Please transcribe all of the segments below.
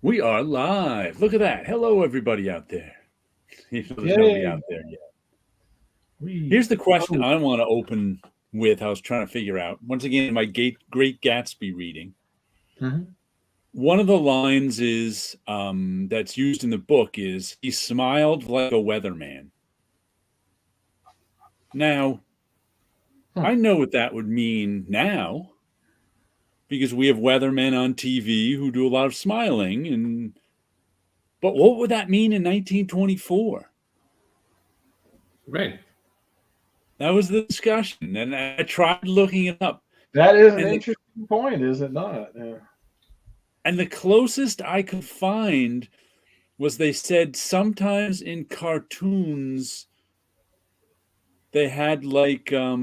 We are live. Look at that. Hello, everybody out there. Even though there's nobody Yay! out there yet. We Here's the question oh, I want to open with. I was trying to figure out, once again, in my Great Gatsby reading. mhm. One of the lines is that's used in the book is, he smiled like a weatherman. Now, Huh. I know what that would mean now, because we have weathermen on TV who do a lot of smiling. But what would that mean in 1924? Right. That was the discussion, and I tried looking it up, That is an and interesting point, is it not? Yeah. the closest I could find was they said sometimes in cartoons they had like a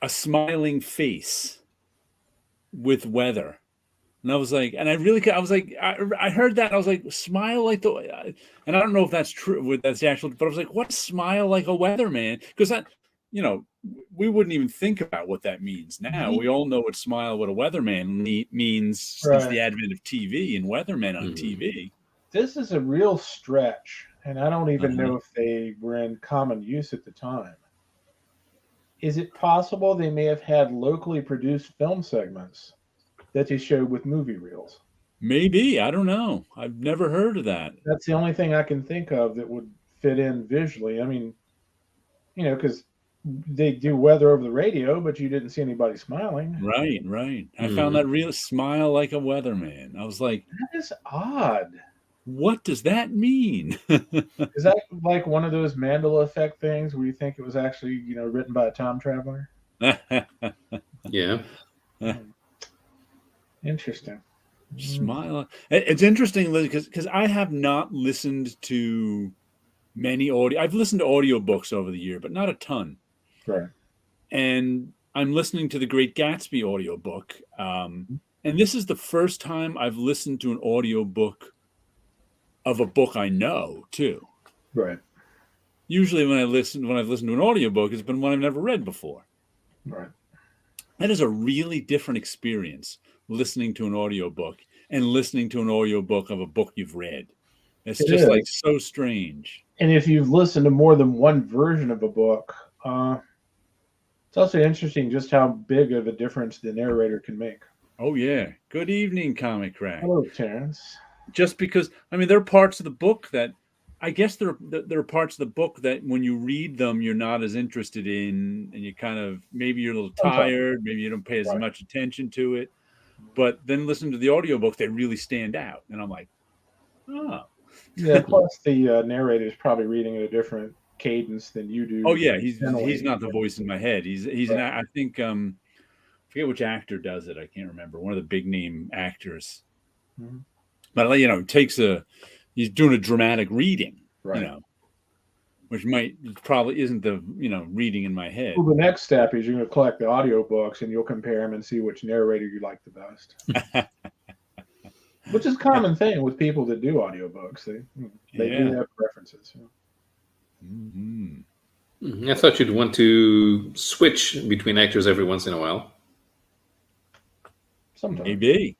smiling face with weather. And I was like, and I was like, I heard that. I was like, smile like the, and I don't know if that's true, that's the actual, but I was like, what smile like a weatherman? Because that, you know, we wouldn't even think about what that means now. Ye- We all know what smile, what a weatherman means since the Right. advent of TV and weathermen on Mhm. TV. This is a real stretch, and I don't even Uh-huh. know if they were in common use at the time. Is it possible they may have had locally produced film segments that they showed with movie reels? Maybe, I don't know. I've never heard of that. That's the only thing I can think of that would fit in visually. I mean, because they do weather over the radio, but you didn't see anybody smiling. Right, right. I found Mhm. that real smile like a weatherman. I was like, That is odd. what does that mean? Is that like one of those Mandela effect things where you think it was actually, written by a time traveler? Yeah. Hmm. Interesting. Mm, Smile. It's interesting because I have not listened to many audio. I've listened to audiobooks over the year, but not a ton. right. And I'm listening to the Great Gatsby audiobook. And this is the first time I've listened to an audiobook of a book I know, too. Right. Usually when I've listened to an audiobook, it's been one I've never read before. Right. That is a really different experience, listening to an audiobook and listening to an audiobook of a book you've read. It's It just like is. so strange. And if you've listened to more than one version of a book, it's also interesting just how big of a difference the narrator can make. Oh yeah. Good evening, Comic Crack. Hello, Terrence. Just because, I mean, there are parts of the book that I guess there are parts of the book that when you read them you're not as interested in, and you kind of, maybe you're a little Sometimes. tired, maybe you don't pay as Right. much attention to it. But then listening to the audiobook, they really stand out. And I'm like, oh. Yeah, plus the narrator is probably reading at a different cadence than you Oh do yeah, he's mentally. not the voice in my head. He's an, Right. I think I forget which actor does it. I can't remember. One of the big name actors. Mhm. But he's doing a dramatic reading, Right. which probably isn't the, reading in my head. Well, the next step is you're going to collect the audiobooks and you'll compare them and see which narrator you like the best. Which is a common thing with people that do audiobooks. They do Yeah. have preferences. Mhm. I thought you'd want to switch between actors every once in a while. Sometimes. Maybe.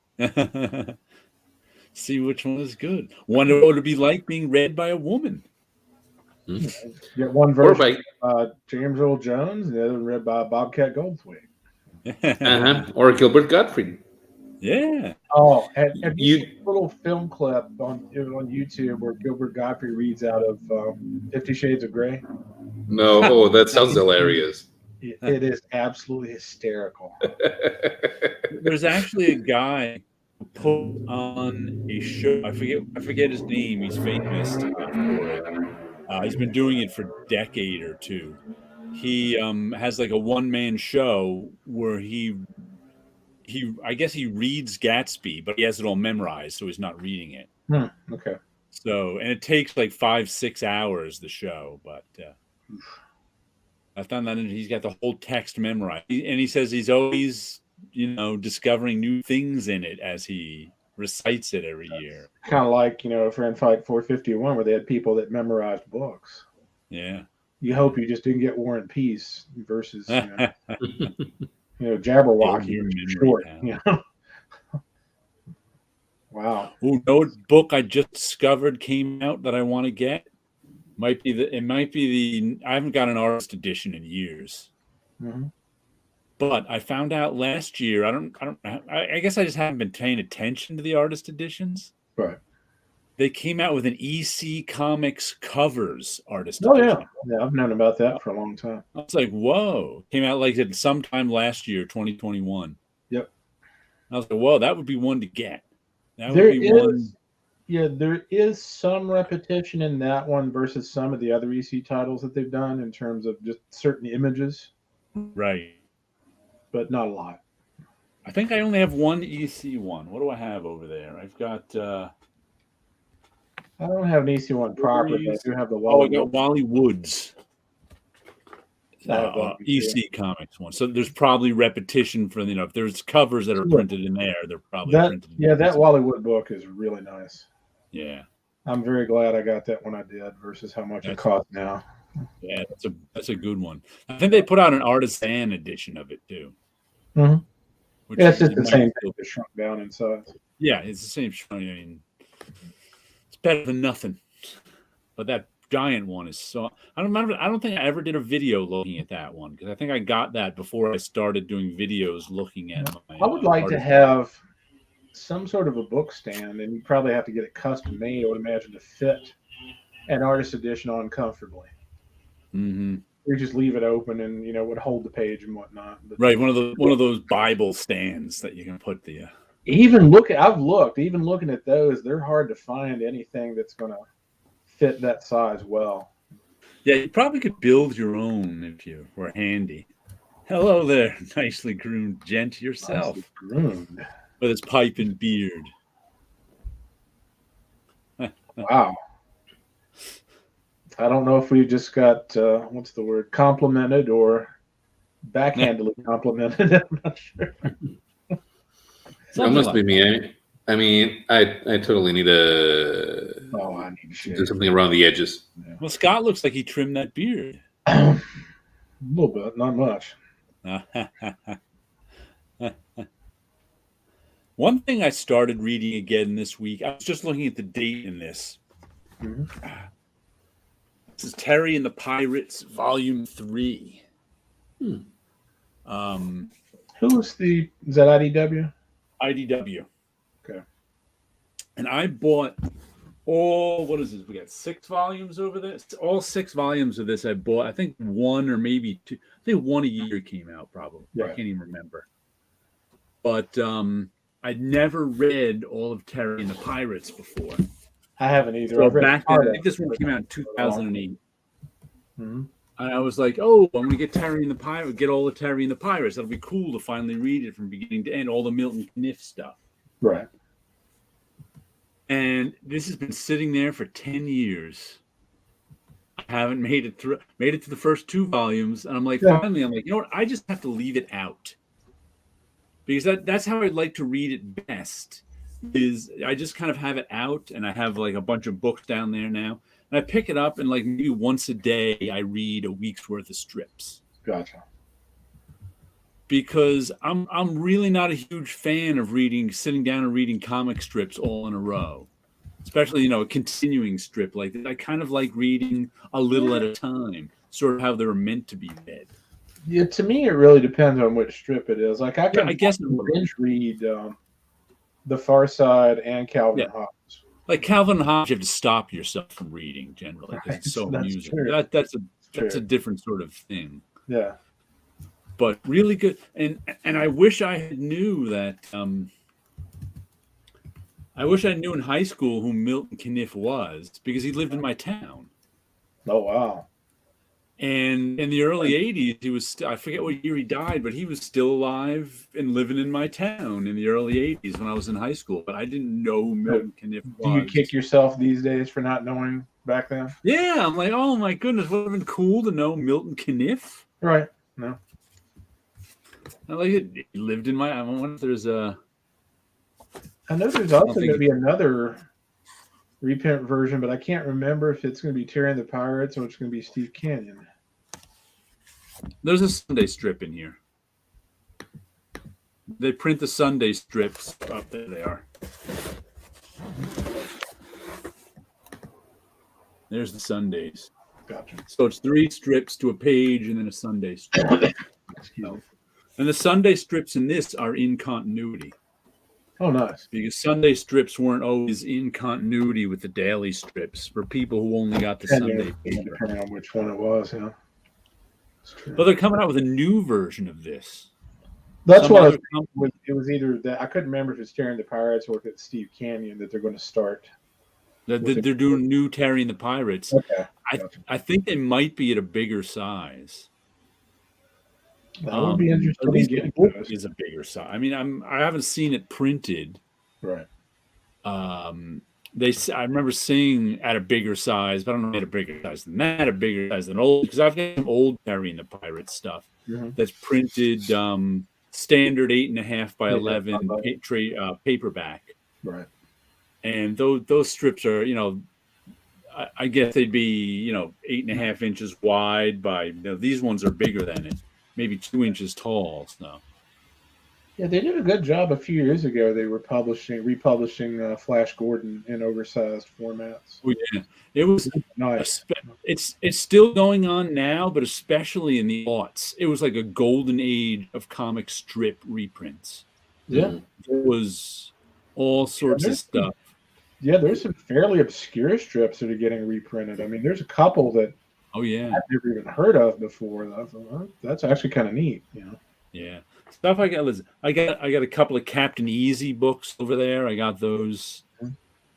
See which one is good. Wonder what it would be like being read by a woman. You get one Or version by James Earl Jones, and the other read by Bobcat Goldthwait. or Gilbert Gottfried. Yeah. Oh, have you seen You a little film clip on YouTube where Gilbert Godfrey reads out of 50 Shades of Grey? no. Oh, that sounds hilarious. It is absolutely hysterical. There's actually a guy who put on a show. I forget his name. He's famous for it. He's been doing it for a decade or two. He has like a one-man show where he I guess he reads Gatsby, but he has it all memorized, so he's not reading it. Okay. So, and it takes like 5-6 hours, the show, but I found that he's got the whole text memorized, and he says he's always, discovering new things in it as he recites it every year. Kind of like, Friend Fight 451, where they had people that memorized books. Yeah. You hope you just didn't get War and Peace versus, Old, Jabberwocky, which is short. your memory pal. You know? Well, But, I yeah, mean, I you Wow. Oh, no book I just discovered came out that I want to get. I haven't got an artist edition in years. Mm-hmm. But I found out last year, I guess I just haven't been paying attention to the artist editions. Right. They came out with an EC Comics covers artist Oh, edition. yeah. I've known about that for a long time. I was like, whoa. Came out like sometime last year, 2021. Yep. I was like, whoa, that would be one to get. That would There be is, one. yeah, there is some repetition in that one versus some of the other EC titles that they've done in terms of just certain images, Right. but not a lot. I think I only have one EC one. What do I have over there? I've got I don't have an EC1 proper, but I do have the I Wally. got Wally Woods I have that EC Comics one. So there's probably repetition for, if there's covers that are Sure. printed in there, they're probably That, printed in yeah, that EC. Wally Wood book is really nice. Yeah. I'm very glad I got that when I did versus how much it costs now. Yeah, that's a good one. I think they put out an artisan edition of it too. Mhm. Which Yeah, it's just it the might same still- thing, just shrunk down in size. Yeah, it's the same. I mean, it's better than nothing. But that giant one is so. I don't think I ever did a video looking at that one because I think I got that before I started doing videos looking at my. I would like to artist- have some sort of a book stand, and you probably have to get it custom made, I would imagine, to fit an artist edition on comfortably. Mhm. You just leave it open and would hold the page and whatnot. But Right, one of those Bible stands that you can put the. I've looked, even looking at those, they're hard to find anything that's going to fit that size well. Yeah, you probably could build your own if you were handy. Hello there, nicely groomed gent yourself Nicely groomed. with his pipe and beard. Wow. I don't know if we just got what's the word, complimented or backhandedly complimented. I'm not sure. It Something must like be me. I mean, I totally need to Oh, I need to shave. do something around the edges. Well, Scott looks like he trimmed that beard. A little bit, not much. One thing I started reading again this week, I was just looking at the date in this. Mhm. This is Terry and the Pirates, Volume 3. Who's is that IDW? IDW. Okay. And I bought what is this? We got 6 volumes over this. All 6 volumes of this I bought. I think one or maybe 2. I think one a year came out probably. Right. I can't even remember. But I'd never read all of Terry and the Pirates before. I haven't either. So I've read back then, part I of think this one it. came out in 2008. Mhm. And I was like, oh, I'm going to get Terry and the Pirates, get all the Terry and the Pirates. That'll be cool to finally read it from beginning to end, all the Milton Caniff stuff. Right. And this has been sitting there for 10 years. I haven't made it to the first 2 volumes. And I'm like, finally, you know what? I just have to leave it out. Because that's how I'd like to read it best. Is I just kind of have it out, and I have like a bunch of books down there now. And I pick it up, and like maybe once a day, I read a week's worth of strips. Gotcha. Because I'm really not a huge fan of sitting down and reading comic strips all in a row. Especially, a continuing strip like that. I kind of like reading a little at a time, sort of how they were meant to be read. Yeah, to me, it really depends on which strip it is. Like I guess binge read The Far Side and Calvin Hobbes. Like Calvin and Hobbes, you have to stop yourself from reading generally because it's so That's amusing. true. That's a different sort of thing. Yeah. But really good, and I wish I had knew that. I wish I knew in high school who Milton Caniff was because he lived in my town. Oh wow. And in the early 80s, he was, I forget what year he died, but he was still alive and living in my town in the early 80s when I was in high school. But I didn't know who Milton Caniff was. Do you kick yourself these days for not knowing back then? Yeah, I'm like, oh my goodness, would it have been cool to know Milton Caniff? Right. No. I like it. He lived in my, I wonder if there's a. I know there's also going to be another reprint version, but I can't remember if it's going to be Terry and the Pirates or it's going to be Steve Canyon. There's a Sunday strip in here. They print the Sunday strips. Up there they are. There's the Sundays. Gotcha. So it's 3 strips to a page and then a Sunday strip. Excuse me. And the Sunday strips in this are in continuity. Oh, nice. Because Sunday strips weren't always in continuity with the daily strips for people who only got the Sunday paper. Depending on which one it was, yeah. But they're coming out with a new version of this. That's Some what other it was either that I couldn't remember if it's Terry and the Pirates or if it's Steve Canyon that they're going to start. They're doing new Terry and the Pirates. Okay. I think they might be at a bigger size. That would be interesting. At least the book is a bigger size. I mean, I haven't seen it printed. Right. I remember seeing at a bigger size, but I don't know at a bigger size than that, a bigger size than old, because I've got some old Terry and the Pirates stuff that's printed standard 8.5 by 11 paperback. Right. And those strips are, I guess they'd be, 8.5 inches wide by, these ones are bigger than it, maybe 2 inches tall. So. Yeah, they did a good job a few years ago. They were republishing Flash Gordon in oversized formats. Oh, yeah. It was nice. It's still going on now, but especially in the aughts. It was like a golden age of comic strip reprints. Yeah. There was all sorts of stuff. Yeah, there's some fairly obscure strips that are getting reprinted. I mean, there's a couple that I've never even heard of before. That's actually kind of neat, Yeah. Stuff I got a couple of Captain Easy books over there. I got those.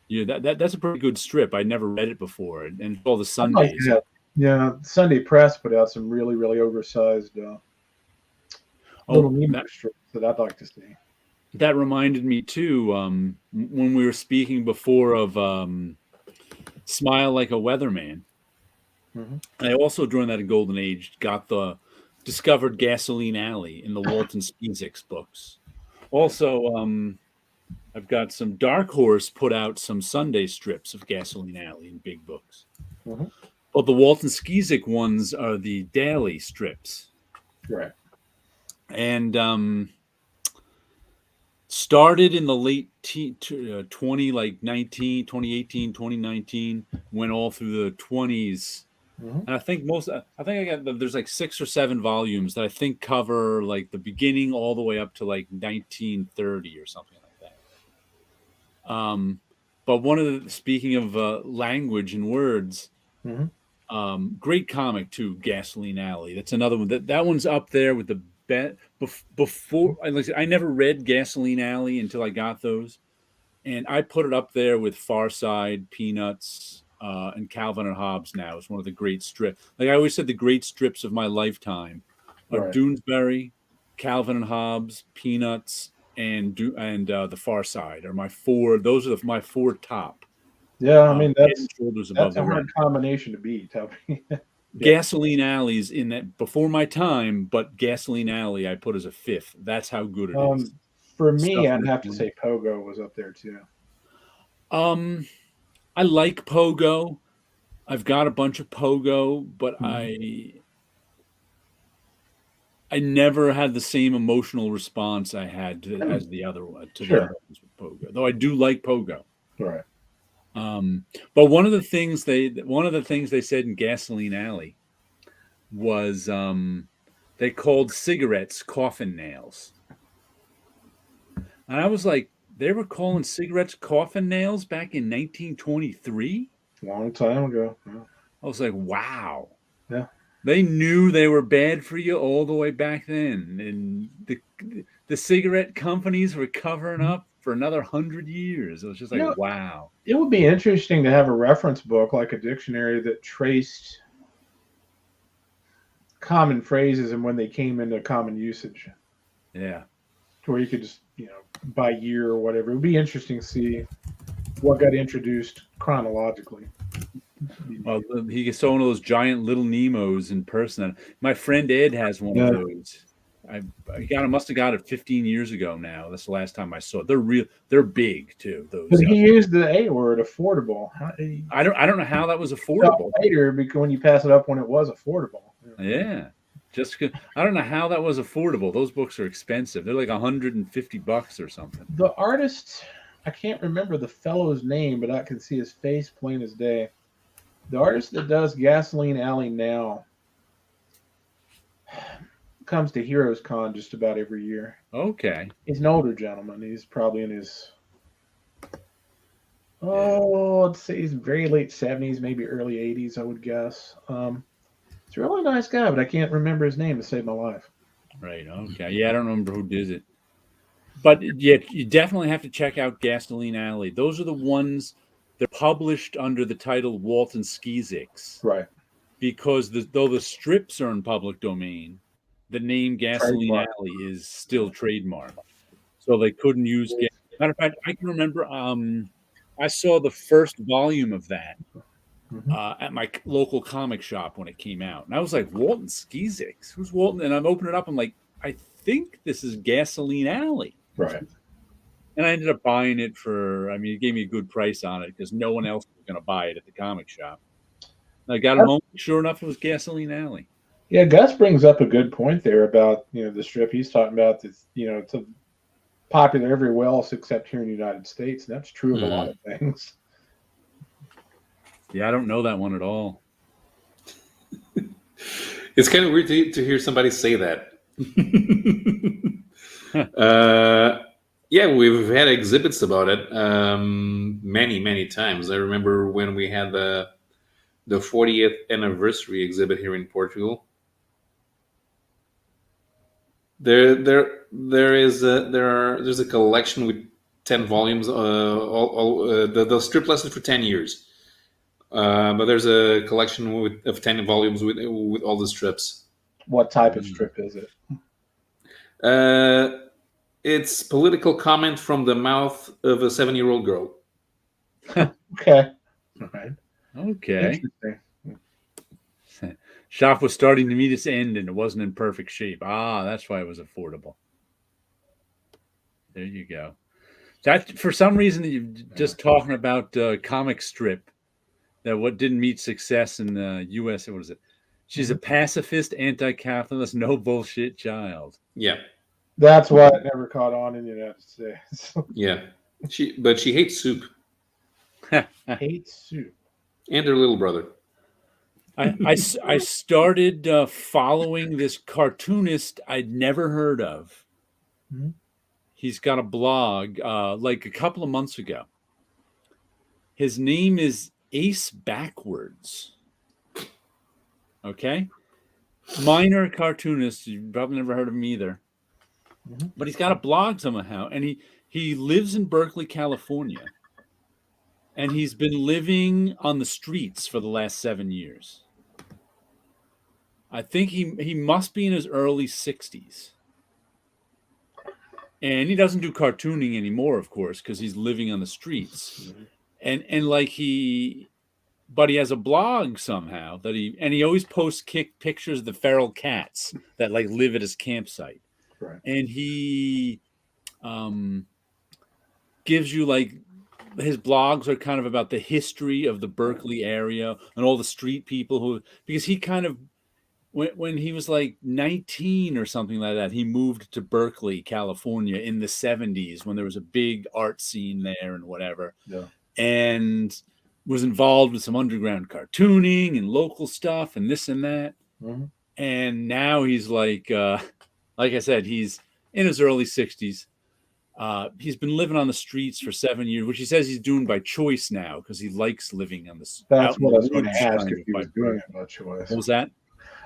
Yeah, that's a pretty good strip. I never read it before, and all the Sundays. Yeah, Sunday Press put out some really, really oversized little Nemo strips that I'd like to see. That reminded me too. When we were speaking before of Smile Like a Weatherman, I also during that Golden Age discovered Gasoline Alley in the Walton Spiezik's books. Also, I've got some Dark Horse put out some Sunday strips of Gasoline Alley in big books. But the Walton Spiezik ones are the daily strips. Right. And started in the late 2018, 2019, went all through the 20s. And I think there's like 6 or 7 volumes that I think cover like the beginning all the way up to like 1930 or something like that. But speaking of language and words, great comic too, Gasoline Alley. That's another one. That one's up there with the before. I never read Gasoline Alley until I got those, and I put it up there with Far Side, Peanuts. And Calvin and Hobbes now is one of the great strips. Like I always said, the great strips of my lifetime are Doonesbury, Calvin and Hobbes, Peanuts, and the Far Side are my 4. Those are my 4 top. Yeah, I mean that's a hard combination to beat. Gasoline Alley's in that before my time, but Gasoline Alley I put as a 5th. That's how good it is. For me, I'd have to say Pogo was up there too. I like Pogo. I've got a bunch of Pogo, but I never had the same emotional response I had as the other one the other ones with Pogo. Though I do like Pogo. Right. But one of the things they said in Gasoline Alley was they called cigarettes coffin nails. And I was like, they were calling cigarettes coffin nails back in 1923? Long time ago. Yeah. I was like, wow. Yeah. They knew they were bad for you all the way back then. And the cigarette companies were covering up for another 100 years. It was just like, wow. It would be interesting to have a reference book, like a dictionary that traced common phrases and when they came into common usage. Yeah. To where you could just, by year or whatever. It would be interesting to see what got introduced chronologically. Well, he saw one of those giant little Nemos in person. My friend Ed has one of those. I must have got it 15 years ago now. That's the last time I saw it. They're big too. Those. But he used the A word, affordable. I don't know how that was affordable. Later, because when you pass it up when it was affordable. Yeah. I don't know how that was affordable. Those books are expensive. They're like $150 or something. The artist, I can't remember the fellow's name, but I can see his face plain as day. The artist that does Gasoline Alley now comes to Heroes Con just about every year. Okay. He's an older gentleman. He's probably in his let's say he's very late 70s, maybe early 80s, I would guess. He's a really nice guy, but I can't remember his name to save my life. Right. Okay. Yeah, I don't remember who did it. But yeah, you definitely have to check out Gasoline Alley. Those are the ones they're published under the title Walton Skizix. Right. Because though the strips are in public domain, the name Gasoline Trademark. Alley is still trademarked. So they couldn't use. Matter of fact, I can remember I saw the first volume of that at my local comic shop when it came out. And I was like, Walton Skizix? Who's Walton? And I'm opening it up. I'm like, I think this is Gasoline Alley. Right. And I ended up buying it for, he gave me a good price on it because no one else was going to buy it at the comic shop. And I got it home. Sure enough, it was Gasoline Alley. Yeah, Gus brings up a good point there about, the strip he's talking about. That's, it's popular everywhere else except here in the United States. And that's true of a lot of things. Yeah, I don't know that one at all. It's kind of weird to hear somebody say that. Yeah, we've had exhibits about it many, many times. I remember when we had the 40th anniversary exhibit here in Portugal. There's a collection with 10 volumes. The strip lasted for 10 years. But there's a collection of 10 volumes with all the strips. What type of strip is it? It's political comment from the mouth of a 7-year-old girl. Okay. All right. Okay. Shop was starting to meet its end and it wasn't in perfect shape. That's why it was affordable. There you go. That for some reason you're just talking about comic strip that what didn't meet success in the U.S. What is it? She's a pacifist, anti-capitalist, no bullshit child. Yeah. That's why it never caught on in the United States. Yeah. But she hates soup. Hates soup. And her little brother. I started following this cartoonist I'd never heard of. Mm-hmm. He's got a blog like a couple of months ago. His name is Ace Backwards. Okay? Minor cartoonist. You've probably never heard of him either. Mm-hmm. But he's got a blog somehow. And he lives in Berkeley, California. And he's been living on the streets for the last 7 years. I think he must be in his early 60s. And he doesn't do cartooning anymore, of course, because he's living on the streets. Mm-hmm. But he has a blog somehow that he always posts pictures of the feral cats that live at his campsite. Right. And he gives you his blogs are kind of about the history of the Berkeley area and all the street people because he kind of, when he was 19 or something like that, he moved to Berkeley, California in the 70s when there was a big art scene there and whatever. Yeah. And was involved with some underground cartooning and local stuff and this and that. Mm-hmm. And now he's like I said, he's in his early 60s. He's been living on the streets for 7 years, which he says he's doing by choice now because he likes living on the. That's what I was going to ask if he was doing it by choice. What was that?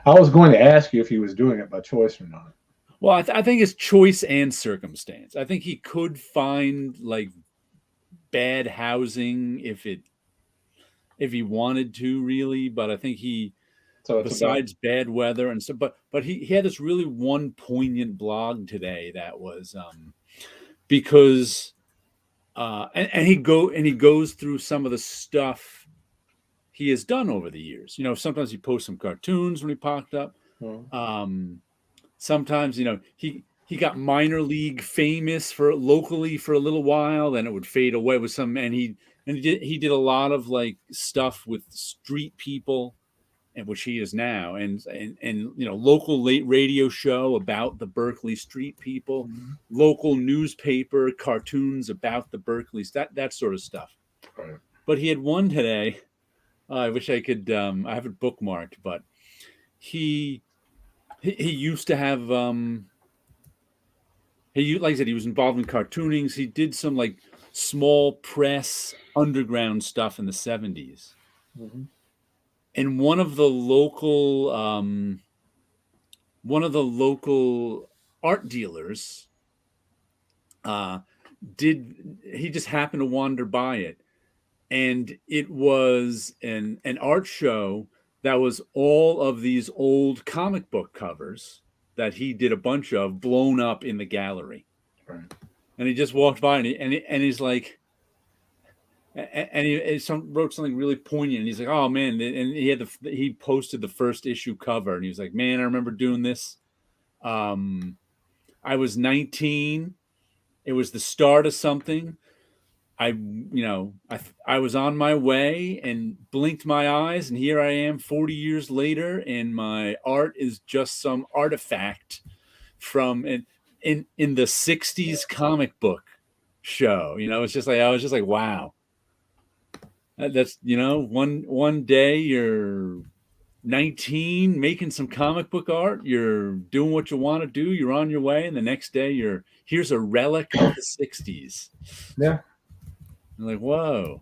I was going to ask you if he was doing it by choice or not. Well, I think it's choice and circumstance. I think he could find bad housing if he wanted to, really. But I think besides bad weather and so, but he had this really one poignant blog today that was because and he goes through some of the stuff he has done over the years. Sometimes he posts some cartoons when he popped up. Mm-hmm. Sometimes he got minor league famous locally for a little while, then it would fade away with some. And he did a lot of stuff with street people and which he is now, and local late radio show about the Berkeley street people, local newspaper cartoons about the Berkeleys, that sort of stuff. Right. But he had one today. I wish I could. I have it bookmarked, but he used to have. Like I said, he was involved in cartooning. He did some like small press underground stuff in the 70s. Mm-hmm. And one of the local art dealers he just happened to wander by it, and it was an art show that was all of these old comic book covers that he did a bunch of, blown up in the gallery. Right. And he just walked by, and he's like, and he wrote something really poignant. And he's like, "Oh man!" And he posted the first issue cover, and he was like, "Man, I remember doing this. I was 19. It was the start of something. I was on my way and blinked my eyes, and here I am 40 years later, and my art is just some artifact from in the 60s comic book show. It's just like, I was just like, wow. That's, one day you're 19 making some comic book art, you're doing what you want to do, you're on your way, and the next day here's a relic of the 60s. Yeah. I'm like, whoa.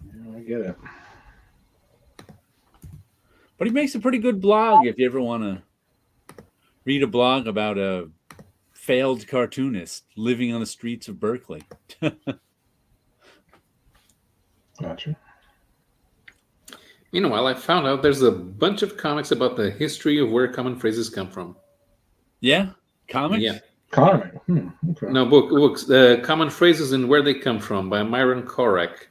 Yeah, I get it. But he makes a pretty good blog if you ever want to read a blog about a failed cartoonist living on the streets of Berkeley. Gotcha. Meanwhile, I found out there's a bunch of comics about the history of where common phrases come from. Yeah? Comics? Yeah. Comic. Okay. No, books. Common Phrases and Where They Come From by Myron Korak,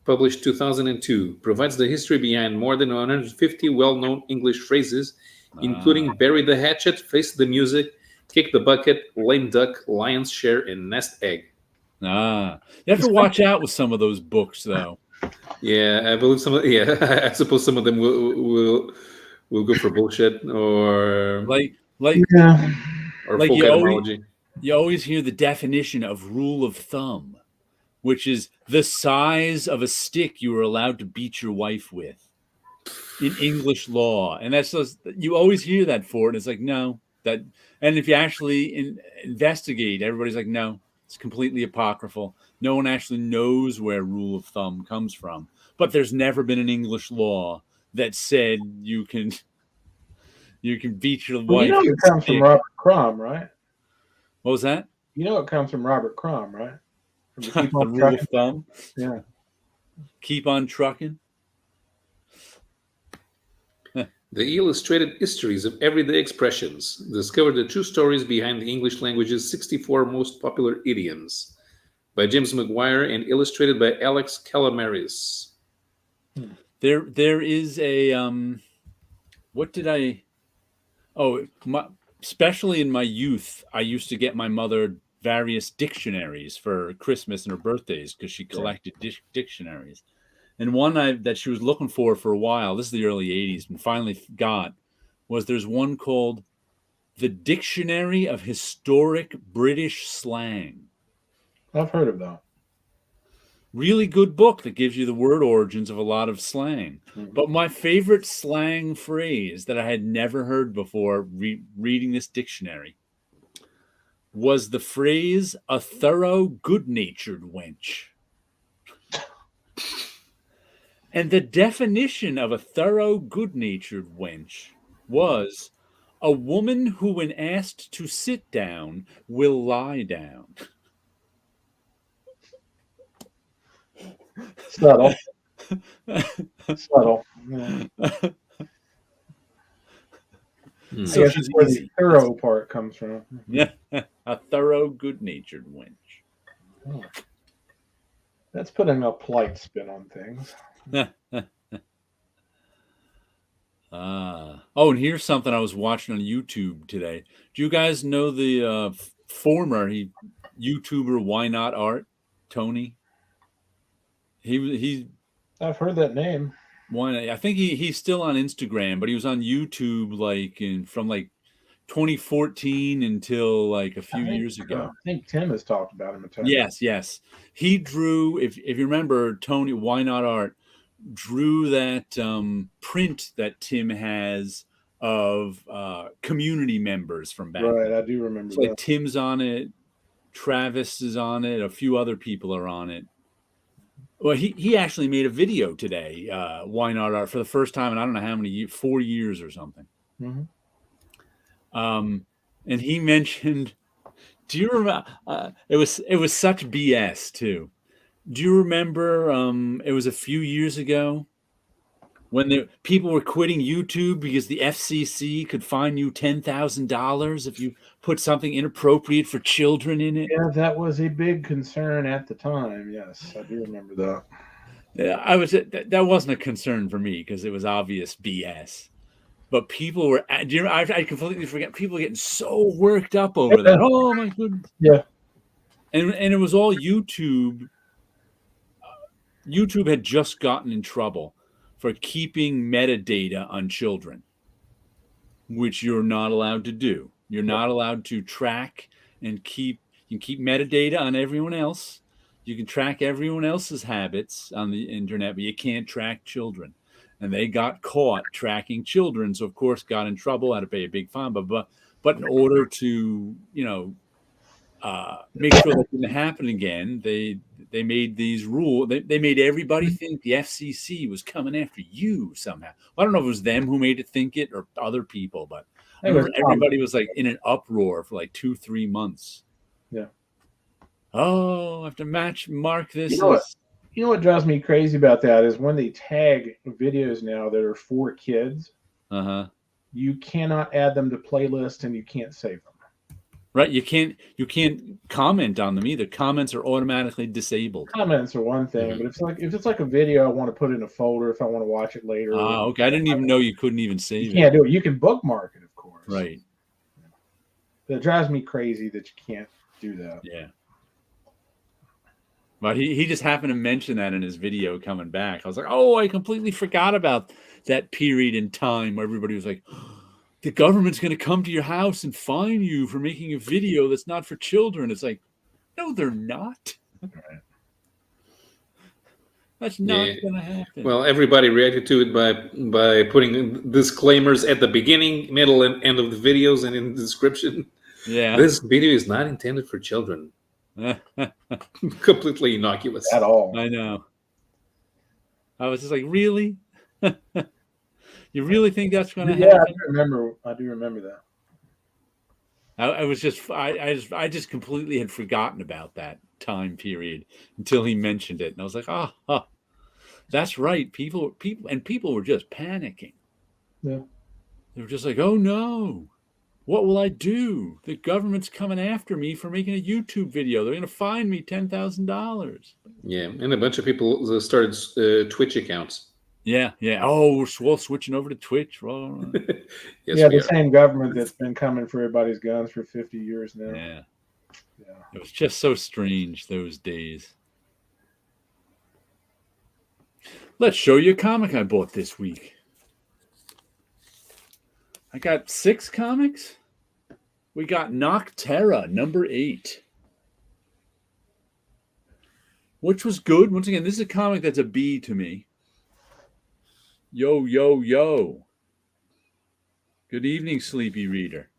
published 2002, provides the history behind more than 150 well-known English phrases, including bury the hatchet, face the music, kick the bucket, lame duck, lion's share, and nest egg. You have to watch out with some of those books, though. Yeah, I believe I suppose some of them will go for bullshit or yeah. or like folk etymology. You always hear the definition of rule of thumb, which is the size of a stick you are allowed to beat your wife with in English law. And that's just, you always hear that for it. It's like, no, that, and if you actually investigate, everybody's like, no, it's completely apocryphal. No one actually knows where rule of thumb comes from. But there's never been an English law that said you can beat your wife. It comes from Robert Crumb, right? What was that? It comes from Robert Crumb, right? The rule of thumb. Yeah. Keep on trucking. The Illustrated Histories of Everyday Expressions discover the true stories behind the English language's 64 most popular idioms, by James McGuire and illustrated by Alex Calamaris. There is a especially in my youth, I used to get my mother various dictionaries for Christmas and her birthdays because she collected dictionaries. And one that she was looking for a while, this is the early 80s, and finally got, was there's one called The Dictionary of Historic British Slang. I've heard of that. Really good book that gives you the word origins of a lot of slang. Mm-hmm. But my favorite slang phrase that I had never heard before reading this dictionary was the phrase, a thorough good-natured wench. And the definition of a thorough good-natured wench was a woman who, when asked to sit down, will lie down. Subtle. Subtle. Yeah. So I guess that's where the thorough part comes from. Yeah, a thorough, good-natured wench. Oh. That's putting a polite spin on things. Oh, and here's something I was watching on YouTube today. Do you guys know the former YouTuber Why Not Art, Tony? He I've heard that name. I think he's still on Instagram, but he was on YouTube from 2014 until like a few years ago. I think Tim has talked about him a ton. Yes. He drew, if you remember, Tony, Why Not Art, drew that print that Tim has of community members from back. Right, I do remember that. Like Tim's on it, Travis is on it, a few other people are on it. Well, he actually made a video today, Why Not Art, for the first time in I don't know how many years, 4 years or something. Mm-hmm. And he mentioned, do you remember? It was such BS too. Do you remember? It was a few years ago when people were quitting YouTube because the FCC could fine you $10,000 if you put something inappropriate for children in it. Yeah, that was a big concern at the time. Yes, I do remember that. Yeah, that wasn't a concern for me because it was obvious BS. But people were, I completely forget. People getting so worked up over that. Oh my goodness. Yeah. And it was all YouTube. YouTube had just gotten in trouble for keeping metadata on children, which you're not allowed to do. You're not allowed to track and keep metadata on everyone else. You can track everyone else's habits on the internet, but you can't track children. And they got caught tracking children, so of course got in trouble, had to pay a big fine. But in order to make sure that didn't happen again, they made these rules. They made everybody think the FCC was coming after you somehow. Well, I don't know if it was them who made it think it or other people, but I remember everybody was like in an uproar for like 2-3 months. Yeah. Oh, I have to mark this. You know what drives me crazy about that is when they tag videos now that are for kids. You cannot add them to playlists and you can't save them. Right, you can't comment on them either. Comments are automatically disabled. Comments are one thing, but if it's like a video I want to put in a folder if I want to watch it later. Okay. I didn't even know you couldn't even save it. You can't do it. You can bookmark it, of course. Right. It drives me crazy that you can't do that. Yeah. But he just happened to mention that in his video coming back. I was like, oh, I completely forgot about that period in time where everybody was like, the government's going to come to your house and fine you for making a video that's not for children. It's like, no, they're not. Right. That's not going to happen. Well, everybody reacted to it by putting disclaimers at the beginning, middle, and end of the videos and in the description. Yeah. This video is not intended for children. Completely innocuous. At all. I know. I was just like, really? You really think that's going to happen? Yeah, I do remember that. I just completely had forgotten about that time period until he mentioned it, and I was like, oh, that's right. People were just panicking. Yeah, they were just like, oh no, what will I do? The government's coming after me for making a YouTube video. They're going to fine me $10,000. Yeah, and a bunch of people started Twitch accounts. Yeah. Oh, we're switching over to Twitch. Yes, yeah, the same government that's been coming for everybody's guns for 50 years now. Yeah. It was just so strange those days. Let's show you a comic I bought this week. I got 6 comics. We got Nocterra, number 8. Which was good. Once again, this is a comic that's a B to me. Yo, yo, yo. Good evening, sleepy reader.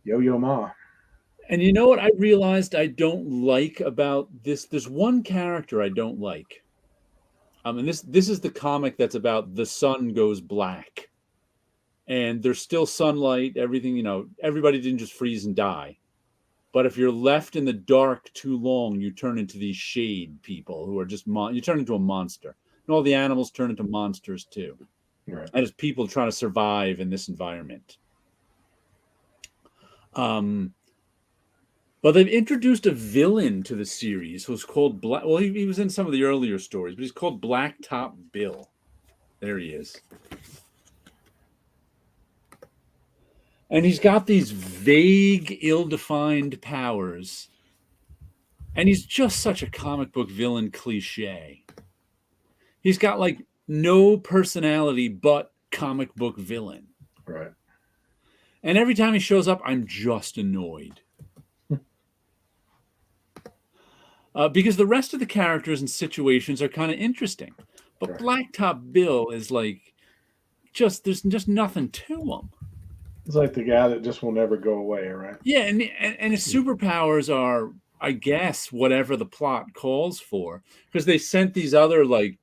Yo, yo, ma. And you know what I realized I don't like about this? There's one character I don't like. And this is the comic that's about the sun goes black. And there's still sunlight, everything, everybody didn't just freeze and die. But if you're left in the dark too long, you turn into these shade people who are just, you turn into a monster. And all the animals turn into monsters too. Right. And it's people trying to survive in this environment. But they've introduced a villain to the series who's called he was in some of the earlier stories, but he's called Blacktop Bill. There he is. And he's got these vague, ill-defined powers. And he's just such a comic book villain cliche. He's got like no personality but comic book villain. Right. And every time he shows up, I'm just annoyed. Because the rest of the characters and situations are kind of interesting. But Blacktop Bill is like, there's just nothing to him. It's like the guy that just will never go away, right? Yeah, and his superpowers are, I guess, whatever the plot calls for. Because they sent these other, like,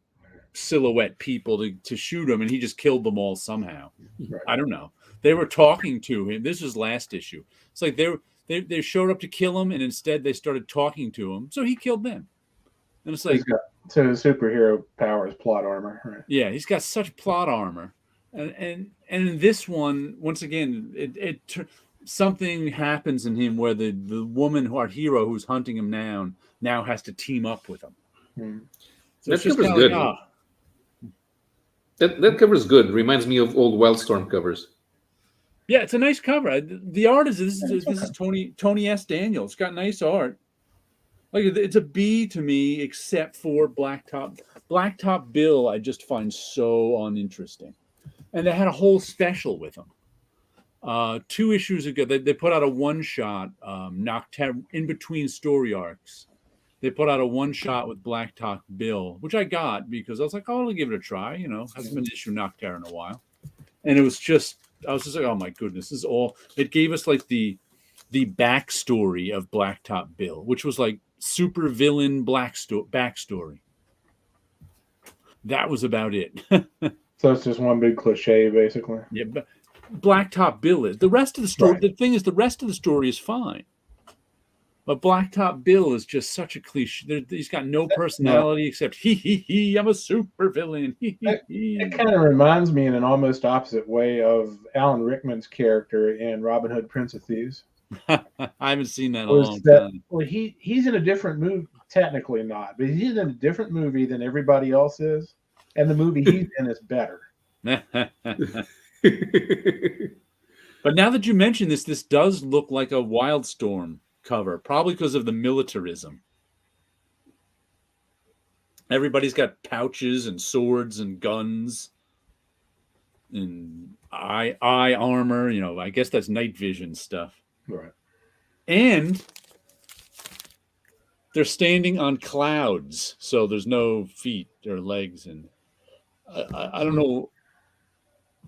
silhouette people to shoot him, and he just killed them all somehow. Right. I don't know. They were talking to him. This was last issue. It's like they showed up to kill him, and instead they started talking to him, so he killed them. And it's like, so his superhero power is plot armor, right? Yeah, he's got such plot armor, and in this one, once again, something happens in him where the woman, our hero, who's hunting him now has to team up with him. So that cover's good. Like, that cover's good. Reminds me of old Wildstorm covers. Yeah, it's a nice cover. The art is this is Tony S. Daniels. It's got nice art. Like, it's a B to me, except for Blacktop Bill. I just find so uninteresting, and they had a whole special with him. 2 issues ago, they put out a one-shot, Nocterra, in between story arcs. They put out a one-shot with Blacktop Bill, which I got because I was like, oh, I'll give it a try. You know, hasn't been issued Nocterra in a while, and I was just like, oh my goodness, this is all. It gave us like the backstory of Blacktop Bill, which was like super villain backstory. That was about it. So it's just one big cliche, basically. Yeah, but Blacktop Bill is the rest of the story. Right. The thing is, the rest of the story is fine, but Blacktop Bill is just such a cliche. He's got no personality except he. I'm a super villain. It kind of reminds me in an almost opposite way of Alan Rickman's character in Robin Hood, Prince of Thieves. I haven't seen that in a long time. Well, he's in a different movie. Technically not, but he's in a different movie than everybody else is, and the movie he's in is better. But now that you mention this does look like a Wildstorm cover, probably because of the militarism. Everybody's got pouches and swords and guns and eye armor. You know, I guess that's night vision stuff. Right. And they're standing on clouds, so there's no feet or legs. And I don't know.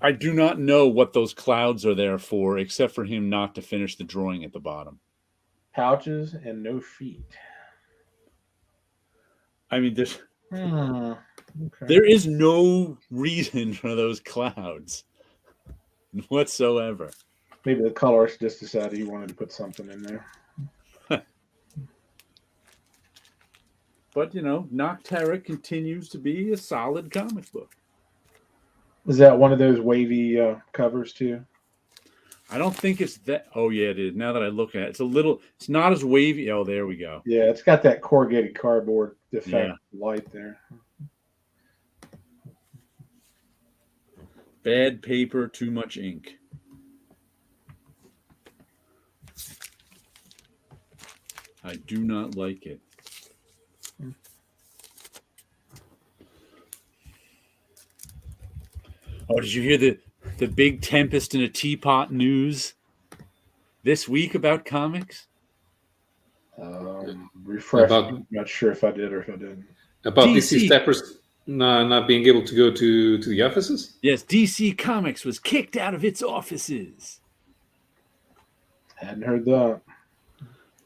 I do not know what those clouds are there for, except for him not to finish the drawing at the bottom. Pouches and no feet. I mean, there is no reason for those clouds whatsoever. Maybe the colorist just decided he wanted to put something in there. But, you know, Nocterra continues to be a solid comic book. Is that one of those wavy covers too? I don't think it's that. Oh, yeah, it is. Now that I look at it, it's not as wavy. Oh, there we go. Yeah, it's got that corrugated cardboard effect light there. Bad paper, too much ink. I do not like it. Oh, did you hear the big tempest in a teapot news this week about comics? Refresh. I'm not sure if I did or if I didn't. About DC staffers not being able to go to the offices? Yes, DC Comics was kicked out of its offices. Hadn't heard that.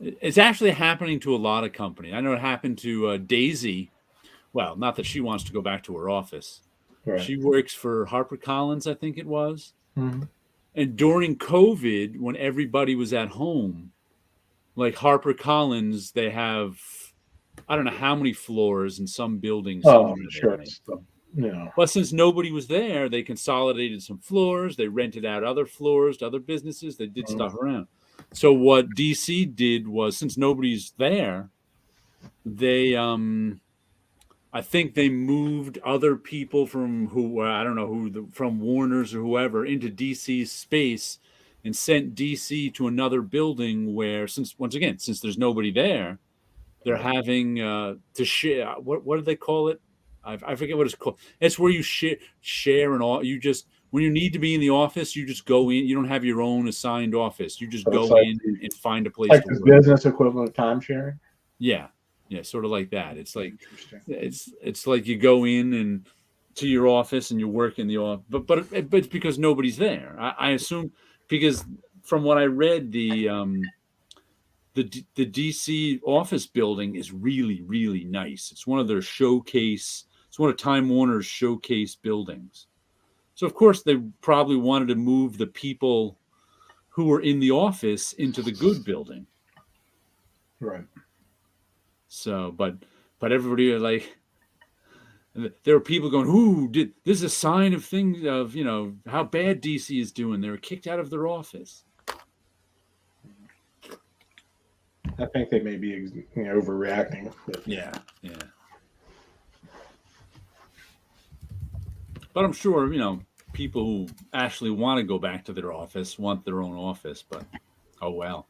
It's actually happening to a lot of companies. I know it happened to Daisy. Well, not that she wants to go back to her office. Right. She works for HarperCollins, I think it was. Mm-hmm. And during COVID, when everybody was at home, like HarperCollins, they have, I don't know how many floors in some buildings. Oh, sure. Yeah. But since nobody was there, they consolidated some floors. They rented out other floors to other businesses. They did stuff around. So what DC did was, since nobody's there, they I think they moved other people from from Warner's or whoever into DC's space and sent DC to another building where, since there's nobody there, they're having to share. What do they call it? I forget what it's called. It's where you share and all. You just when you need to be in the office, you just go in. You don't have your own assigned office. You just So it's go like in and find a place like to this work. business equivalent of time sharing. Yeah, sort of like that. It's like Interesting. it's like you go in and to your office and you work in the office, but it's because nobody's there. I assume because from what I read, the DC office building is really, really nice. It's one of their showcase. It's one of Time Warner's showcase buildings. So of course they probably wanted to move the people who were in the office into the good building. Right. So, but everybody like there were people going, "Ooh, this is a sign of things of how bad DC is doing." They were kicked out of their office. I think they may be overreacting. Yeah. But I'm sure people who actually want to go back to their office want their own office. But oh well,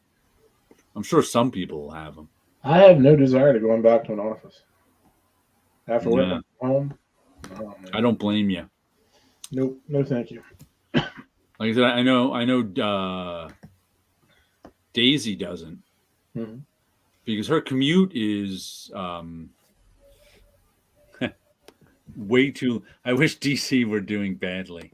I'm sure some people will have them. I have no desire to going back to an office after Yeah. working from home. I don't blame you. Nope, no, thank you. Like I said, I know. Daisy doesn't because her commute is way too. I wish DC were doing badly.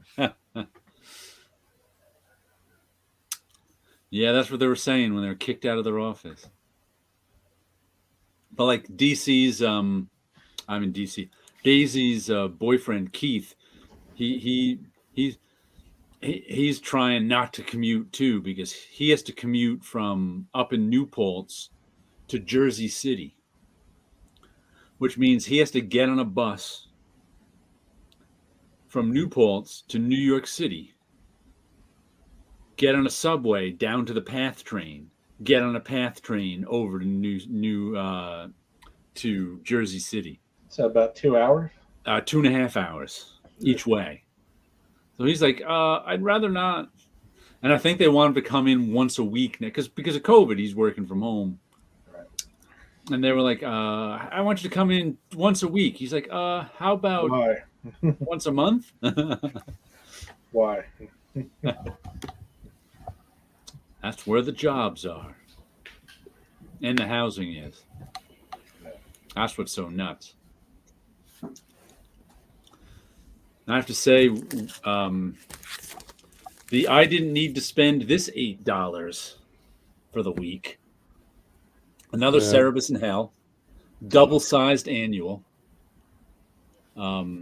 Yeah, that's what they were saying when they were kicked out of their office. But like DC's, Daisy's boyfriend Keith, he's trying not to commute too because he has to commute from up in New Paltz to Jersey City, which means he has to get on a bus from New Paltz to New York City, get on a subway down to the PATH train, get on a PATH train over to to Jersey City. So about 2 hours? 2.5 hours each way. So he's like, I'd rather not. And I think they want him to come in once a week because of COVID, he's working from home. Right. And they were like, I want you to come in once a week. He's like, how about Why? once a month? Why? That's where the jobs are. And the housing is. That's what's so nuts. I have to say, I didn't need to spend this $8 for the week. Another Cerebus in Hell, double-sized annual. A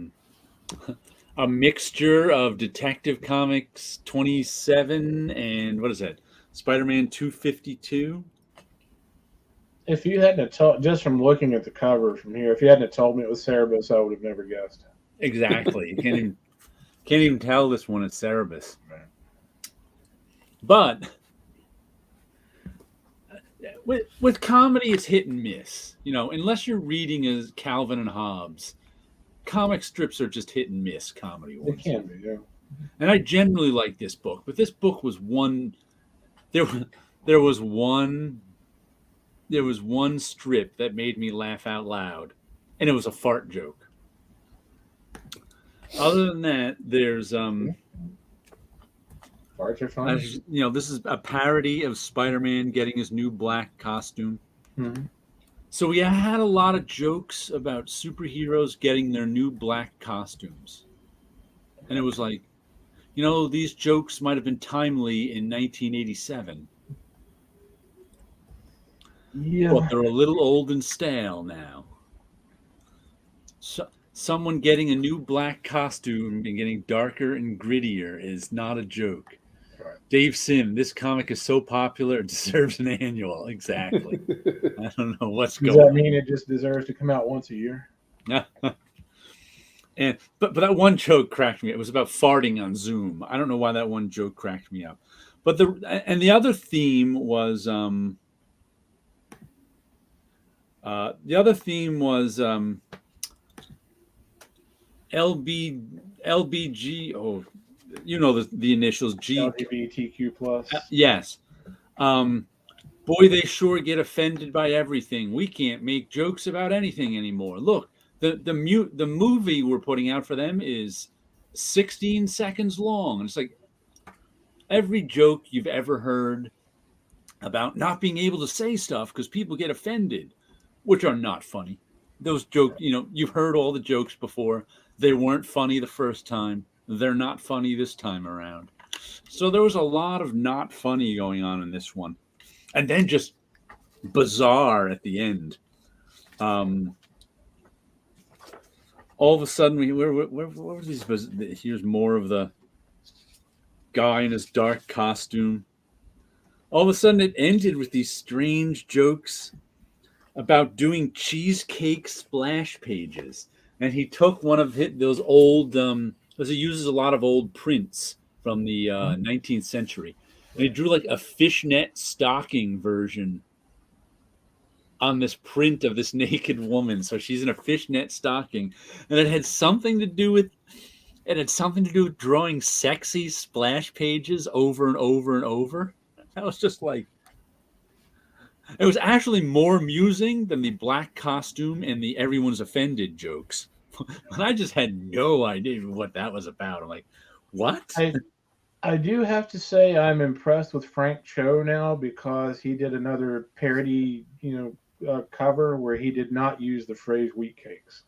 mixture of Detective Comics 27 and what is that? Spider-Man 252. If you hadn't told, just from looking at the cover from here, if you hadn't told me it was Cerebus, I would have never guessed. Exactly. You can't even tell this one is Cerebus. Right. But with comedy, it's hit and miss. Unless you're reading as Calvin and Hobbes, comic strips are just hit and miss comedy ones. They can be, yeah. And I generally like this book, but this book was one. There was one strip that made me laugh out loud, and it was a fart joke. Other than that, there's Farts are fun. This is a parody of Spider-Man getting his new black costume. Mm-hmm. So we had a lot of jokes about superheroes getting their new black costumes. And it was like, these jokes might have been timely in 1987. Yeah. But they're a little old and stale now. So, someone getting a new black costume and getting darker and grittier is not a joke. Right. Dave Sim, this comic is so popular it deserves an annual. Exactly. I don't know what's going on. Does that mean it just deserves to come out once a year? But that one joke cracked me. It was about farting on Zoom. I don't know why that one joke cracked me up. But the other theme was LBG. Oh, the initials G. LGBTQ plus. Yes. Boy, they sure get offended by everything. We can't make jokes about anything anymore. Look, the movie we're putting out for them is 16 seconds long. And it's like every joke you've ever heard about not being able to say stuff because people get offended, which are not funny. Those jokes, you've heard all the jokes before. They weren't funny the first time. They're not funny this time around. So there was a lot of not funny going on in this one. And then just bizarre at the end. All of a sudden, where were these? Here's more of the guy in his dark costume. All of a sudden, it ended with these strange jokes about doing cheesecake splash pages. And he took one of those old, because he uses a lot of old prints from the 19th century. And he drew like a fishnet stocking version on this print of this naked woman. So she's in a fishnet stocking. And it had something to do with drawing sexy splash pages over and over and over. I was just like, it was actually more amusing than the black costume and the everyone's offended jokes. And I just had no idea what that was about. I'm like, what? I do have to say I'm impressed with Frank Cho now because he did another parody, cover where he did not use the phrase wheat cakes.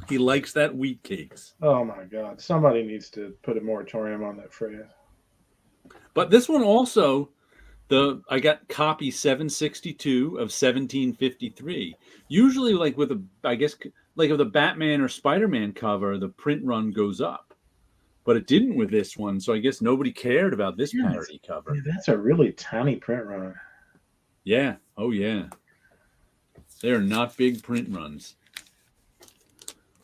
He likes that wheat cakes. Oh my God. Somebody needs to put a moratorium on that phrase. But this one also, I got copy 762 of 1753. Usually like with with a Batman or Spider-Man cover, the print run goes up. But it didn't with this one, so I guess nobody cared about this parody cover. Yeah, that's a really tiny print run. Yeah. Oh, yeah. They're not big print runs.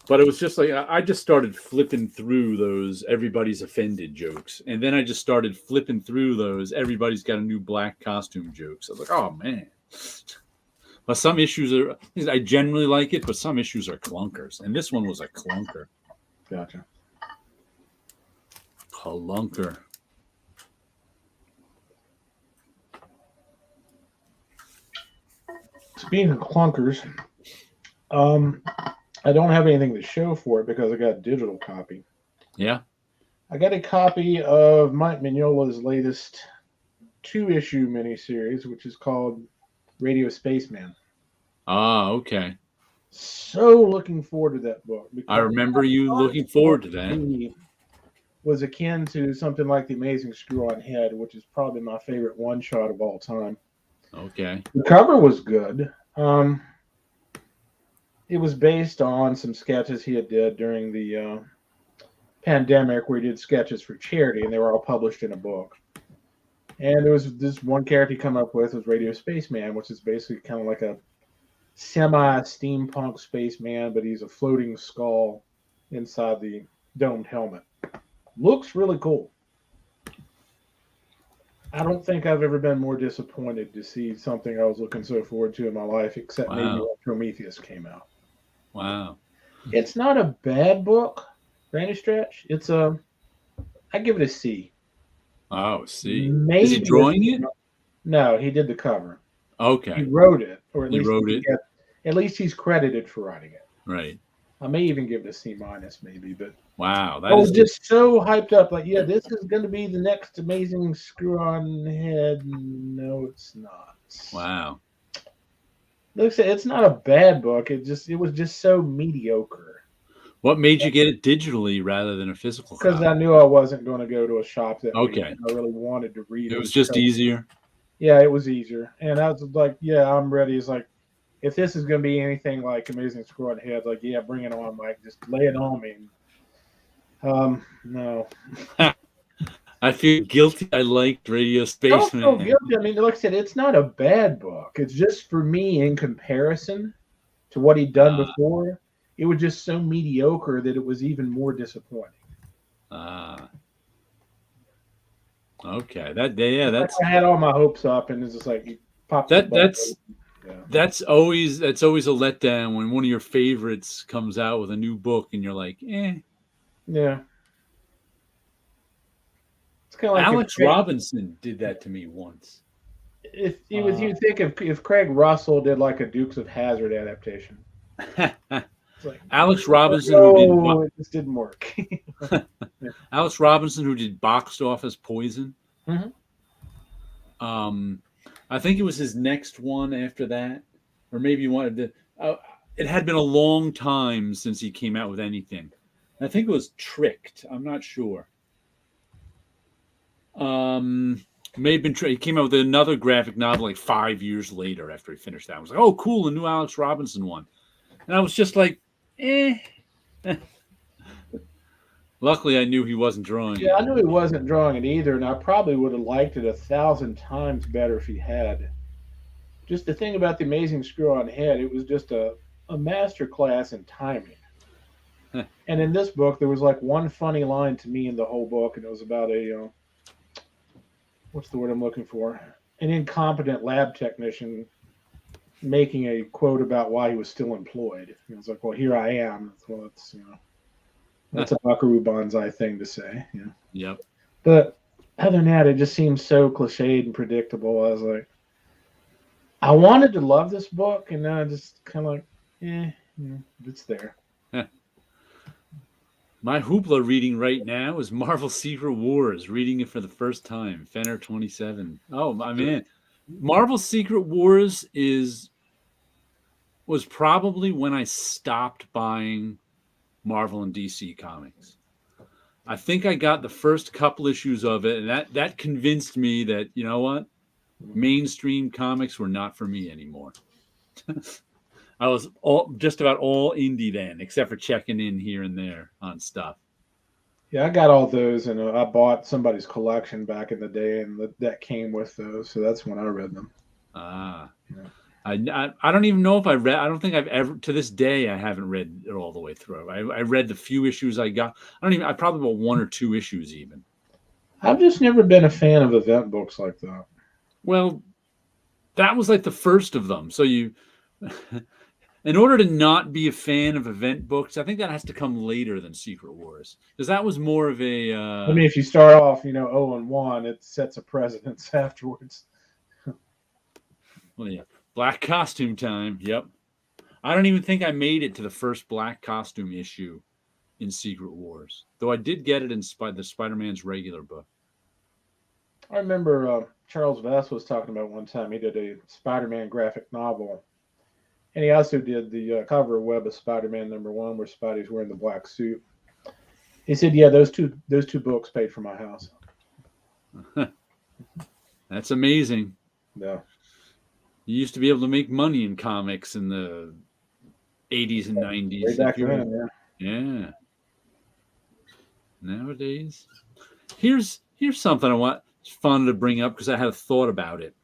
But it was just like, I just started flipping through those everybody's offended jokes. And then I just started flipping through those everybody's got a new black costume jokes. I was like, oh, man. But some issues I generally like it, but some issues are clunkers. And this one was a clunker. Gotcha. Clunker. Speaking of clunkers, I don't have anything to show for it because I got a digital copy. Yeah. I got a copy of Mike Mignola's latest 2-issue miniseries, which is called Radio Spaceman. Ah, okay. So looking forward to that book. I remember you looking forward to that. Was akin to something like The Amazing Screw-On Head, which is probably my favorite one-shot of all time. Okay. The cover was good. It was based on some sketches he had did during the pandemic where he did sketches for charity, and they were all published in a book. And there was this one character he come up with was Radio Spaceman, which is basically kind of like a semi-steampunk spaceman, but he's a floating skull inside the domed helmet. Looks really cool. I don't think I've ever been more disappointed to see something I was looking so forward to in my life, except maybe when Prometheus came out. Wow. It's not a bad book, by any stretch. I give it a C. Oh, C. Maybe Is he drawing it? No, he did the cover. Okay. He wrote it, or at He least wrote it. At least he's credited for writing it. Right. I may even give it a C minus, maybe, but Wow. I was just so hyped up. Like, yeah, this is going to be the next Amazing Screw-On Head. No, it's not. Wow. Looks, it's not a bad book. It was just so mediocre. What made you get it digitally rather than a physical copy? Because I knew I wasn't going to go to a shop that week. Okay. I really wanted to read it. It was just easier. Yeah, it was easier. And I was like, yeah, I'm ready. It's like, if this is going to be anything like Amazing Screw-On Head, like, yeah, bring it on, Mike. Just lay it on me. No. I feel guilty. I liked Radio Spaceman. I don't feel guilty. I mean, like I said, it's not a bad book. It's just for me, in comparison to what he'd done before, it was just so mediocre that it was even more disappointing. Okay. That's. I had all my hopes up, and it's just like you popped. That's always a letdown when one of your favorites comes out with a new book, and you're like, eh. Yeah. It's kind of like Alex Robinson did that to me once. If you think if Craig Russell did like a Dukes of Hazzard adaptation, it's like Alex Robinson, who it just didn't work. Alex Robinson, who did Boxed Office Poison. Mhm. I think it was his next one after that, or maybe he wanted to. It had been a long time since he came out with anything. I think it was Tricked. I'm not sure. May have been. He came out with another graphic novel like 5 years later after he finished that. I was like, oh, cool, a new Alex Robinson one. And I was just like, eh. Luckily, I knew he wasn't drawing Yeah, it. I knew he wasn't drawing it either, and I probably would have liked it 1,000 times better if he had. Just the thing about the Amazing Screw-On Head, it was just a master class in timing. And in this book, there was like one funny line to me in the whole book, and it was about a what's the word I'm looking for? An incompetent lab technician making a quote about why he was still employed. And it's like, well, here I am. Well, it's that's a Buckaroo Banzai thing to say. Yeah. Yep. But other than that, it just seems so cliched and predictable. I was like, I wanted to love this book, and now I just kind of like, it's there. My hoopla reading right now is Marvel Secret Wars, reading it for the first time. Fenner 27. Oh, my man. Marvel Secret Wars was probably when I stopped buying Marvel and DC comics. I think I got the first couple issues of it, and that convinced me that, you know what? Mainstream comics were not for me anymore. I was just about all indie then, except for checking in here and there on stuff. Yeah, I got all those, and I bought somebody's collection back in the day, and that came with those, so that's when I read them. Ah. Yeah. I don't even know if I read. I don't think I've ever, to this day, I haven't read it all the way through. I read the few issues I got. I probably bought 1 or 2 issues even. I've just never been a fan of event books like that. Well, that was like the first of them. So in order to not be a fan of event books, I think that has to come later than Secret Wars, because that was more of a. I mean, if you start off, 0-1, it sets a precedence afterwards. Well, yeah, Black Costume Time. Yep. I don't even think I made it to the first Black Costume issue in Secret Wars, though I did get it in the Spider-Man's regular book. I remember Charles Vess was talking about one time he did a Spider-Man graphic novel, and he also did the cover of Web of Spider-Man #1, where Spidey's wearing the black suit. He said, "Yeah, those two books paid for my house." That's amazing. Yeah. You used to be able to make money in comics in the 80s and 90s. Way back then, yeah. Nowadays, here's something I want. It's fun to bring up because I had a thought about it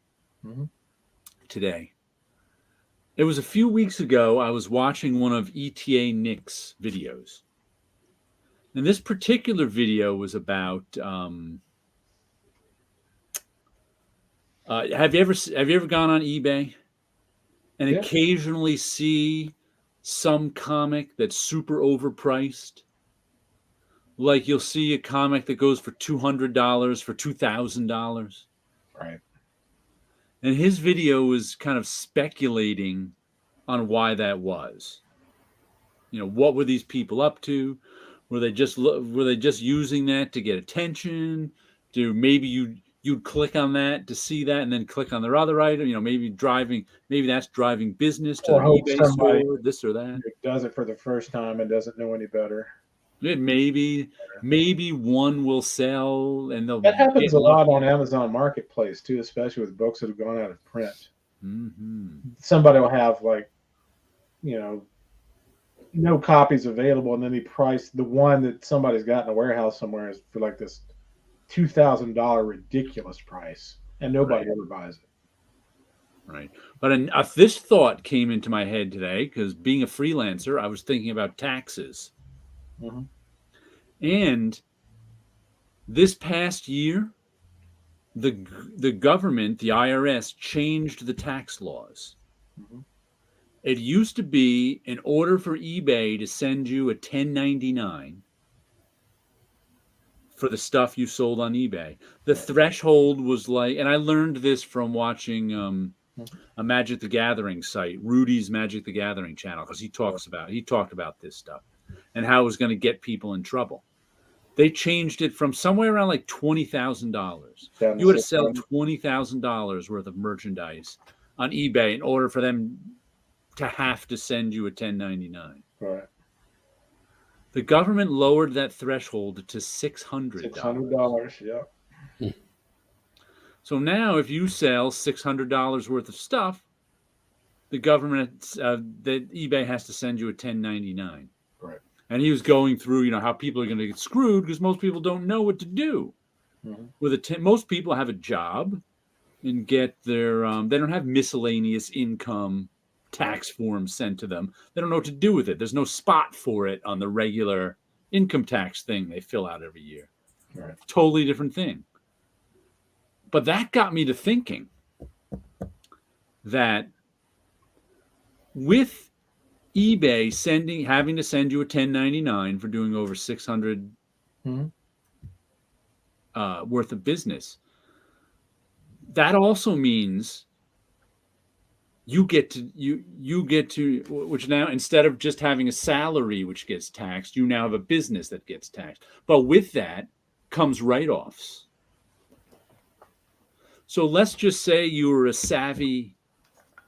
today. It was a few weeks ago. I was watching one of ETA Nick's videos, and this particular video was about. Have you ever gone on eBay and occasionally see some comic that's super overpriced? Like you'll see a comic that goes for $200 for $2,000. Right. And his video was kind of speculating on why that was. What were these people up to? Were they just using that to get attention? Maybe you'd click on that to see that and then click on their other item, maybe that's driving business to the eBay store, this or that. Does it for the first time and doesn't know any better. Maybe one will sell and they'll. That happens a lot on Amazon Marketplace too, especially with books that have gone out of print. Mm-hmm. Somebody will have no copies available, and then he priced the one that somebody's got in a warehouse somewhere is for like this $2,000 ridiculous price, and nobody ever buys it. Right. But this thought came into my head today because being a freelancer, I was thinking about taxes. Mm-hmm. And this past year, the government, the IRS, changed the tax laws. Mm-hmm. It used to be, in order for eBay to send you a 1099, for the stuff you sold on eBay. The threshold was like, and I learned this from watching a Magic the Gathering site, Rudy's Magic the Gathering channel, because he talked about this stuff and how it was going to get people in trouble. They changed it from somewhere around like $20,000. You had to sell $20,000 worth of merchandise on eBay in order for them to have to send you a 1099. Right. The government lowered that threshold to $600. $600, yeah. So now, if you sell $600 worth of stuff, the government, that eBay has to send you a 1099. Right. And he was going through, how people are going to get screwed because most people don't know what to do. Mm-hmm. Most people have a job and get their, they don't have miscellaneous income tax forms sent to them. They don't know what to do with it. There's no spot for it on the regular income tax thing they fill out every year. Right. Totally different thing. But that got me to thinking that with eBay having to send you a 1099 for doing over 600 worth of business, that also means you get to which now, instead of just having a salary which gets taxed, you now have a business that gets taxed. But with that comes write-offs. So let's just say you were a savvy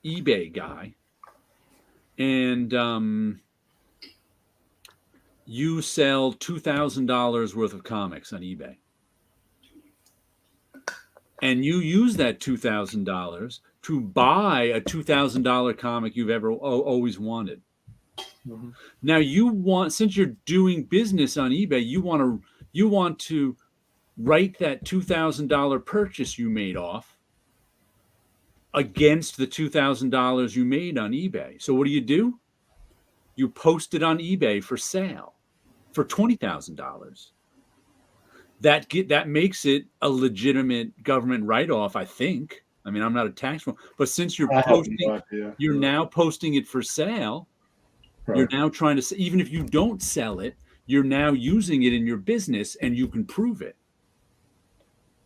eBay guy and you sell $2,000 worth of comics on eBay. And you use that $2,000 to buy a $2,000 comic you've ever always wanted. Mm-hmm. Now since you're doing business on eBay, you want to write that $2,000 purchase you made off against the $2,000 you made on eBay. So what do? You post it on eBay for sale for $20,000. That makes it a legitimate government write-off, I think. I mean, I'm not a tax firm, but since you're now posting it for sale, right. You're now trying to, even if you don't sell it, you're now using it in your business and you can prove it.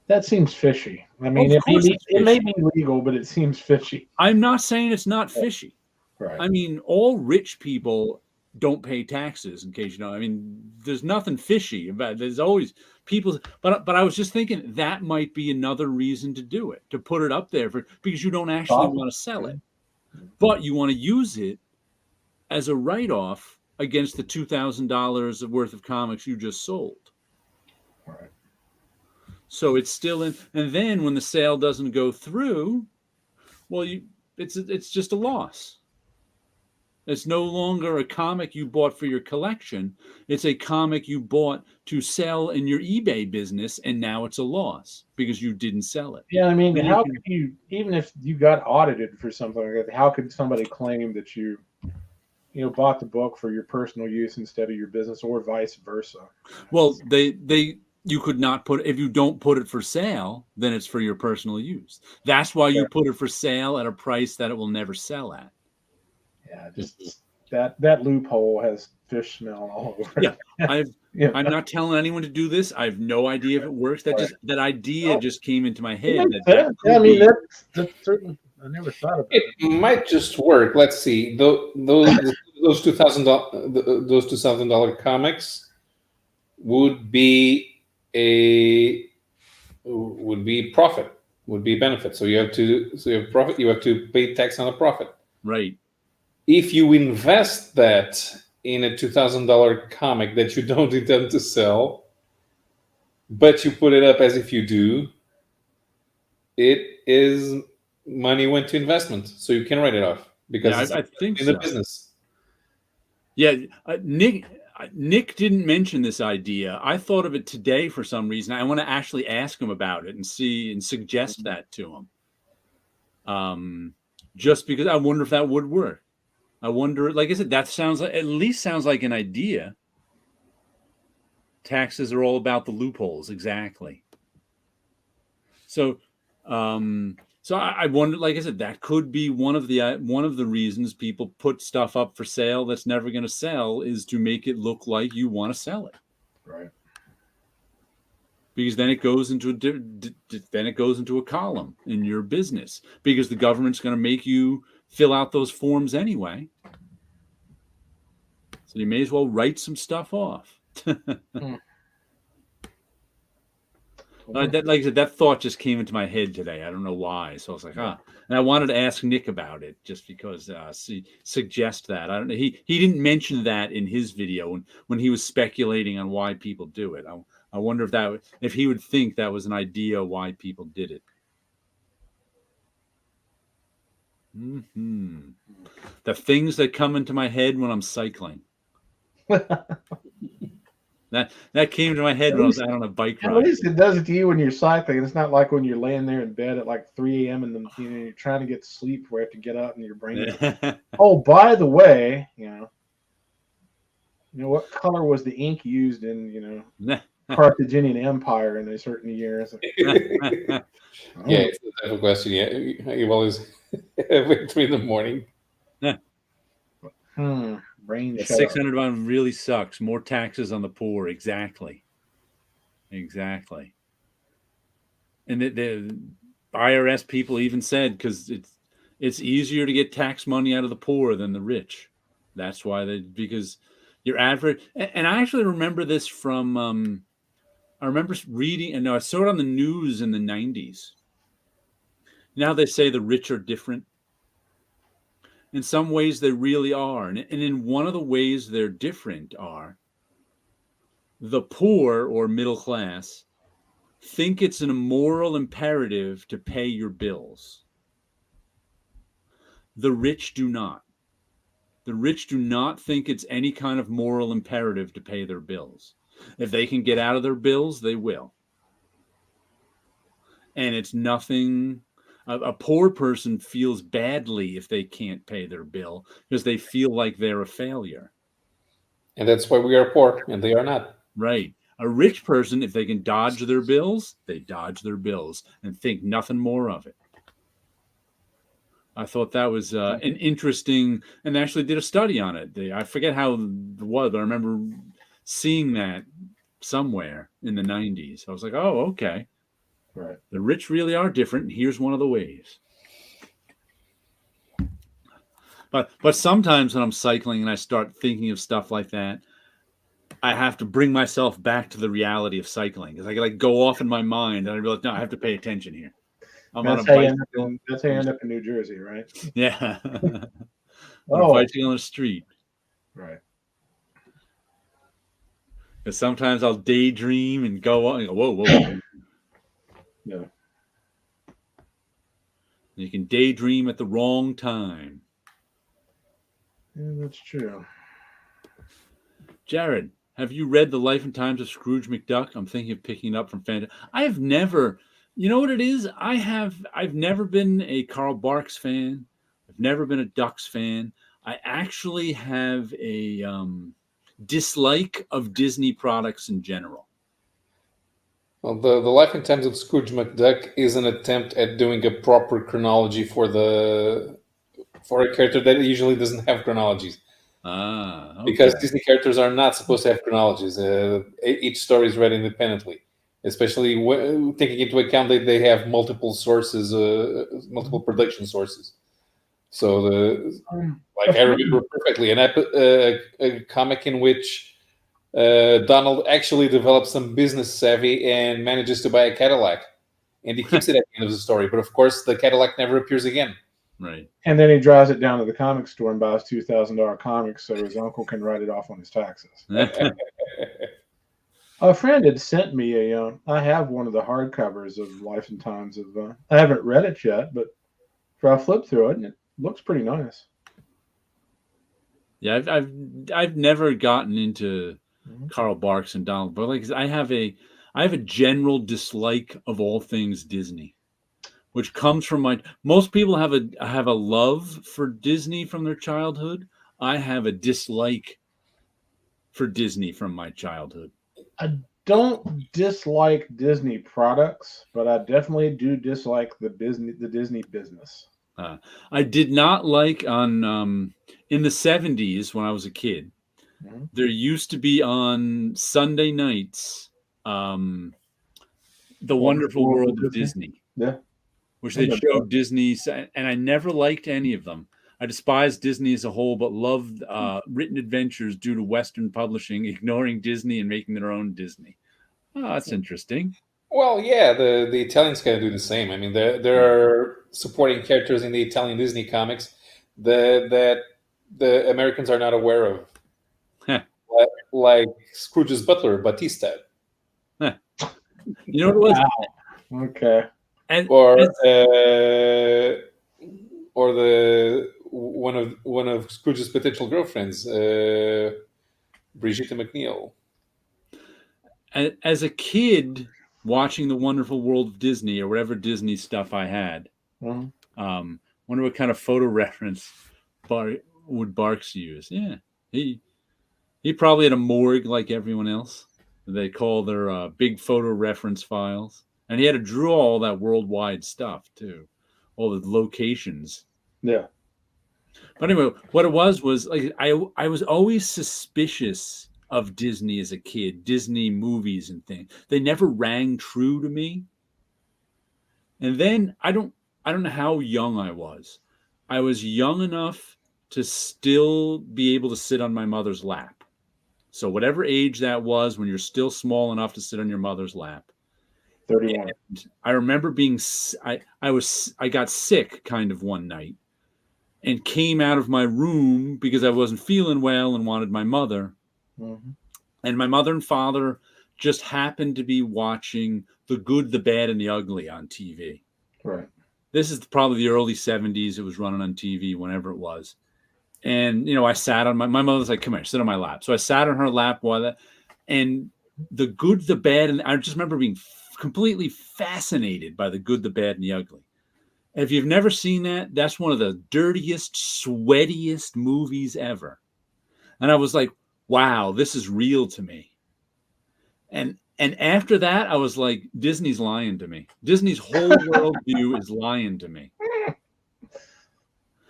That seems fishy. I mean, it may be legal, but it seems fishy. I'm not saying it's not fishy. Right. I mean, all rich people don't pay taxes, in case you know. I mean, there's nothing fishy about it. There's always people, but I was just thinking that might be another reason to do it, to put it up there because you don't actually want to sell it, but you want to use it as a write-off against the $2,000 worth of comics you just sold. All right. So it's still in, and then when the sale doesn't go through, well, it's just a loss. It's no longer a comic you bought for your collection. It's a comic you bought to sell in your eBay business, and now it's a loss because you didn't sell it. Yeah, I mean, how could you, even if you got audited for something like that, how could somebody claim that you bought the book for your personal use instead of your business, or vice versa? Well, you could not if you don't put it for sale, then it's for your personal use. That's why you put it for sale at a price that it will never sell at. Yeah, just that loophole has fish smell all over. Yeah, I'm not telling anyone to do this. I have no idea if it works. That idea just came into my head. That's certain. I never thought about it. It might just work. Let's see. Those $2,000 comics would be profit, would be benefit. So you have profit. You have to pay tax on the profit. Right. If you invest that in a $2,000 comic that you don't intend to sell, but you put it up as if you do, it is money went to investment, so you can write it off because I think in the business. Yeah, Nick didn't mention this idea. I thought of it today for some reason. I want to actually ask him about it and suggest that to him. Just because I wonder if that would work. I wonder, like I said, that at least sounds like an idea. Taxes are all about the loopholes, exactly. So I wonder, like I said, that could be one of the reasons people put stuff up for sale that's never going to sell, is to make it look like you want to sell it. Right. because then it goes into a column in your business, because the government's going to make you fill out those forms anyway. So you may as well write some stuff off. Like I said, that thought just came into my head today. I don't know why. So I was like, and I wanted to ask Nick about it just because suggest that. I don't know. He didn't mention that in his video when he was speculating on why people do it. I wonder if he would think that was an idea why people did it. The things that come into my head when I'm cycling. That came to my head when I was out on a bike ride. At least it does it to you when you're cycling. It's not like when you're laying there in bed at like 3 a.m. and you're trying to get sleep where you have to get up and your brain. Oh, by the way, you know what color was the ink used in Carthaginian Empire in a certain year? Yeah, it's the type of question. Yeah, you always wait 3 in the morning. Brain shut 600 one really sucks. More taxes on the poor. Exactly. And the IRS people even said, because it's easier to get tax money out of the poor than the rich. That's why because your average. And I actually remember this from. I remember reading, and I saw it on the news in the 90s. Now they say the rich are different. In some ways, they really are. And in one of the ways they're different are the poor or middle class think it's an immoral imperative to pay your bills. The rich do not. The rich do not think it's any kind of moral imperative to pay their bills. If they can get out of their bills, they will. And it's nothing. A poor person feels badly if they can't pay their bill because they feel like they're a failure. And that's why we are poor and they are not. Right. A rich person, if they can dodge their bills, they dodge their bills and think nothing more of it. I thought that was an interesting, and they actually did a study on it. I forget how it was, but I remember seeing that somewhere in the 90s. I was like, oh, okay. Right. The rich really are different, and here's one of the ways. But sometimes when I'm cycling and I start thinking of stuff like that, I have to bring myself back to the reality of cycling, because I can go off in my mind and I realize, no, I have to pay attention here. That's how you end up in New Jersey, right? Yeah. On a bicycle on the street. Right. Because sometimes I'll daydream and go on and go, whoa. Yeah. You can daydream at the wrong time. Yeah, that's true. Jared, have you read The Life and Times of Scrooge McDuck? I'm thinking of picking it up from Fantasy. I have never, you know what it is? I've never been a Carl Barks fan. I've never been a Ducks fan. I actually have a dislike of Disney products in general. Well, the Life and Times of Scrooge McDuck is an attempt at doing a proper chronology for a character that usually doesn't have chronologies. Okay. Because Disney characters are not supposed to have chronologies. Each story is read independently, especially taking into account that they have multiple sources, multiple production sources. So I remember perfectly a comic in which Donald actually develops some business savvy and manages to buy a Cadillac, and he keeps it at the end of the story. But of course, the Cadillac never appears again. Right. And then he drives it down to the comic store and buys $2,000 comics so his uncle can write it off on his taxes. A friend had sent me I have one of the hardcovers of Life and Times of. I haven't read it yet, but I flipped through it and it looks pretty nice. Yeah, I've never gotten into Carl Barks and Donald, but I have a general dislike of all things Disney, which comes from most people have a love for Disney from their childhood. I have a dislike for Disney from my childhood. I don't dislike Disney products, but I definitely do dislike the Disney business. I did not like in the 70s when I was a kid. There used to be on Sunday nights The Wonderful World of Disney. Yeah. Which they showed Disney, and I never liked any of them. I despised Disney as a whole, but loved written adventures due to Western publishing, ignoring Disney and making their own Disney. Oh, that's interesting. Well, yeah, the Italians kind of do the same. I mean, there are supporting characters in the Italian Disney comics that the Americans are not aware of, like Scrooge's butler, Batista. You know what it was? Wow. Okay. Or the one of Scrooge's potential girlfriends, Brigitte McNeil. As a kid, watching The Wonderful World of Disney or whatever Disney stuff I had, wonder what kind of photo reference would Barks use? Yeah, he probably had a morgue like everyone else. They call their big photo reference files. And he had to draw all that worldwide stuff, too. All the locations. Yeah. But anyway, what it was like I was always suspicious of Disney as a kid. Disney movies and things. They never rang true to me. And then I don't know how young I was. I was young enough to still be able to sit on my mother's lap. So whatever age that was, when you're still small enough to sit on your mother's lap. 31. And I remember I got sick kind of one night and came out of my room because I wasn't feeling well and wanted my mother. Mm-hmm. And my mother and father just happened to be watching The Good, the Bad, and the Ugly on TV. Right. This is probably the early 70s. It was running on TV whenever it was. And, I sat on my mother's like, come here, sit on my lap. So I sat on her lap while that, and The Good, the Bad, and I just remember being completely fascinated by The Good, the Bad, and the Ugly. And if you've never seen that, that's one of the dirtiest, sweatiest movies ever. And I was like, wow, this is real to me. And after that, I was like, Disney's lying to me. Disney's whole worldview is lying to me.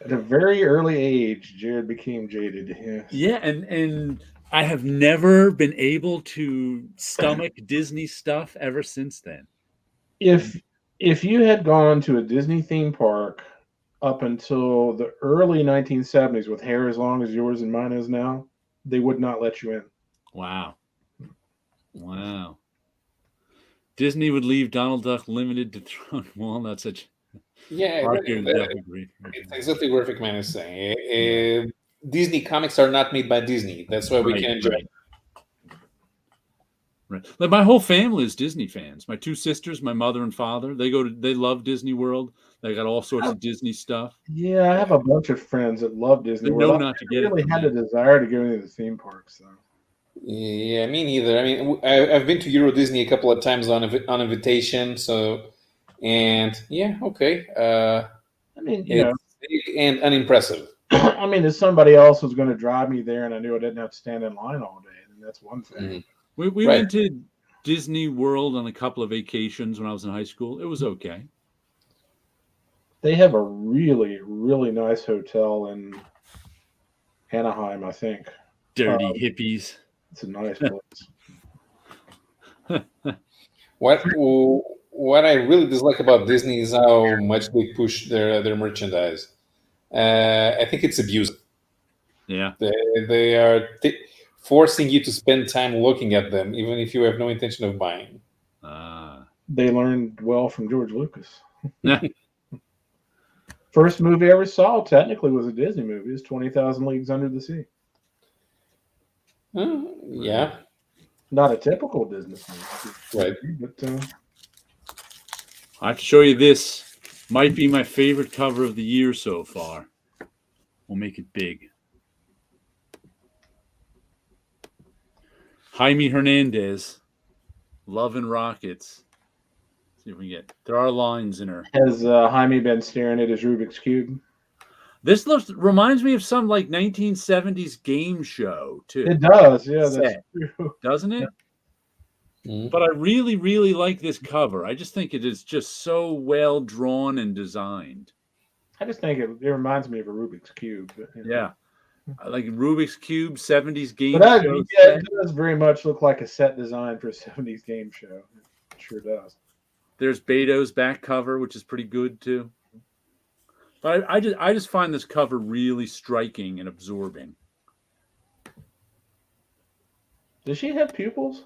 At a very early age, Jared became jaded. Yeah, and I have never been able to stomach Disney stuff ever since then. If you had gone to a Disney theme park up until the early 1970s with hair as long as yours and mine is now, they would not let you in. Wow. Disney would leave Donald Duck limited to throwing walnuts at Yeah, it's exactly what Rick Man is saying. Disney comics are not made by Disney. That's why we can enjoy. Right. Like my whole family is Disney fans. My two sisters, my mother and father, they love Disney World. They got all sorts of Disney stuff. Yeah, I have a bunch of friends that love Disney World. I really had a desire to go into the theme parks, though. Yeah, me neither. I mean, I've been to Euro Disney a couple of times on invitation. So, and yeah, okay. I mean, it's big and unimpressive. I mean, if somebody else was going to drive me there, and I knew I didn't have to stand in line all day, then that's one thing. Mm-hmm. We went to Disney World on a couple of vacations when I was in high school. It was okay. They have a really, really nice hotel in Anaheim, I think. Dirty hippies. It's a nice place. What I really dislike about Disney is how much they push their merchandise. I think it's abusive. Yeah. They are forcing you to spend time looking at them, even if you have no intention of buying. They learned well from George Lucas. First movie I ever saw technically was a Disney movie. It was 20,000 Leagues Under the Sea. Yeah. Not a typical Disney movie. Right. But I have to show you this. Might be my favorite cover of the year so far. We'll make it big. Jaime Hernandez, Love and Rockets. See if we get. There are lines in her. Has Jaime been staring at his Rubik's Cube? This reminds me of some like 1970s game show too. It does, yeah, that's true. Doesn't it? Yeah. Mm-hmm. But I really, really like this cover. I just think it is just so well drawn and designed. I just think it reminds me of a Rubik's Cube. But, Yeah. Like Rubik's Cube, 70s game show. Yeah, it does very much look like a set design for a 70s game show. It sure does. There's Beto's back cover, which is pretty good too. But I just find this cover really striking and absorbing. Does she have pupils?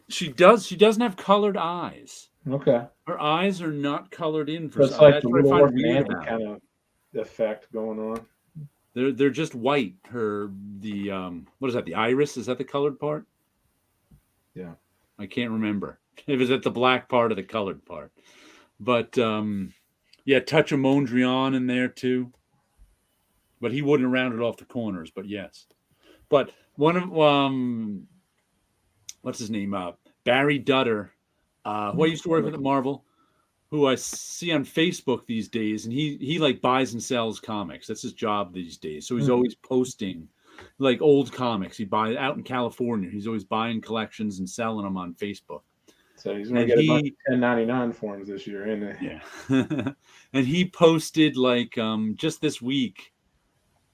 She does. She doesn't have colored eyes. Okay. Her eyes are not colored in for So it's some. like That's the what I Little find Orphan weird Annie about it. kind of effect going on. They're just white. What is that? The iris? Is that the colored part? Yeah. I can't remember. It was at the black part or the colored part. But yeah, touch of Mondrian in there too. But he wouldn't have rounded off the corners, but yes. But one of what's his name? Barry Dudder, who I used to work with at Marvel, who I see on Facebook these days, and he like buys and sells comics. That's his job these days. So he's always posting like old comics. He buys out in California. He's always buying collections and selling them on Facebook. So he's going to get a bunch of 1099 forms this year, isn't he? Yeah. And he posted like just this week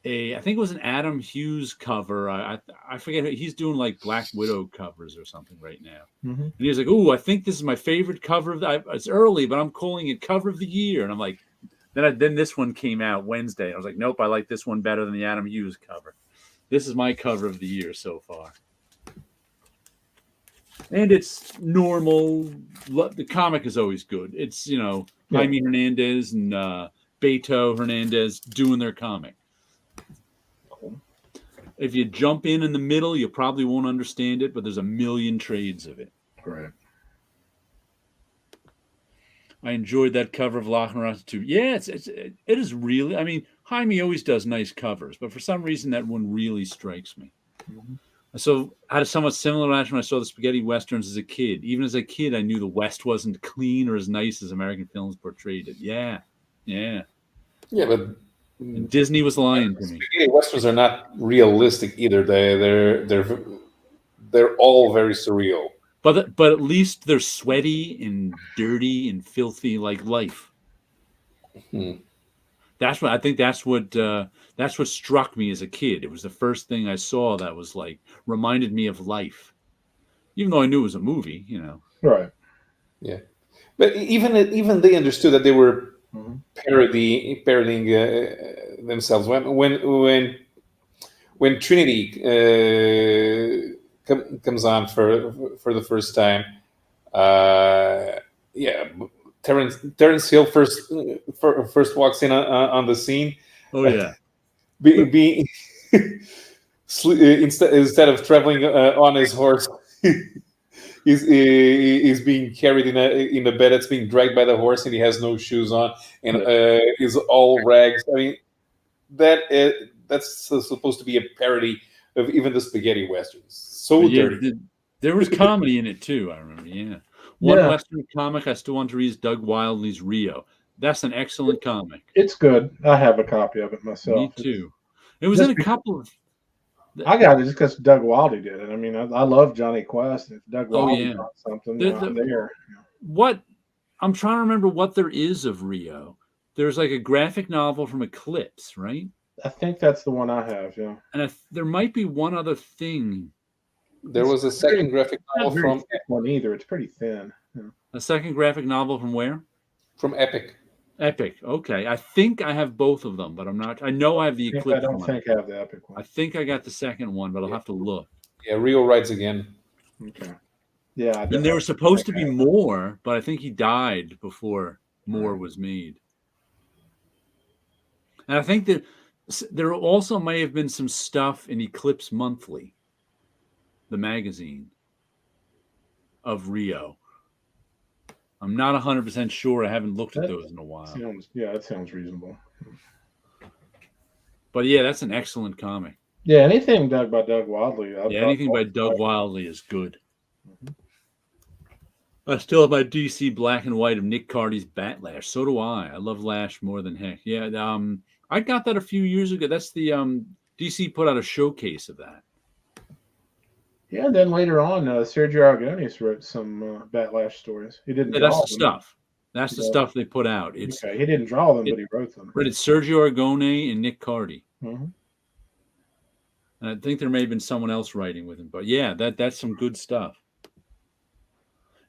I think it was an Adam Hughes cover. I forget. He's doing like Black Widow covers or something right now. Mm-hmm. And he was like, "Oh, I think this is my favorite cover of it's early, but I'm calling it cover of the year." And I'm like, then this one came out Wednesday. I was like, "Nope, I like this one better than the Adam Hughes cover. This is my cover of the year so far." And it's normal. The comic is always good. It's Jaime Hernandez and Beto Hernandez doing their comic. If you jump in the middle, you probably won't understand it, but there's a million trades of it. Right. I enjoyed that cover of Lachnarata too. Yeah, it is really. I mean, Jaime always does nice covers, but for some reason that one really strikes me. Mm-hmm. So I had a somewhat similar reaction when I saw the spaghetti westerns as a kid. Even as a kid, I knew the West wasn't clean or as nice as American films portrayed it. Yeah. But And Disney was lying to me. Spaghetti westerns are not realistic either. They're all very surreal. But at least they're sweaty and dirty and filthy like life. That's what I think. That's what struck me as a kid. It was the first thing I saw that was like reminded me of life, even though I knew it was a movie. Right. Yeah, but even they understood that they were parodying themselves. When Trinity comes on for the first time, Terrence Hill first walks in on the scene. Oh yeah, instead of traveling on his horse, he's being carried in a bed that's being dragged by the horse, and he has no shoes on, and is all rags. I mean, that's supposed to be a parody of even the spaghetti westerns. So dirty. There was comedy in it too. I remember. Yeah. One Western comic I still want to read is Doug Wildley's Rio. That's an excellent comic. It's good. I have a copy of it myself. Me too. It was in a couple of. I got it just because Doug Wildey did it. I mean, I love Johnny Quest. If Doug Wildey brought something, I'm there. What I'm trying to remember what there is of Rio. There's like a graphic novel from Eclipse, right? I think that's the one I have. Yeah. And there might be one other thing. There was a second graphic novel from one either. It's pretty thin. Yeah. A second graphic novel from where? From Epic. Epic. Okay. I think I have both of them, but I'm not. I know I have the Eclipse. I don't think I have the Epic one. I think I got the second one, but I'll have to look. Yeah, Rio Rides Again. Okay. Yeah. And there was supposed to be more, but I think he died before more was made. And I think that there also may have been some stuff in Eclipse Monthly, the magazine of Rio. I'm not 100% sure. I haven't looked at those in a while. That sounds reasonable. But yeah, that's an excellent comic. Yeah, anything done by Doug Wildey. Anything by Doug Wildey is good. I still have my DC black and white of Nick Cardy's Batlash. So do I. I love Lash more than heck. Yeah, I got that a few years ago. That's the DC put out a showcase of that. Yeah, and then later on, Sergio Aragonés wrote some Batlash stories. He didn't. That's the stuff. That's the stuff they put out. He didn't draw them, but he wrote them. But it's Sergio Aragonés and Nick Cardy. Mm-hmm. And I think there may have been someone else writing with him. But yeah, that's some good stuff.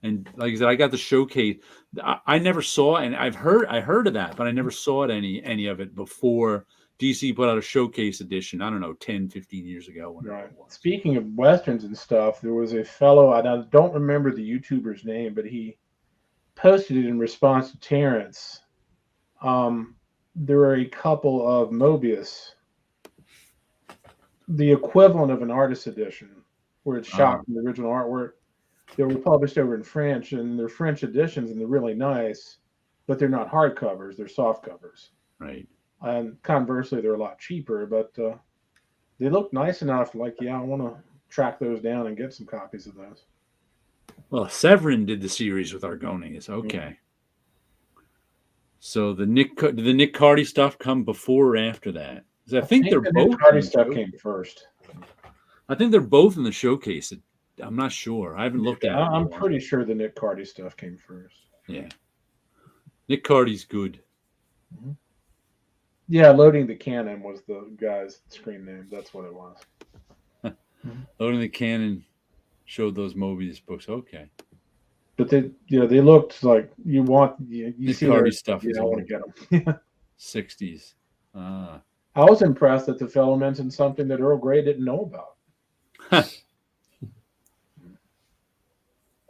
And like I said, I got the showcase. I never saw, and I heard of that, but I never saw any of it before DC put out a showcase edition. I don't know, 10, 15 years ago. Whenever Right. it was. Speaking of westerns and stuff, there was a fellow, I don't remember the YouTuber's name, but he posted it in response to Terrence. There were a couple of Mobius, the equivalent of an artist edition, where it's shot from the original artwork. They were published over in French, and they're French editions, and they're really nice, but they're not hardcovers; they're soft covers. Right. And conversely, they're a lot cheaper, but they look nice enough. Like, yeah, I want to track those down and get some copies of those. Well, Severin did the series with Argonius. Okay. So did the Nick Cardy stuff come before or after that? 'Cause I think they're the both. Nick Cardy stuff came first. I think they're both in the showcase. I'm not sure. I haven't looked at it. I'm pretty sure the Nick Cardy stuff came first. Yeah. Nick Cardy's good. Mm-hmm. Yeah, Loading the Cannon was the guy's screen name. That's what it was. Loading the Cannon showed those Mobius books. Okay. But they looked like you Nick see Cardy their stuff. I want to get them. 60s. I was impressed that the fellow mentioned something that Earl Grey didn't know about. I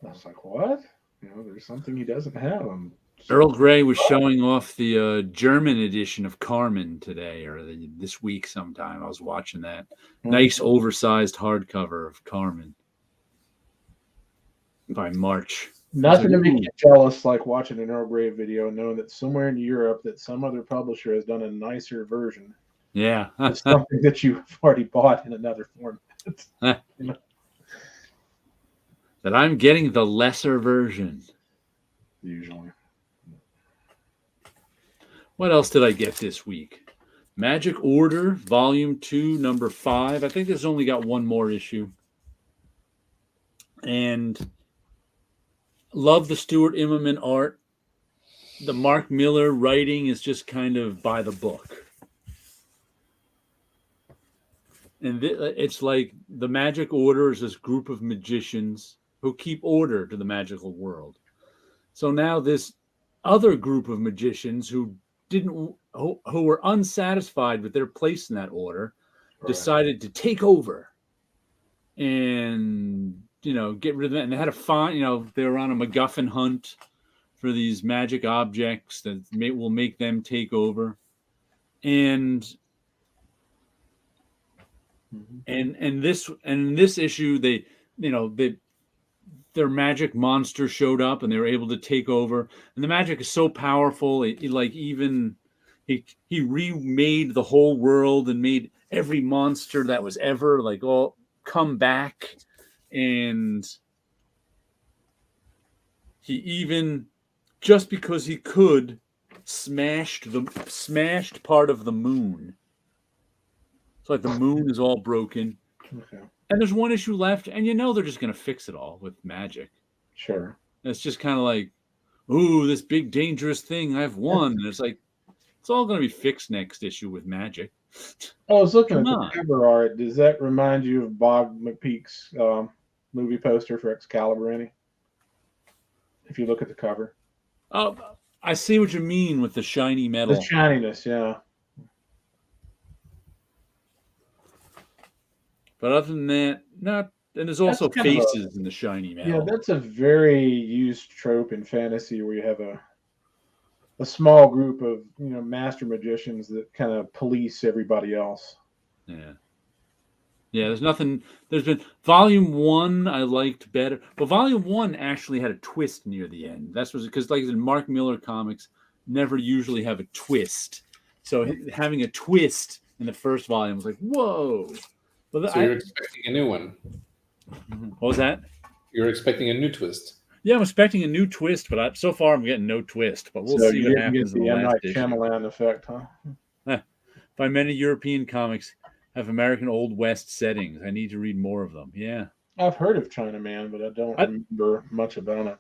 was like, what? There's something he doesn't have. Earl Grey was showing off the German edition of Carmen today, or this week sometime. I was watching that. Nice oversized hardcover of Carmen by March. Nothing to make you jealous like watching an Earl Grey video and knowing that somewhere in Europe that some other publisher has done a nicer version. Yeah. It's something that you've already bought in another format. That I'm getting the lesser version. Usually. What else did I get this week? Magic Order, Volume 2, Number 5. I think there's only got one more issue. And love the Stuart Immonen art. The Mark Miller writing is just kind of by the book. And it's like the Magic Order is this group of magicians who keep order to the magical world. So now this other group of magicians who were unsatisfied with their place in that order decided to take over and get rid of that. And they had to find, they were on a MacGuffin hunt for these magic objects that will make them take over. And this issue, their magic monster showed up and they were able to take over. And the magic is so powerful. He remade the whole world and made every monster that was ever all come back. And he even, just because he could, smashed part of the moon. So the moon is all broken. Okay. And there's one issue left, and they're just going to fix it all with magic. Sure. And it's just kind of like, ooh, this big dangerous thing I've won. And it's like, it's all going to be fixed next issue with magic. I was looking at the cover art. Does that remind you of Bob McPeak's movie poster for Excalibur any? If you look at the cover. Oh, I see what you mean with the shiny metal. The shininess, yeah. But other than that, not. And there's also faces in the shiny metal. Yeah, that's a very used trope in fantasy where you have a small group of master magicians that kind of police everybody else. Yeah. There's nothing. There's been Volume 1 I liked better, but Volume 1 actually had a twist near the end. That's because in Mark Miller comics never usually have a twist. So having a twist in the first volume was like, whoa. So you're expecting a new one. What was that? You're expecting a new twist. Yeah, I'm expecting a new twist, but so far I'm getting no twist. But we'll see what happens in the last issue. Shyamalan effect, huh? By many European comics have American Old West settings. I need to read more of them. Yeah. I've heard of Chinaman, but I don't remember much about it.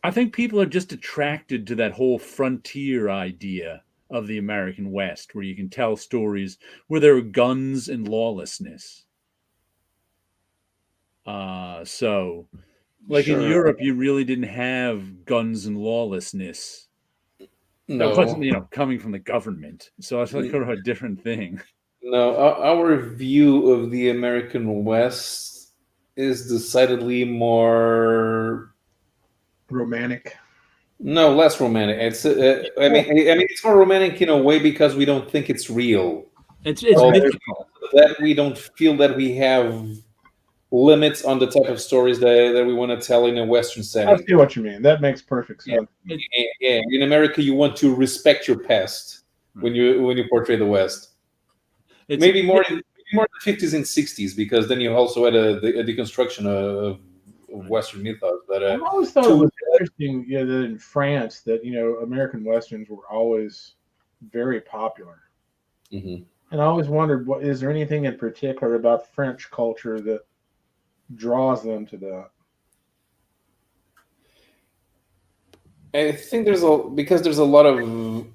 I think people are just attracted to that whole frontier idea of the American West, where you can tell stories where there are guns and lawlessness. So Like in Sure. Europe, you really didn't have guns and lawlessness. That No, wasn't, coming from the government. So it's like kind of a different thing. no. Our view of the American West is decidedly more. Romantic. No, less romantic. It's. I mean, it's more romantic in a way because we don't think it's real. It's Well, mythical. that we don't feel that we have limits on the type of stories that we want to tell in a Western I setting. see what you mean. That makes perfect Yeah. sense. Yeah, in America, you want to respect your past when you portray the West. It's Maybe more in the 50s and 60s, because then you also had a deconstruction of Western mythos. But I've always thought it was interesting, that in France, that American westerns were always very popular, Mhm. and I always wondered, is there anything in particular about French culture that draws them to that? I think because there's a lot of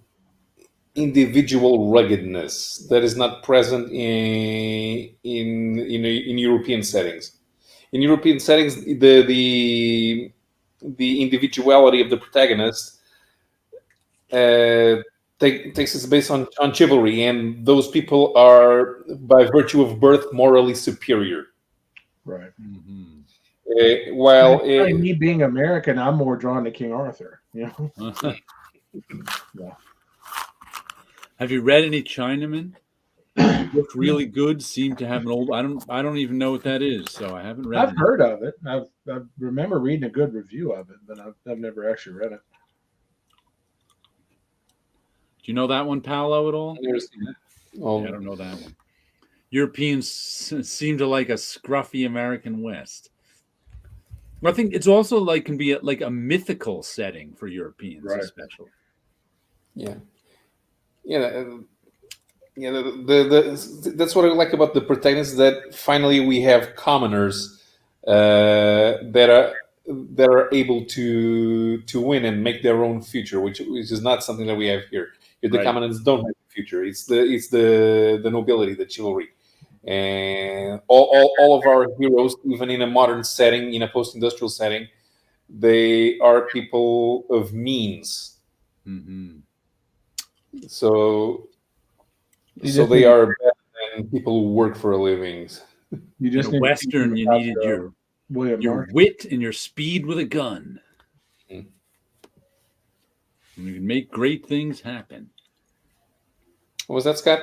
individual ruggedness that is not present in European settings. In European settings, the individuality of the protagonist takes its base on chivalry, and those people are, by virtue of birth, morally superior. Right. Mhm. While Me being American, I'm more drawn to King Arthur. Yeah. Have you read any Chinaman? Look really good. Seem to have an old. I don't even know what that is. So I haven't read I've it. heard of it. I remember reading a good review of it, but I've never actually read it. Do you know that one, Paulo, at all? I've never seen it. Yeah, I don't know that one. Europeans seem to like a scruffy American West. I think it's also can be like a mythical setting for Europeans, Right. especially. Yeah. That's what I like about the protagonist, that finally we have commoners that are able to win and make their own future, which is not something that we have here. Here, the Right. commoners don't have a future. It's the nobility, the chivalry, and all of our heroes, even in a modern setting, in a post-industrial setting, they are people of means. Mm-hmm. So just they need- are better than people who work for a living. You just In a need to teach Western, them you about needed William your Marshall. wit and your speed with a gun. Mm. And you can make great things happen. What was that, Scott?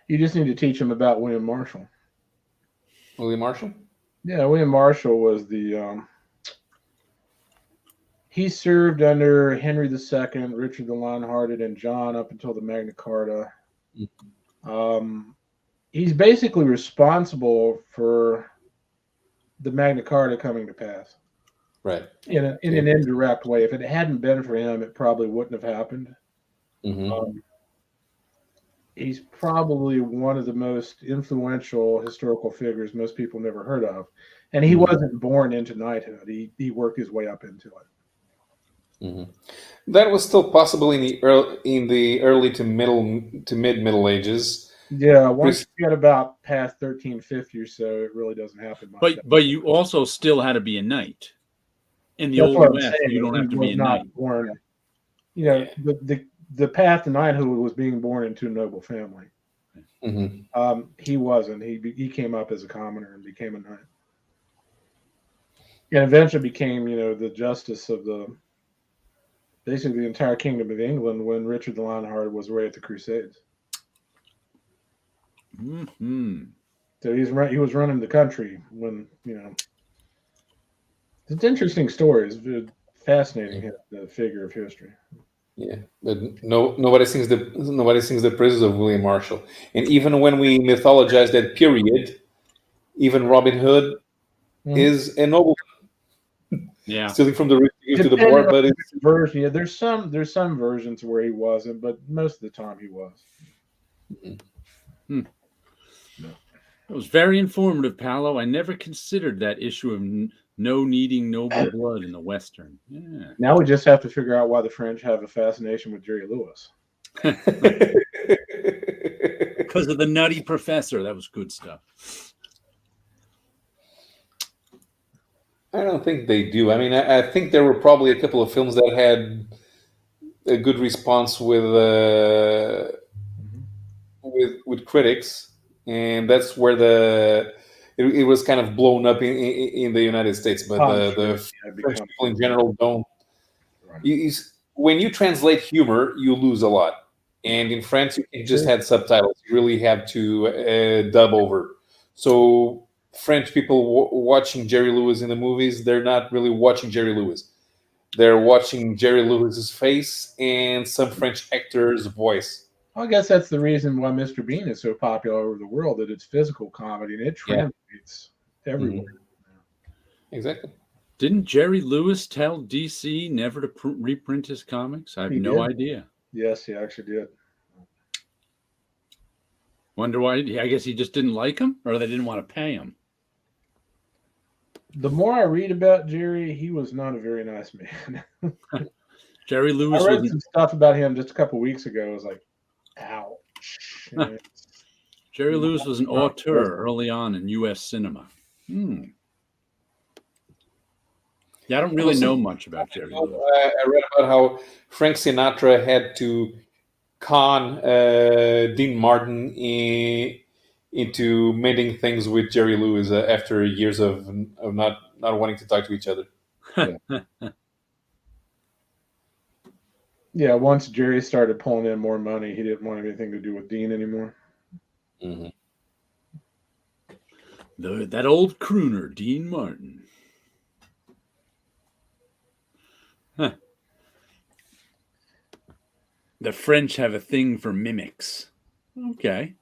You just need to teach them about William Marshall. William Marshall? Yeah, William Marshall was he served under Henry II, Richard the Lionhearted, and John up until the Magna Carta. He's basically responsible for the Magna Carta coming to pass. Right. In an indirect way. If it hadn't been for him, it probably wouldn't have happened. Mm-hmm. He's probably one of the most influential historical figures most people never heard of. And he wasn't born into knighthood. He worked his way up into it. Mm-hmm. That was still possible in the early to mid Middle Ages. Yeah, once you get about past 1350 or so, it really doesn't happen much. But you also still had to be a knight. In the That's Old what I'm West, saying. you don't have to He be a was not knight. born. The path to knighthood was being born into a noble family. Mm-hmm. He wasn't. He came up as a commoner and became a knight, and eventually became, the justice of basically the entire kingdom of England when Richard the Lionhearted was away at the Crusades. Mm-hmm. So he was running the country when It's an interesting story. It's a fascinating figure of history. Yeah, but nobody sings the praises of William Marshall. And even when we mythologize that period, even Robin Hood is a nobleman. Yeah, Stealing from the rich to give to the poor, but it's version. Yeah, there's some versions where he wasn't, but most of the time he was. It was very informative, Paulo. I never considered that issue of no needing noble blood in the Western. Yeah. Now we just have to figure out why the French have a fascination with Jerry Lewis. Because of the Nutty Professor. That was good stuff. I don't think they do. I mean, I think there were probably a couple of films that had a good response with critics, and that's where it was kind of blown up in the United States. But the French people in general don't. Right. When you translate humor, you lose a lot. And in France, you just had subtitles. You really have to dub over. So French people watching Jerry Lewis in the movies, they're not really watching Jerry Lewis. They're watching Jerry Lewis's face and some French actor's voice. Well, I guess that's the reason why Mr. Bean is so popular over the world, that it's physical comedy and it translates everywhere. Mm-hmm. Exactly. Didn't Jerry Lewis tell DC never to reprint his comics? I have no idea. Yes, he actually did. Wonder why? I guess he just didn't like him, or they didn't want to pay him. The more I read about Jerry, he was not a very nice man. Jerry Lewis. I read some stuff about him just a couple weeks ago. I was like, ouch. Jerry Lewis was an auteur early on in U.S. cinema. Yeah, I don't really know much about Jerry Lewis. I read about how Frank Sinatra had to con Dean Martin into mending things with Jerry Lewis after years of not wanting to talk to each other. Yeah, once Jerry started pulling in more money, he didn't want anything to do with Dean anymore. Mm-hmm. That old crooner, Dean Martin. Huh. The French have a thing for mimics. Okay.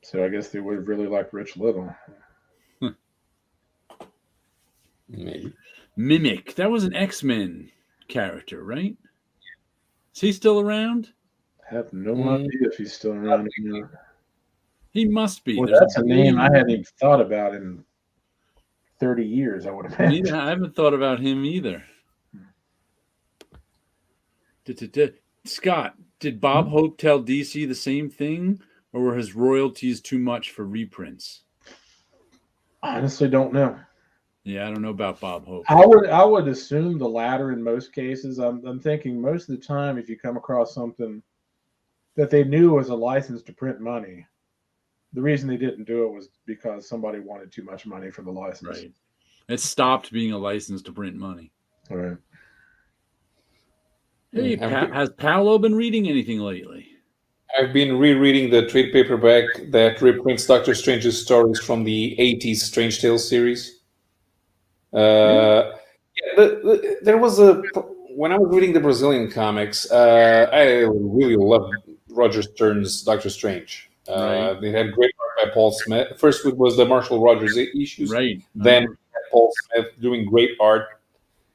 So I guess they would have really liked Rich Little. Maybe. Mimic. That was an X-Men character, right? Is he still around? I have no idea if he's still around anymore. He must be. Well, that's a name I hadn't even thought about in 30 years, I would have had. I haven't thought about him either. Scott, did Bob Hope tell DC the same thing, or were his royalties too much for reprints? I honestly don't know. Yeah, I don't know about Bob Hope. I would assume the latter in most cases. I'm thinking most of the time, if you come across something that they knew was a license to print money, the reason they didn't do it was because somebody wanted too much money for the license. Right. It stopped being a license to print money. All right. Hey, has Paulo been reading anything lately? I've been rereading the trade paperback that reprints Doctor Strange's stories from the 80s Strange Tales series. There was when I was reading the Brazilian comics, I really loved Roger Stern's Doctor Strange. Right. They had great art by Paul Smith. First it was the Marshall Rogers issues. Right. Then Paul Smith doing great art.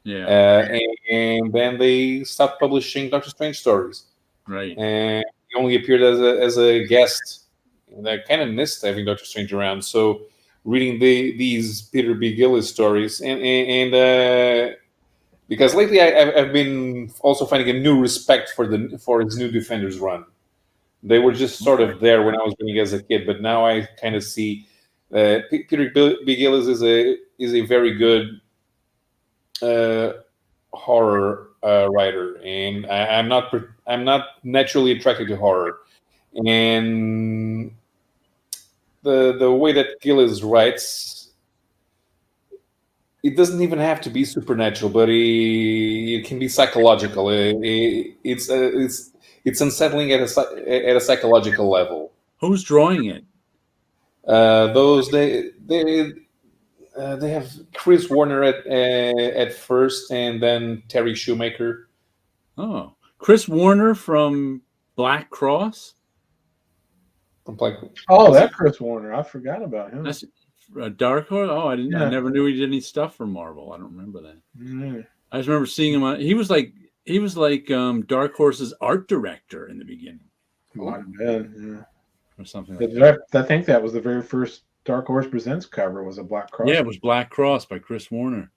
Yeah. And then they stopped publishing Doctor Strange stories. Right. And he only appeared as a guest. And I kind of missed having Doctor Strange around. So reading these Peter B. Gillis stories and because lately I've been also finding a new respect for his New Defenders run. They were just sort of there when I was reading as a kid, but now I kind of see Peter B. Gillis is a very good horror writer, and I'm not naturally attracted to horror, and the way that Gillis writes, it doesn't even have to be supernatural, but it can be psychological. It's unsettling at a psychological level. Who's drawing it? They have Chris Warner at first, and then Terry Shoemaker. Oh, Chris Warner from Black Cross. That Chris Warner. I forgot about him. That's Dark Horse. Oh, I didn't. Yeah. I never knew he did any stuff for Marvel. I don't remember that. Mm-hmm. I just remember seeing him. He was like Dark Horse's art director in the beginning. Might have been, or something like that. I think that was the very first Dark Horse Presents cover. Was a Black Cross. Yeah, it was Black Cross by Chris Warner.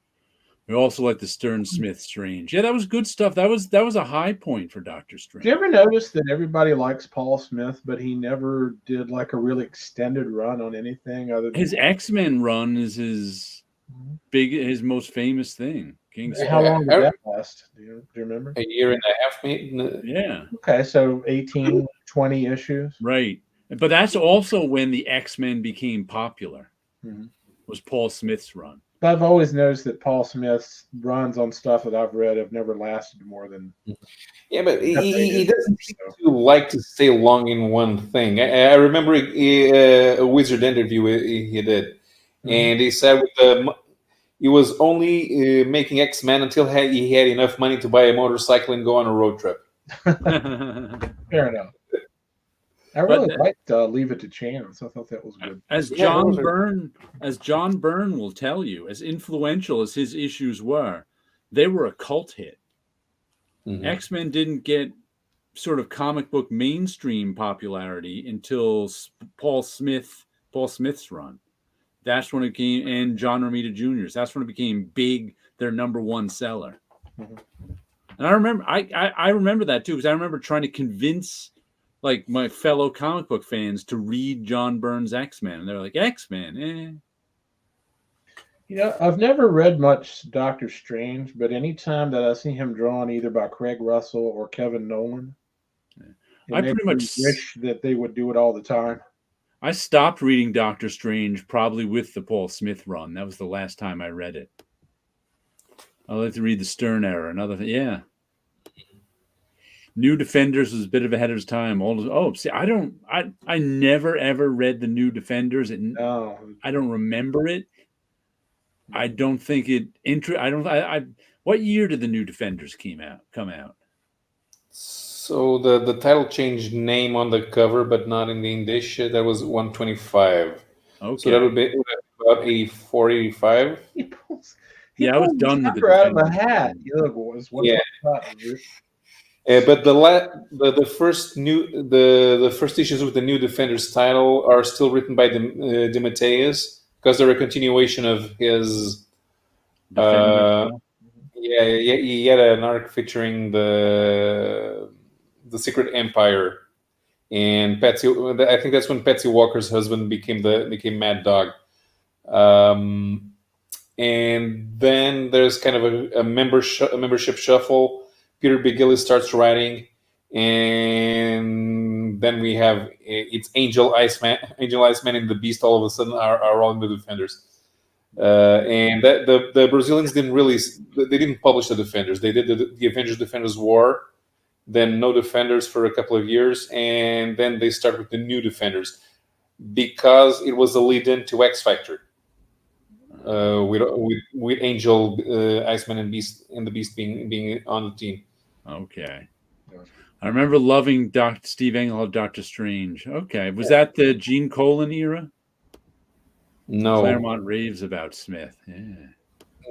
We also like the Stern Smith Strange. Yeah, that was good stuff. That was a high point for Doctor Strange. Did you ever notice that everybody likes Paul Smith, but he never did like a really extended run on anything other than his X-Men run is his his most famous thing. How long did that last? Do you remember? A year and a half, maybe. Yeah. Okay, so 18, 20 issues. Right. But that's also when the X-Men became popular. Was Paul Smith's run. But I've always noticed that Paul Smith's runs on stuff that I've read have never lasted more than. Yeah, but he doesn't seem to like to stay long in one thing. I remember a Wizard interview he did, and he said he was only making X-Men until he had enough money to buy a motorcycle and go on a road trip. Fair enough. I really liked Leave It to Chance. I thought that was good. As John Byrne will tell you, as influential as his issues were, they were a cult hit. X-Men didn't get sort of comic book mainstream popularity until Paul Smith's run. That's when it came, and John Romita Jr.'s. That's when it became big, their number one seller. And I remember, I remember that too, because I remember trying to convince like my fellow comic book fans to read John Byrne's X-Men, and they're like, X-Men, You know, I've never read much Doctor Strange, but anytime that I see him drawn either by Craig Russell or Kevin Nolan, I pretty much wish that they would do it all the time. I stopped reading Doctor Strange probably with the Paul Smith run. That was the last time I read it. I like to read the Stern era, another thing. Yeah. New Defenders was a bit of ahead of his time. I never ever read the New Defenders. I don't remember it. I don't think it. What year did the New Defenders come out? So the title changed name on the cover, but not in the indicia. That was 125. Okay. So that would be about 84, 85. I was done with the out of a hat. Was 125. But the first issues with the New Defenders title are still written by DeMatteis because they're a continuation of his. He had an arc featuring the Secret Empire, and Patsy. I think that's when Patsy Walker's husband became Mad Dog. And then there's kind of a membership shuffle. Peter McGillis starts writing, and then we have it's Angel Iceman, and the Beast. All of a sudden, are all in the Defenders, and that the Brazilians didn't publish the Defenders. They did the Avengers Defenders War, then no Defenders for a couple of years, and then they start with the New Defenders because it was a lead-in to X Factor. With Angel, Iceman, and the Beast being on the team. Okay. I remember loving Steve Englehart, Doctor Strange. Okay. Was that the Gene Colan era? No. Claremont raves about Smith. Yeah.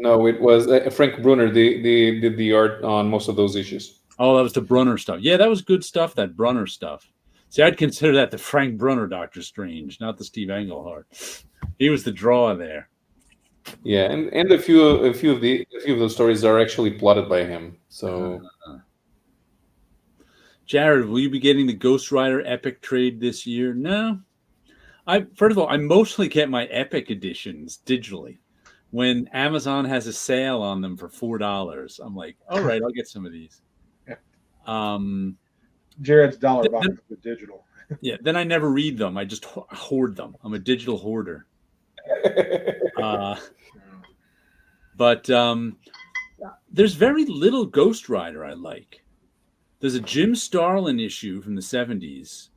No, it was Frank Brunner. They did the art on most of those issues. Oh, that was the Brunner stuff. Yeah, that was good stuff, that Brunner stuff. See, I'd consider that the Frank Brunner Doctor Strange, not the Steve Englehart. He was the draw there. Yeah, and a few of those stories are actually plotted by him. So, Jared, will you be getting the Ghost Rider Epic trade this year? No. First of all, I mostly get my Epic editions digitally. When Amazon has a sale on them for $4, I'm like, all right, I'll get some of these. Jared's dollar box with digital. Yeah, then I never read them. I just hoard them. I'm a digital hoarder. But there's very little Ghost Rider I like. There's a Jim Starlin issue from the 70s.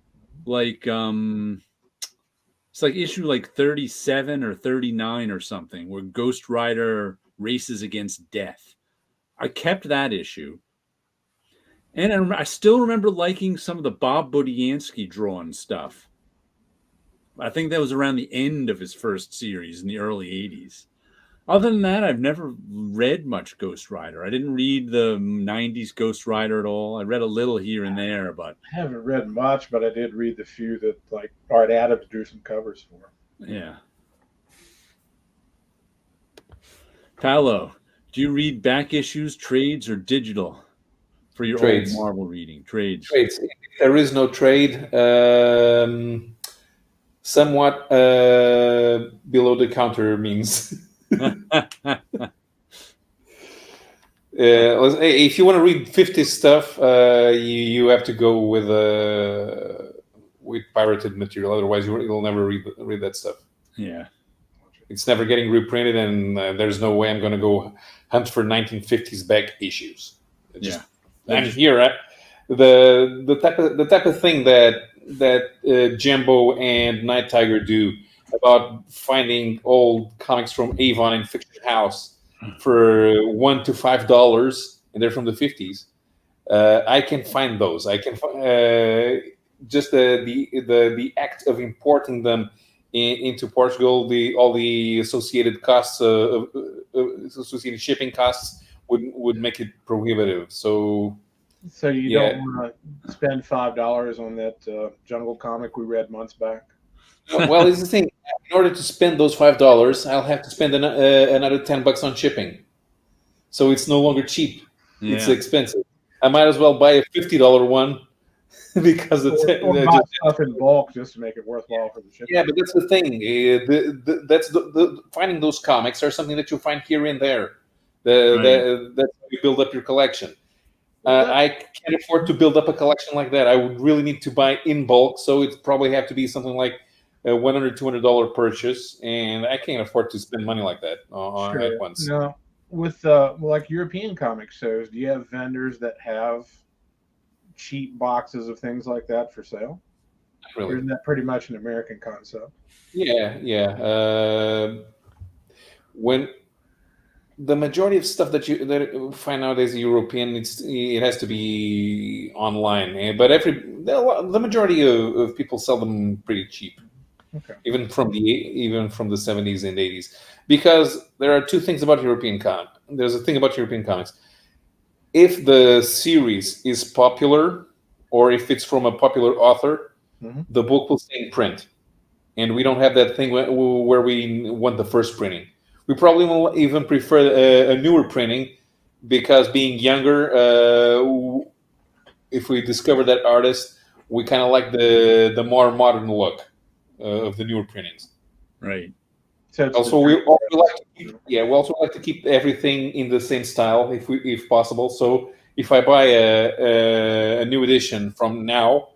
Like, it's like issue like 37 or 39 or something, where Ghost Rider races against death. I kept that issue. And I still remember liking some of the Bob Budiansky drawn stuff. I think that was around the end of his first series in the early 80s. Other than that, I've never read much Ghost Rider. I didn't read the 90s Ghost Rider at all. I read a little here and there, but I haven't read much, but I did read the few that like Art Adams drew some covers for. Yeah. Paulo, do you read back issues, trades, or digital for your trades. Old Marvel reading? Trades. There is no trade. Somewhat below the counter means. If you want to read 50s stuff, you have to go with pirated material. Otherwise, you'll never read that stuff. Yeah. It's never getting reprinted, and there's no way I'm going to go hunt for 1950s back issues. I'm here. The type of thing that Jumbo and Night Tiger do about finding old comics from Avon and Fiction House for $1 to $5, and they're from the 50s. I can find those. I can just the act of importing them into Portugal, all the associated costs, associated shipping costs would make it prohibitive. So you don't want to spend $5 on that jungle comic we read months back? Well, it's the thing. In order to spend those $5, I'll have to spend another $10 on shipping. So it's no longer cheap. Yeah. It's expensive. I might as well buy a $50 one because or buy stuff in bulk just to make it worthwhile for the shipping. Yeah, but that's the thing. That's finding those comics are something that you'll find here and there. That's how you build up your collection. I can't afford to build up a collection like that. I would really need to buy in bulk, so it probably have to be something like a $100, $200 purchase, and I can't afford to spend money like that at once. No, with like European comic shows, do you have vendors that have cheap boxes of things like that for sale? Really? Or isn't that pretty much an American concept? Yeah. When the majority of stuff that you find nowadays European, it has to be online. But the majority of people sell them pretty cheap. Okay. Even from the 70s and 80s, because there are two things about European comics. There's a thing about European comics. If the series is popular, or if it's from a popular author, the book will stay in print, and we don't have that thing where we want the first printing. We probably will even prefer a newer printing, because being younger, if we discover that artist, we kind of like the more modern look of the newer printings. Right. So we also like to keep everything in the same style if possible. So if I buy a new edition from now,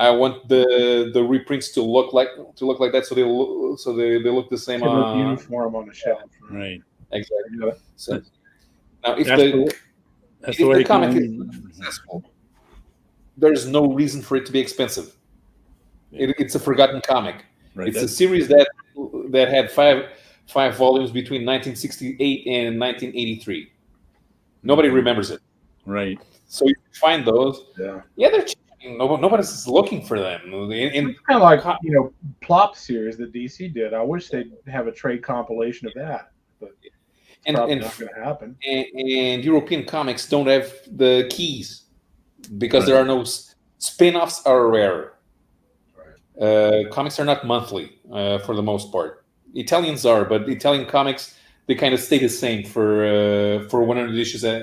I want the reprints to look like that, so they look the same. Look uniform on the shelf. Right. Exactly. Yeah. So now, if the the comic is successful, there's no reason for it to be expensive. It's a forgotten comic. Right. It's a series that had five volumes between 1968 and 1983. Nobody remembers it. Right. So you find those. Yeah, they're cheap. Nobody's looking for them. It's kind of like Plop series that DC did. I wish they'd have a trade compilation of that, but it's probably not going to happen. And European comics don't have the keys because there are no spin-offs. Are rare. Comics are not monthly for the most part. Italians are, but Italian comics, they kind of stay the same for 100 issues at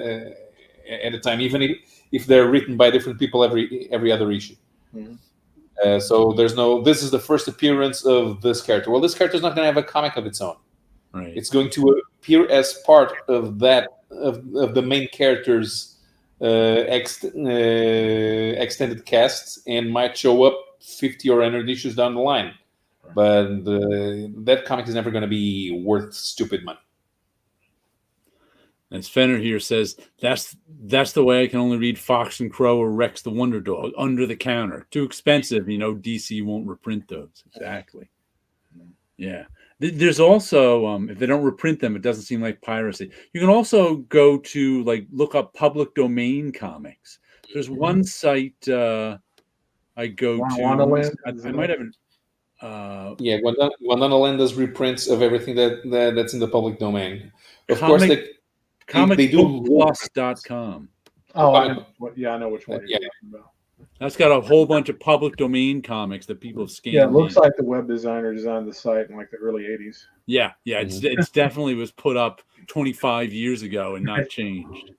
a time, even if they're written by different people every other issue. So there's no. This is the first appearance of this character. Well, this character is not going to have a comic of its own. Right. It's going to appear as part of that of the main character's extended cast, and might show up 50 or 100 issues down the line. But that comic is never going to be worth stupid money. And Fenner here says, that's the way I can only read Fox and Crow or Rex the Wonder Dog, under the counter. Too expensive, DC won't reprint those. Exactly. Yeah. There's also, if they don't reprint them, it doesn't seem like piracy. You can also go to, look up public domain comics. There's one site I go to. I might have an... Guadana does reprints of everything that's in the public domain. Of course, they do comicbookplus.com. Oh, I know which one you're talking about. That's got a whole bunch of public domain comics that people have scanned. Yeah, it looks like the web designer designed the site in the early 80s. Yeah, it's definitely was put up 25 years ago and not changed.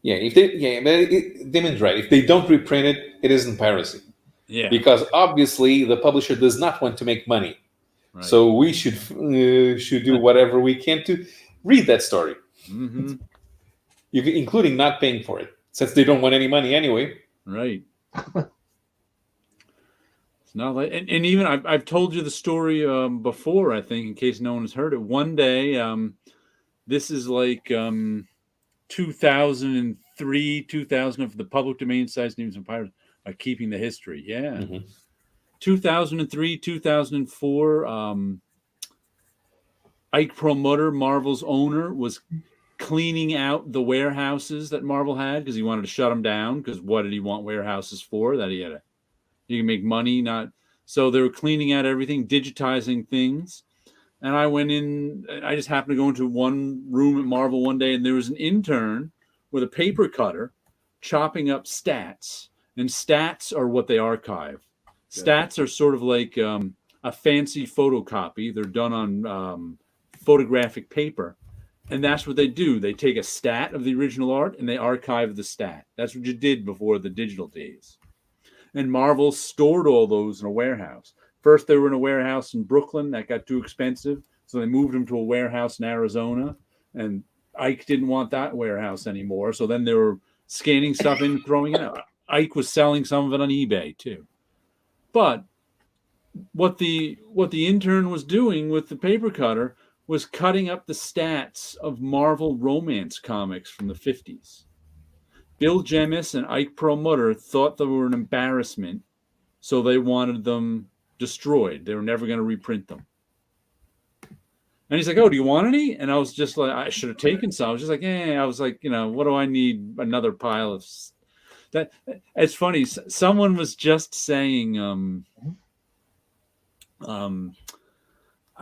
Damon's right. If they don't reprint it, it isn't piracy. Yeah. Because obviously the publisher does not want to make money. Right. So we should do whatever we can to read that story, Mm-hmm. including not paying for it, since they don't want any money anyway. Right. It's not like, and even I've told you the story before, I think, in case no one has heard it. One day, this is like 2003, 2000 of the public domain sites, Names and Pirates, by Keeping the History. Yeah. Mm-hmm. 2003, 2004, Ike Perlmutter, Marvel's owner, was cleaning out the warehouses that Marvel had because he wanted to shut them down. Because what did he want warehouses for? That he can make money, not. So they were cleaning out everything, digitizing things. And I went in, I just happened to go into one room at Marvel one day, and there was an intern with a paper cutter chopping up stats. And stats are what they archive. Stats are sort of like a fancy photocopy. They're done on photographic paper. And that's what they do. They take a stat of the original art and they archive the stat. That's what you did before the digital days. And Marvel stored all those in a warehouse. First, they were in a warehouse in Brooklyn. That got too expensive. So they moved them to a warehouse in Arizona. And Ike didn't want that warehouse anymore. So then they were scanning stuff in and throwing it out. Ike was selling some of it on eBay too. But what the intern was doing with the paper cutter was cutting up the stats of Marvel romance comics from the 50s. Bill Jemas and Ike Perlmutter thought they were an embarrassment, so they wanted them destroyed. They were never going to reprint them. And he's like, "Oh, do you want any?" And I was just like, I should have taken some. I was just like, I was like, what do I need? Another pile of that. It's funny. Someone was just saying,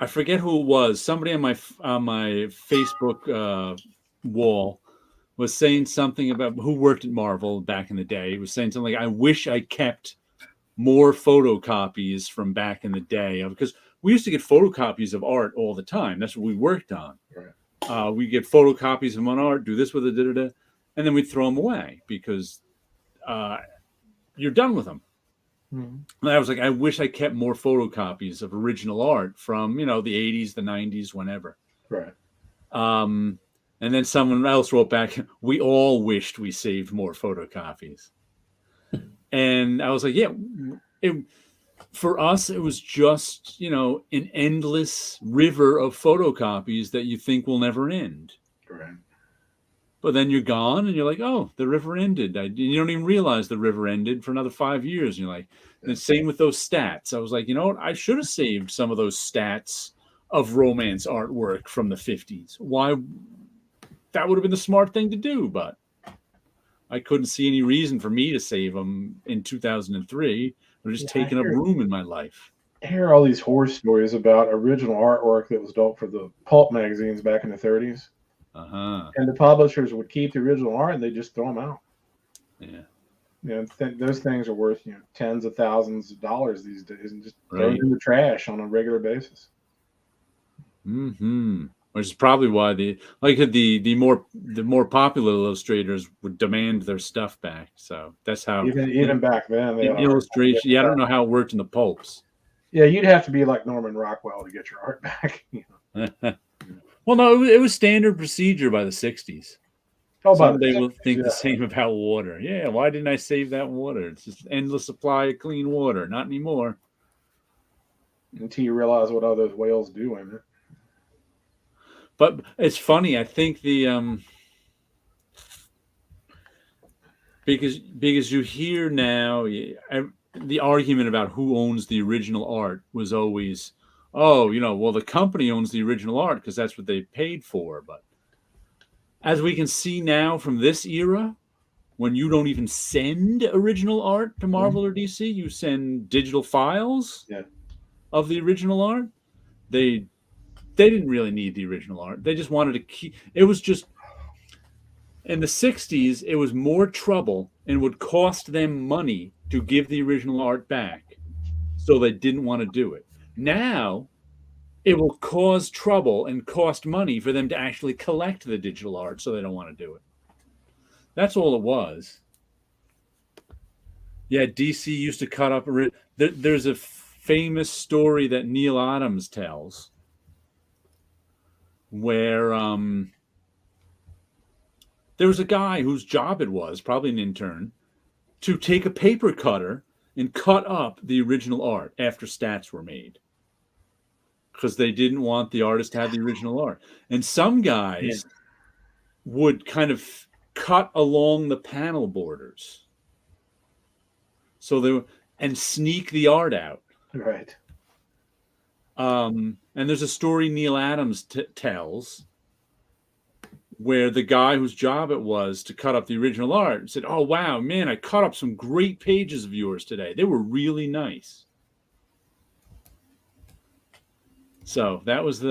I forget who it was. Somebody on my Facebook wall was saying something about who worked at Marvel back in the day. He was saying something like, "I wish I kept more photocopies from back in the day," because we used to get photocopies of art all the time. That's what we worked on. Right. We get photocopies of one art, do this with it, and then we'd throw them away because you're done with them. Mm-hmm. And I was like, I wish I kept more photocopies of original art from, the 80s, the 90s, whenever. Right. And then someone else wrote back, "We all wished we saved more photocopies." And I was like, for us, it was just, an endless river of photocopies that you think will never end. Right. But then you're gone and you're like, oh, the river ended. You don't even realize the river ended for another 5 years. And you're like, and same with those stats. I was like, you know what? I should have saved some of those stats of romance artwork from the 50s. Why? That would have been the smart thing to do, but I couldn't see any reason for me to save them in 2003. They're just taking up room in my life. I hear all these horror stories about original artwork that was done for the pulp magazines back in the 30s. Uh-huh. And the publishers would keep the original art and they just throw them out. Yeah. Those things are worth tens of thousands of dollars these days, and just throw it in the trash on a regular basis. Mm-hmm. Which is probably why the more popular illustrators would demand their stuff back. So that's how even back then in illustration. Yeah, I don't know how it worked in the pulps. Yeah, you'd have to be like Norman Rockwell to get your art back. Well, no, it was standard procedure by the 60s. Someday will think the same about water. Yeah, why didn't I save that water? It's just endless supply of clean water. Not anymore. Until you realize what all those whales do in it. But it's funny. I think the because you hear now the argument about who owns the original art was always, well, the company owns the original art because that's what they paid for. But as we can see now from this era, when you don't even send original art to Marvel or DC, you send digital files of the original art. They didn't really need the original art. They just wanted to keep. It was just in the 60s. It was more trouble and would cost them money to give the original art back, so they didn't want to do it. Now, it will cause trouble and cost money for them to actually collect the digital art, so they don't want to do it. That's all it was. Yeah, DC used to cut up. There's a famous story that Neil Adams tells, where there was a guy whose job it was, probably an intern, to take a paper cutter and cut up the original art after stats were made, because they didn't want the artist to have the original art. And some guys would kind of cut along the panel borders, so they were, and sneak the art out. Right. And there's a story Neil Adams tells where the guy whose job it was to cut up the original art said, "Oh wow, man, I cut up some great pages of yours today. They were really nice." So that's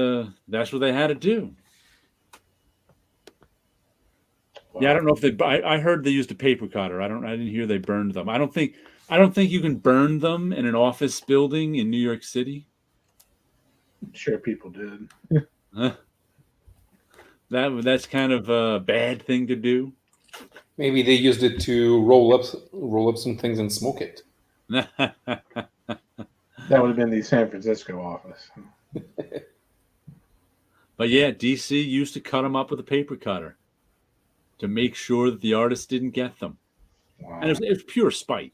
what they had to do. Wow. Yeah, I don't know if I heard they used a paper cutter. I didn't hear they burned them. I don't think you can burn them in an office building in New York City. I'm sure people did. That's kind of a bad thing to do. Maybe they used it to roll up some things and smoke it. That would have been the San Francisco office. But yeah, DC used to cut them up with a paper cutter to make sure that the artist didn't get them. Wow. And it was pure spite.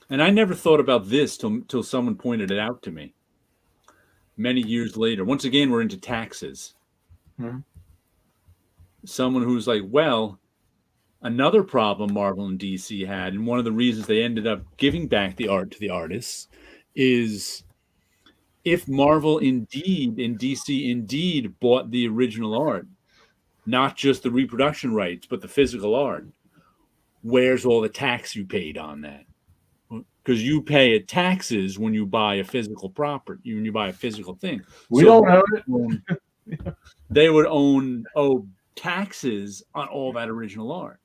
And I never thought about this till someone pointed it out to me many years later. Once again, we're into taxes. Mm-hmm. Someone who's like, well, another problem Marvel and DC had, and one of the reasons they ended up giving back the art to the artists, is if Marvel indeed and DC indeed bought the original art, not just the reproduction rights, but the physical art, where's all the tax you paid on that? Because you pay taxes when you buy a physical property, when you buy a physical thing. We don't own it. They would owe taxes on all that original art.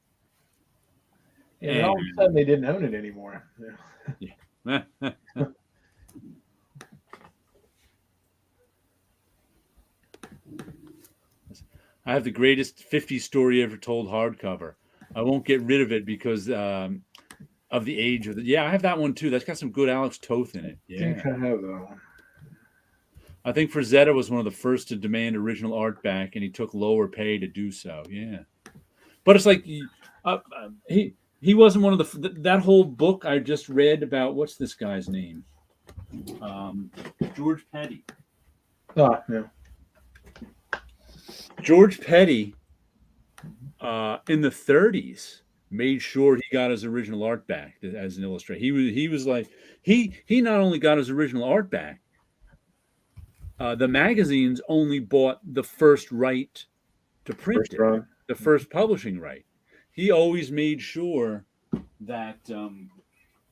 And all of a sudden they didn't own it anymore. Yeah. I have the greatest 50 story ever told hardcover. I won't get rid of it because of the age of it. Yeah, I have that one too. That's got some good Alex Toth in it. Yeah, I think I have that one. I think Frazetta was one of the first to demand original art back, and he took lower pay to do so. Yeah, but it's like he wasn't one of that whole book I just read about. What's this guy's name? George Petty. Oh, yeah. George Petty, in the 30s, made sure he got his original art back as an illustrator. He was like he not only got his original art back. The magazines only bought the first right to print it, the first publishing right. He always made sure that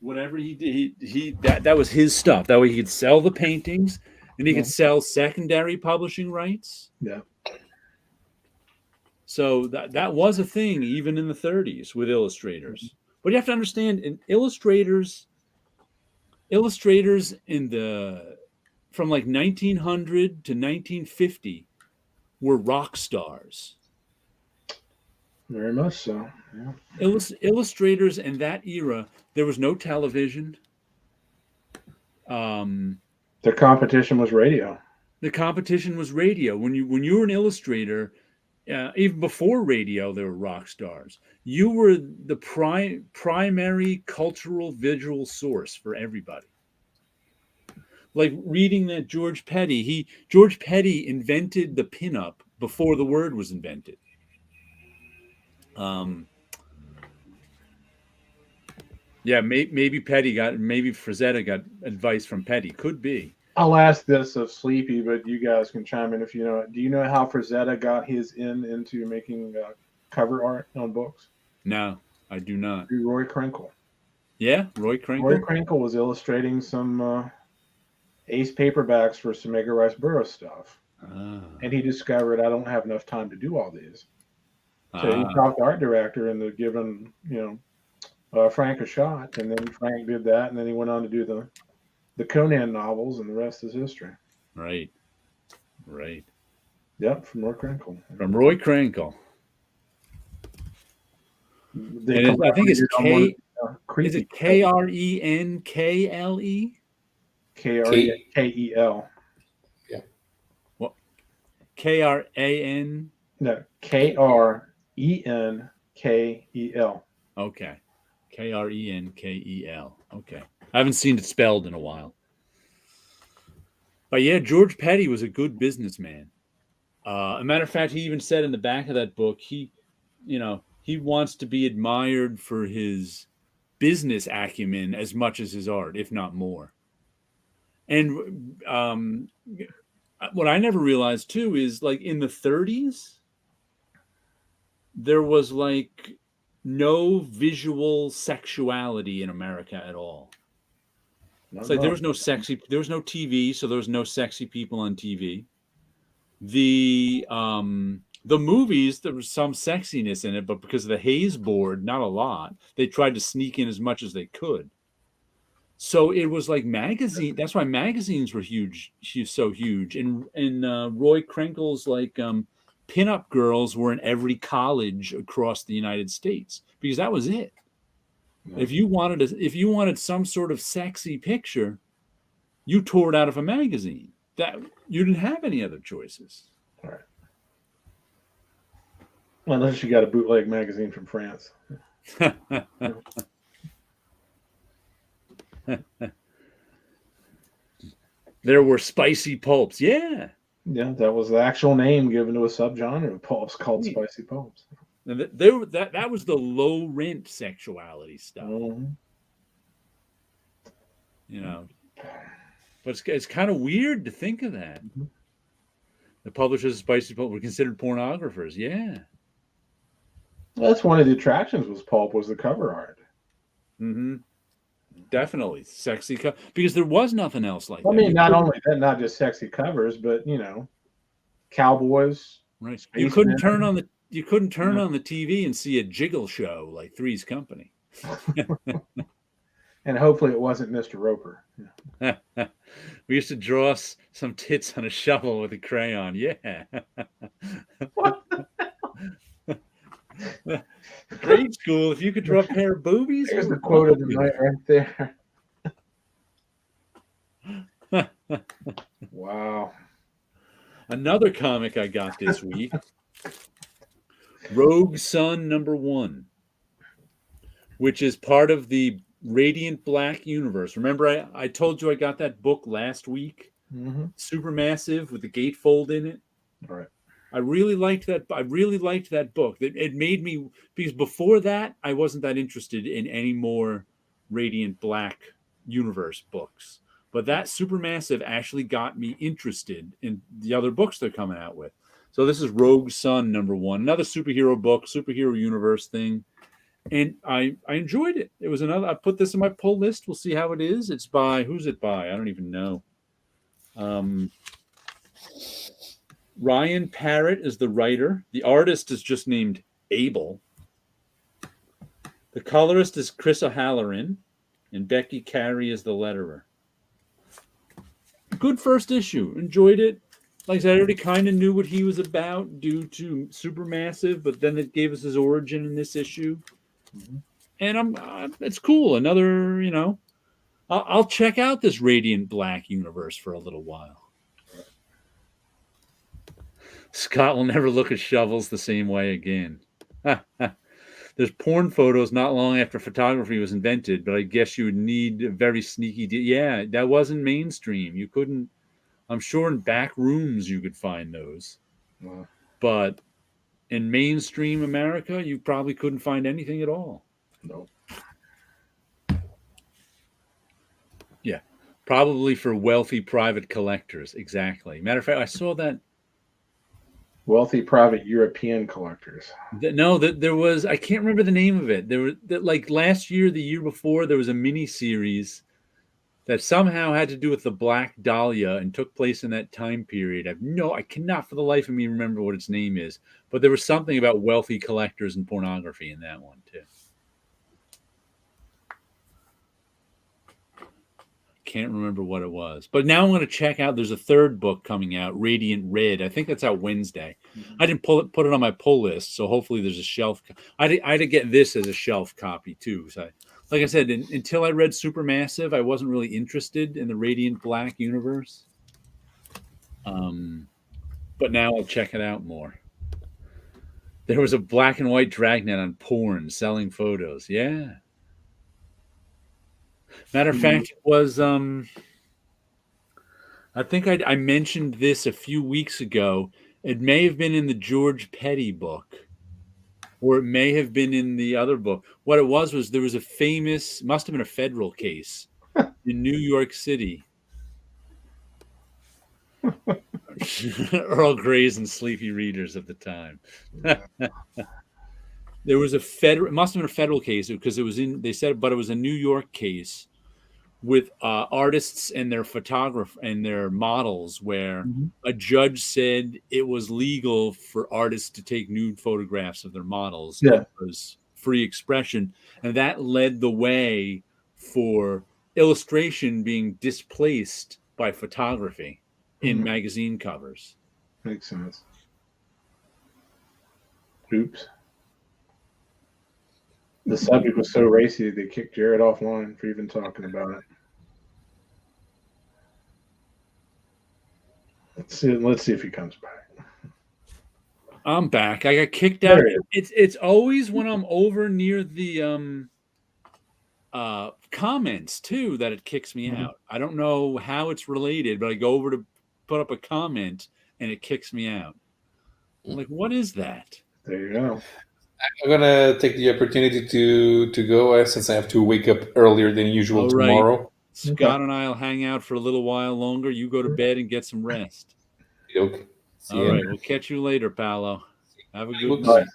whatever he did, that was his stuff. That way he could sell the paintings and he could sell secondary publishing rights. Yeah. So that was a thing even in the 30s with illustrators. But you have to understand, illustrators in from like 1900 to 1950 were rock stars. Very much so. Yeah. Illustrators in that era, there was no television. The competition was radio. The competition was radio. When you were an illustrator, even before radio, there were rock stars. You were the primary cultural visual source for everybody. Like reading that George Petty invented the pinup before the word was invented. Yeah, maybe Frazetta got advice from Petty. Could be. I'll ask this of Sleepy, but you guys can chime in if you know it. Do you know how Frazetta got his into making cover art on books? No, I do not. Roy Krinkle. Yeah, Roy Krinkle. Roy Krinkle was illustrating some ace paperbacks for some Edgar Rice Burroughs stuff. And he discovered, I don't have enough time to do all these. So he talked the art director into giving, Frank a shot. And then Frank did that. And then he went on to do the Conan novels, and the rest is history. Right. Yep, from Roy Krinkle. I think it's Is it Krenkle? K-R-E-K-E-L. What? K-R-A-N? No, K-R-E-N-K-E-L. Okay. K-R-E-N-K-E-L. Okay. I haven't seen it spelled in a while. But yeah, George Petty was a good businessman. A matter of fact, he even said in the back of that book, he wants to be admired for his business acumen as much as his art, if not more. And what I never realized too is, like, in the 30s, there was like no visual sexuality in America at all. It's like there was no TV, so there was no sexy people on TV. The movies, there was some sexiness in it, but because of the Hays board, not a lot. They tried to sneak in as much as they could. So it was like magazine. That's why magazines were huge, so huge. And Roy Krenkel's like pinup girls were in every college across the United States because that was it. Yeah. If you wanted some sort of sexy picture, you tore it out of a magazine. That you didn't have any other choices. All right. Well, unless you got a bootleg magazine from France. There were spicy pulps. Yeah. Yeah, that was the actual name given to a subgenre of pulps called spicy pulps. And that was the low rent sexuality stuff. Mm-hmm. You know. But it's kind of weird to think of that. Mm-hmm. The publishers of spicy pulp were considered pornographers. Yeah. Well, that's one of the attractions was pulp, was the cover art. Mm-hmm. Definitely sexy because there was nothing else like that. I mean, not just sexy covers, but cowboys. Right. You couldn't turn on the TV and see a jiggle show like Three's Company. And hopefully it wasn't Mr. Roper. Yeah. We used to draw some tits on a shovel with a crayon. Yeah. What? Grade school, if you could draw a pair of boobies. There's the quote of the night right there. Wow. Another comic I got this week. Rogue Sun #1, which is part of the Radiant Black universe. Remember, I told you I got that book last week? Mm-hmm. Supermassive with the gatefold in it. All right. I really liked that book. It made me, because before that, I wasn't that interested in any more Radiant Black universe books. But that Supermassive actually got me interested in the other books they're coming out with. So this is Rogue Sun #1, another superhero book, superhero universe thing. And I enjoyed it. It was I put this in my pull list. We'll see how it is. It's by, who's it by? I don't even know. Ryan Parrott is the writer. The artist is just named Abel. The colorist is Chris O'Halloran, and Becky Carey is the letterer. Good first issue. Enjoyed it. Like I said, I already kind of knew what he was about due to Supermassive, but then it gave us his origin in this issue. Mm-hmm. And it's cool. Another, I'll check out this Radiant Black universe for a little while. Scott will never look at shovels the same way again. There's porn photos not long after photography was invented, but I guess you would need a very sneaky... Yeah, that wasn't mainstream. You couldn't... I'm sure in back rooms you could find those. Wow. But in mainstream America, you probably couldn't find anything at all. No. Yeah, probably for wealthy private collectors. Exactly. Matter of fact, I saw that... Wealthy private European collectors. There was, I can't remember the name of it. There was, like last year, the year before, there was a mini series that somehow had to do with the Black Dahlia and took place in that time period. I cannot for the life of me remember what its name is, but there was something about wealthy collectors and pornography in that one too. Can't remember what it was, but now I'm going to check out. There's a third book coming out, Radiant Red. I think that's out Wednesday. Mm-hmm. I didn't put it on my pull list, so hopefully there's a shelf. I had to get this as a shelf copy too. So like I said, until I read Supermassive, I wasn't really interested in the Radiant Black universe. But now I'll check it out more. There was a black and white dragnet on porn selling photos. Yeah. Matter of fact, it was I think I mentioned this a few weeks ago. It may have been in the George Petty book, or it may have been in the other book. What it was there was a famous, must have been a federal case in New York City. Earl Greys and sleepy readers of the time. There was it must have been a federal case because it was they said, but it was a New York case with artists and their photographer and their models, where a judge said it was legal for artists to take nude photographs of their models. Yeah. It was free expression. And that led the way for illustration being displaced by photography in magazine covers. Makes sense. Oops. The subject was so racy they kicked Jared offline for even talking about it. Let's see if he comes back. I'm back. I got kicked out. It's always when I'm over near the comments too that it kicks me out. I don't know how it's related, but I go over to put up a comment and it kicks me out. I'm like, what is that? There you go. I'm gonna take the opportunity to go since I have to wake up earlier than usual tomorrow. Scott and I will hang out for a little while longer. You go to bed and get some rest. Okay. All right. We'll catch you later, Paulo. Have a good night.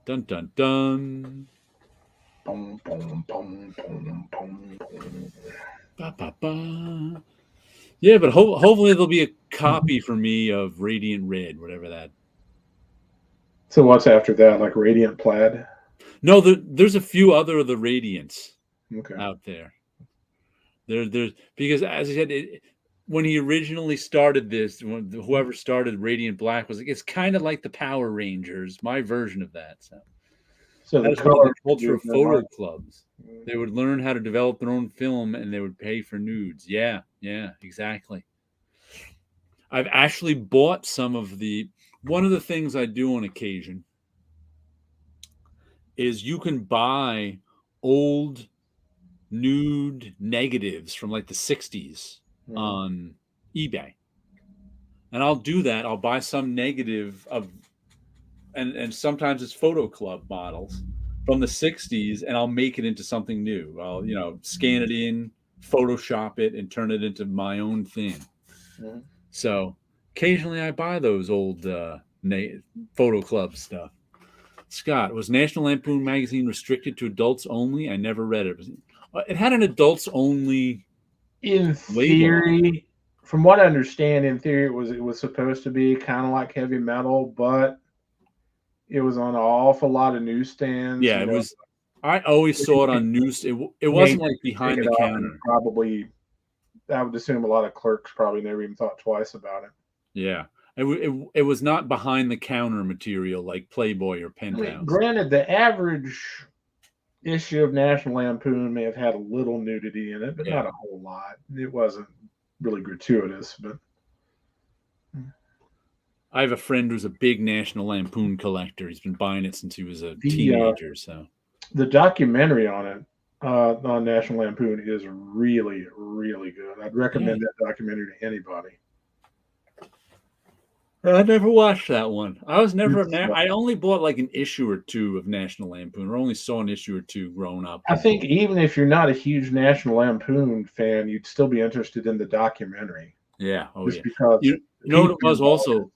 Dun, dun, dun. Boom, boom, boom, boom, boom, boom. Ba, ba, ba. Yeah, but hopefully there'll be a copy for me of Radiant Red, whatever that. So what's after that? Like Radiant Plaid? No, there's a few other of the Radiants out there. There's because, as I said, when he originally started this, whoever started Radiant Black was like, it's kind of like the Power Rangers, my version of that. So that's one of the culture of photo clubs. They would learn how to develop their own film, and they would pay for nudes. Yeah, exactly. I've actually bought some of one of the things I do on occasion is you can buy old nude negatives from like the 60s on eBay. And I'll do that. I'll buy some negative of, and sometimes it's photo club models from the 60s, and I'll make it into something new. I'll, scan it in, Photoshop it, and turn it into my own thing. So occasionally I buy those old photo club stuff. Scott, was National Lampoon magazine restricted to adults only? I never read it. It had an adults only. In theory, from what I understand, in theory, it was supposed to be kind of like heavy metal, but it was on an awful lot of newsstands. Yeah, it was. I always saw it on news. It wasn't like behind the counter. Probably, I would assume a lot of clerks probably never even thought twice about it. Yeah. It was not behind the counter material like Playboy or Penthouse. I mean, granted, the average issue of National Lampoon may have had a little nudity in it, but not a whole lot. It wasn't really gratuitous, but I have a friend who's a big National Lampoon collector. He's been buying it since he was a teenager. So the documentary on it on National Lampoon is really, really good. I'd recommend that documentary to anybody. I never watched that one. I was never. I only bought like an issue or two of National Lampoon, or only saw an issue or two growing up. I think even if you're not a huge National Lampoon fan, you'd still be interested in the documentary. Yeah. Because you know what it was also?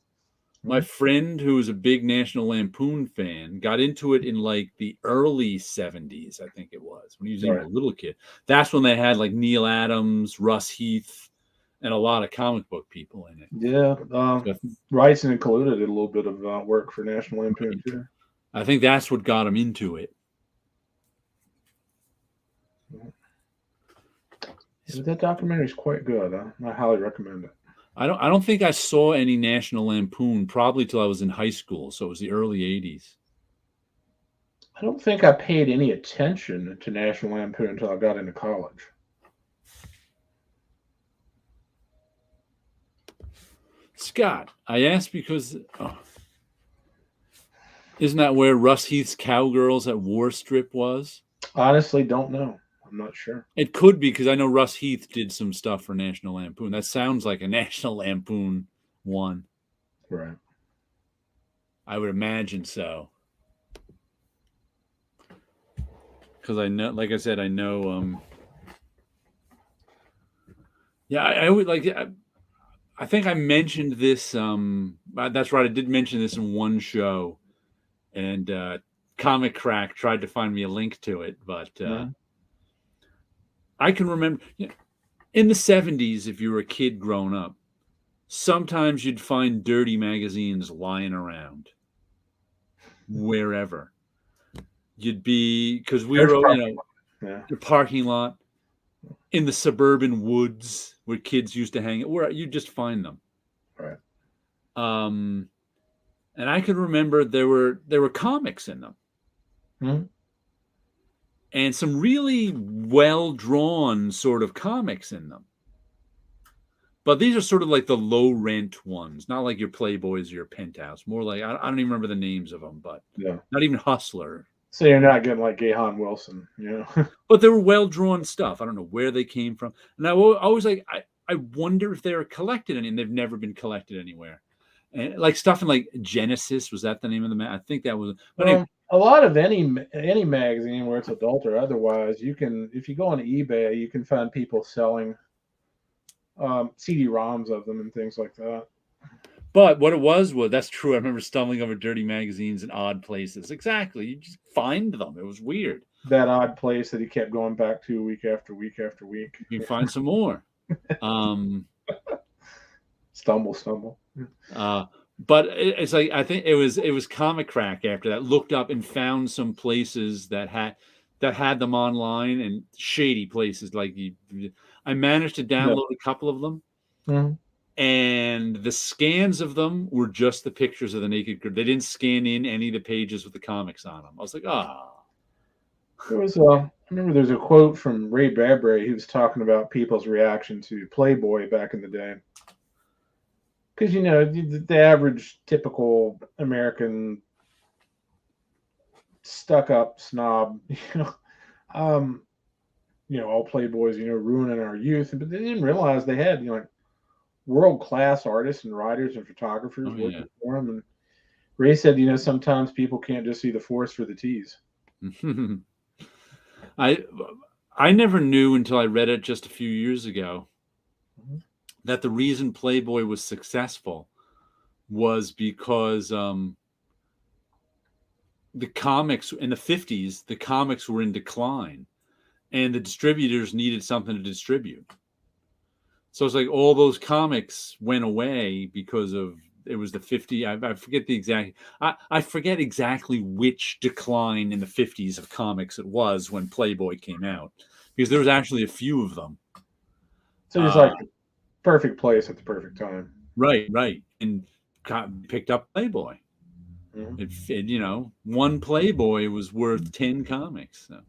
My friend, who was a big National Lampoon fan, got into it in like the early 70s, I think it was, when he was even a little kid. That's when they had like Neil Adams, Russ Heath, and a lot of comic book people in it. Yeah. Rice included did a little bit of work for National Lampoon, too. I think that's what got him into it. Yeah, that documentary is quite good. I highly recommend it. I don't think I saw any National Lampoon probably till I was in high school, so it was the early 80s. I don't think I paid any attention to National Lampoon until I got into college. Scott, I asked because isn't that where Russ Heath's Cowgirls at War strip was? Honestly, don't know. I'm not sure. It could be because I know Russ Heath did some stuff for National Lampoon. That sounds like a National Lampoon one. Right. I would imagine so. Because I know, like I said, I know. Yeah, I would like. I think I mentioned this. That's right. I did mention this in one show, and Comic Crack tried to find me a link to it, but I can remember in the 70s, if you were a kid growing up, sometimes you'd find dirty magazines lying around wherever. You'd be, because we were, the parking lot, in the suburban woods where kids used to hang, where you just find them. Right. And I can remember there were comics in them. Mm-hmm. And some really well-drawn sort of comics in them. But these are sort of like the low-rent ones, not like your Playboys or your Penthouse. More like, I don't even remember the names of them, but not even Hustler. So you're not getting like Gahan Wilson, But they were well-drawn stuff. I don't know where they came from. And I always like, I wonder if they were collected, and they've never been collected anywhere. And like stuff in like Genesis, was that the name of the I think that was. But anyway, a lot of any magazine where it's adult or otherwise, you can, if you go on eBay, you can find people selling CD-ROMs of them and things like that. But what it was that's true. I remember stumbling over dirty magazines in odd places. Exactly, you just find them. It was weird. That odd place that he kept going back to week after week after week. You can find some more. Stumble. But it's like, I think it was Comic Crack after that looked up and found some places that had them online, and shady places. Like I managed to download a couple of them, and the scans of them were just the pictures of the naked girl. They didn't scan in any of the pages with the comics on them. I was like, There was I remember there's a quote from Ray Bradbury. He was talking about people's reaction to Playboy back in the day. Because, the average typical American stuck-up snob, all Playboys, ruining our youth. But they didn't realize they had, world-class artists and writers and photographers working for them. And Ray said, sometimes people can't just see the forest for the tease. I never knew until I read it just a few years ago that the reason Playboy was successful was because the comics in the 50s, the comics were in decline, and the distributors needed something to distribute. So it's like all those comics went away because of it was the 50. I forget the exact. I forget exactly which decline in the 50s of comics it was when Playboy came out, because there was actually a few of them. So it's like the perfect place at the perfect time. Right, and picked up Playboy. It one Playboy was worth 10 comics, so.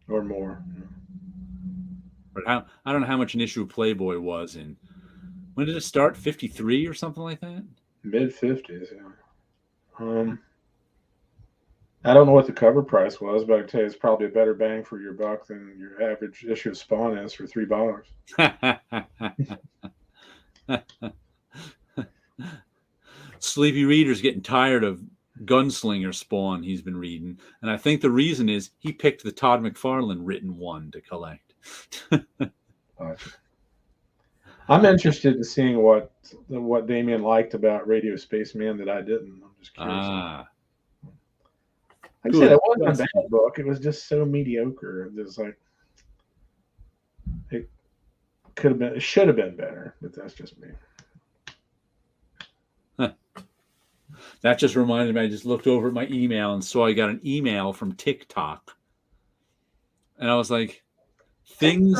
Or more. But I don't know how much an issue of Playboy was in. When did it start? 53 or something like that? Mid-50s, yeah. I don't know what the cover price was, but I can tell you it's probably a better bang for your buck than your average issue of Spawn is for $3. Sleepy Reader's getting tired of Gunslinger Spawn he's been reading, and I think the reason is he picked the Todd McFarlane written one to collect. I'm interested in seeing what Damien liked about Radio Spaceman that I didn't. I'm just curious. Like I said, it wasn't a bad book. It was just so mediocre. It was like it should have been better, but that's just me. That just reminded me. I just looked over at my email and saw I got an email from TikTok, and I was like, things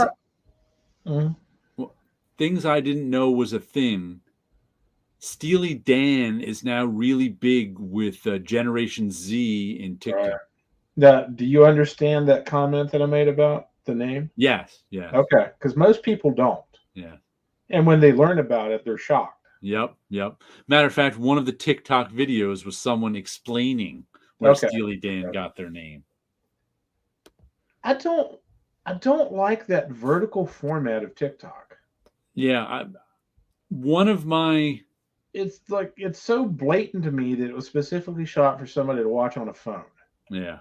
I didn't know was a thing. Steely Dan is now really big with Generation Z in TikTok. Now, do you understand that comment that I made about the name? Yes. Yes. Okay, because most people don't. Yeah. And when they learn about it, they're shocked. Yep. Matter of fact, one of the TikTok videos was someone explaining where Okay. Steely Dan got their name. I don't like that vertical format of TikTok. Yeah. One of my It's like it's so blatant to me that it was specifically shot for somebody to watch on a phone. yeah.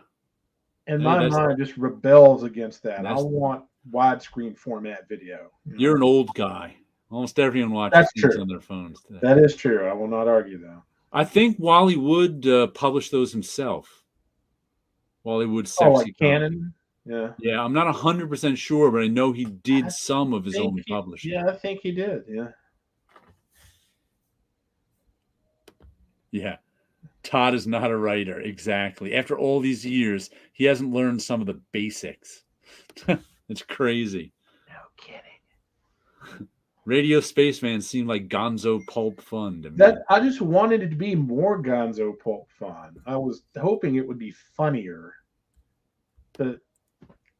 And Yeah, my that's- mind just rebels against that. I that's- want widescreen format video. You're an old guy. Almost everyone watches That's things true. on their phones today. That is true. I will not argue that. I think Wally Wood published those himself. Wally Wood Oh, Sexy like Canon? Yeah. Yeah, I'm not 100% sure, but I know he did some of his own publishing. Yeah, I think he did. Yeah. Yeah. Todd is not a writer. Exactly. After all these years, he hasn't learned some of the basics. It's crazy. No kidding. Radio Spaceman seemed like gonzo pulp fun to me. That I just wanted it to be more gonzo pulp fun. I was hoping it would be funnier. But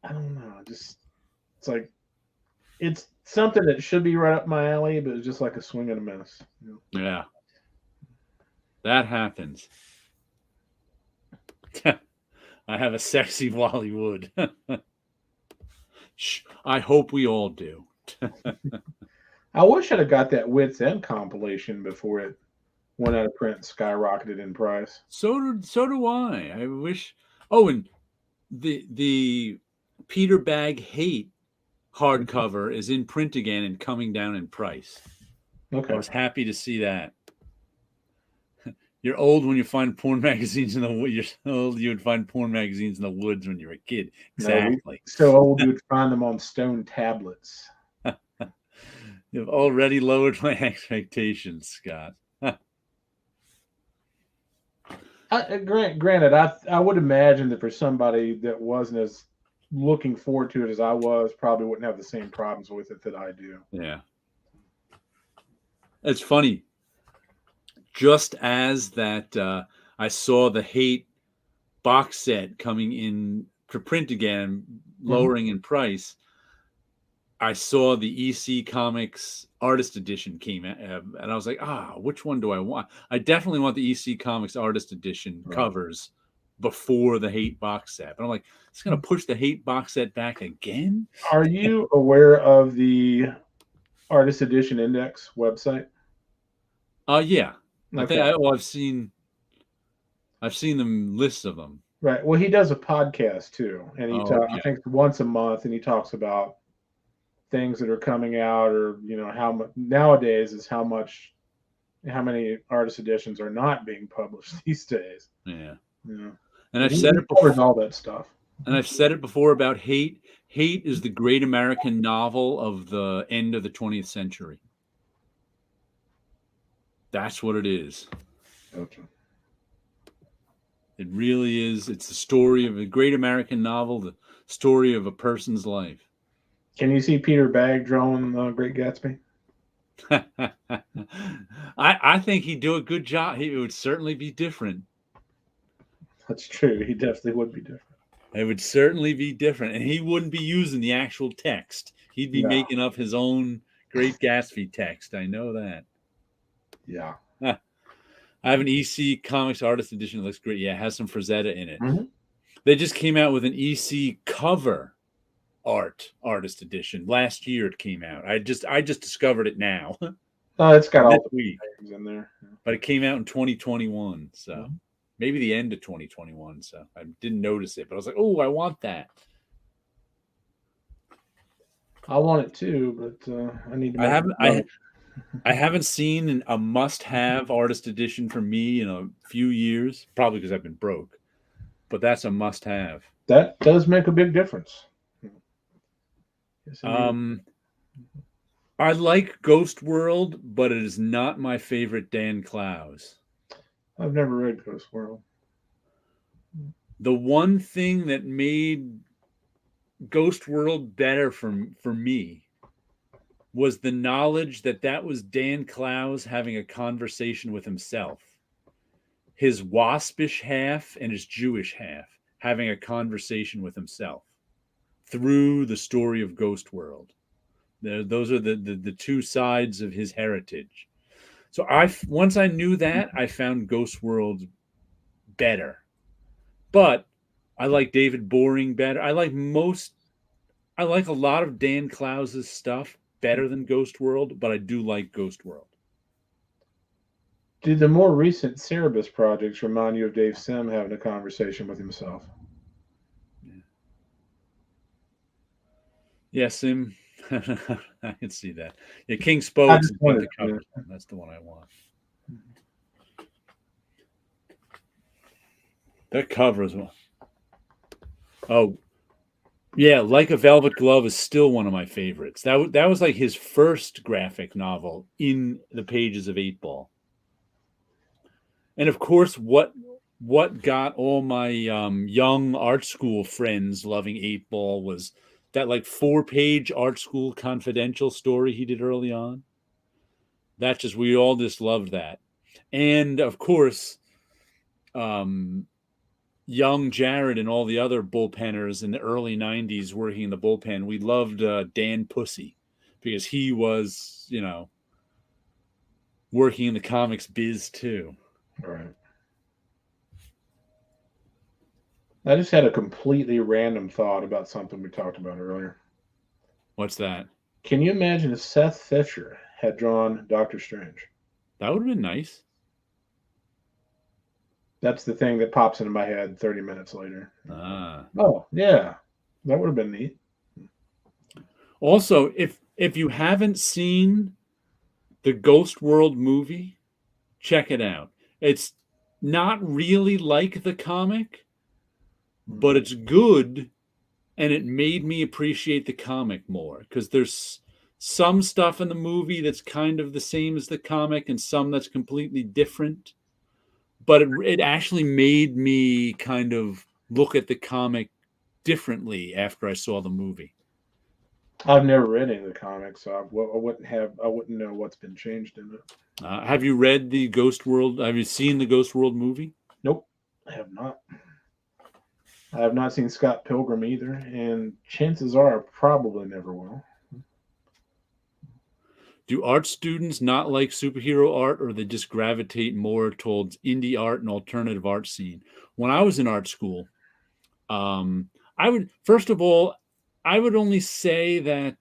I don't know. Just it's like it's something that should be right up my alley, but it's just like a swing and a miss. You know? Yeah. That happens. I have a sexy Wally Wood. I hope we all do. I wish I'd have got that Wits End compilation before it went out of print and skyrocketed in price. So do I. I wish. Oh, and the Peter Bag Hate hardcover is in print again and coming down in price. Okay. I was happy to see that. You're old when you find porn magazines in the woods. You're old you would find porn magazines in the woods when you were a kid. Exactly. So old you would find them on stone tablets. You've already lowered my expectations, Scott. Granted, I would imagine that for somebody that wasn't as looking forward to it as I was, probably wouldn't have the same problems with it that I do. Yeah. It's funny. Just as that, I saw the Hate box set coming in to print again, lowering in price. I saw the EC Comics Artist Edition came out, and I was like, which one do I want? I definitely want the EC Comics Artist Edition covers before the Hate box set. But I'm like, it's going to push the Hate box set back again? Are you aware of the Artist Edition Index website? Yeah. Okay. I've seen them lists of them. Right. Well, he does a podcast too, and he okay. I think once a month, and he talks about things that are coming out, or how much nowadays is how many artist editions are not being published these days. Yeah. Yeah. And I've said it before. All that stuff. And I've said it before about Hate. Hate is the great American novel of the end of the 20th century. That's what it is. Okay. It really is. It's the story of a great American novel, the story of a person's life. Can you see Peter Bagge drawing Great Gatsby? I think he'd do a good job. It would certainly be different. That's true. He definitely would be different. It would certainly be different. And he wouldn't be using the actual text. He'd be making up his own Great Gatsby text. I know that. Yeah. I have an EC Comics Artist Edition. It looks great. Yeah, it has some Frazetta in it. Mm-hmm. They just came out with an EC cover artist edition. Last year it came out. I just discovered it now. It's got all the things in there. But it came out in 2021. So maybe the end of 2021. So I didn't notice it. But I was like, oh, I want that. I want it too, but I need to. I haven't seen a must-have artist edition for me in a few years, probably because I've been broke. But that's a must-have. That does make a big difference. Yes, I like Ghost World, but it is not my favorite Dan Clowes. I've never read Ghost World. The one thing that made Ghost World better for me was the knowledge that was Dan Clowes having a conversation with himself. His waspish half and his Jewish half. having a conversation with himself through the story of Ghost World. Those are the two sides of his heritage. So once I knew that, I found Ghost World better. But I like David Boring better. I like a lot of Dan Clowes' stuff better than Ghost World, but I do like Ghost World. Do the more recent Cerebus projects remind you of Dave Sim having a conversation with himself? Yeah, Sim. I can see that. Yeah, King I Spokes just and wanted the to- cover. That's the one I want. That cover is one. Oh, yeah, Like a Velvet Glove is still one of my favorites. That was like his first graphic novel in the pages of 8 Ball. And of course, what got all my young art school friends loving 8 Ball was that like 4-page art school confidential story he did early on. We all just loved that. And of course, young Jared and all the other bullpenners in the early 90s working in the bullpen, we loved Dan Pussy because he was, working in the comics biz too. All right. I just had a completely random thought about something we talked about earlier. What's that? Can you imagine if Seth Fisher had drawn Doctor Strange? That would have been nice. That's the thing that pops into my head 30 minutes later. Ah. Oh, yeah. That would have been neat. Also, if you haven't seen the Ghost World movie, check it out. It's not really like the comic, but it's good, and it made me appreciate the comic more because there's some stuff in the movie that's kind of the same as the comic and some that's completely different. But it actually made me kind of look at the comic differently after I saw the movie. I've never read any of the comics, so I wouldn't know what's been changed in it. Have you read the Ghost World? Have you seen the Ghost World movie? Nope, I have not. I have not seen Scott Pilgrim either, and chances are I probably never will. Do art students not like superhero art, or they just gravitate more towards indie art and alternative art scene? When I was in art school, I would, first of all, I would only say that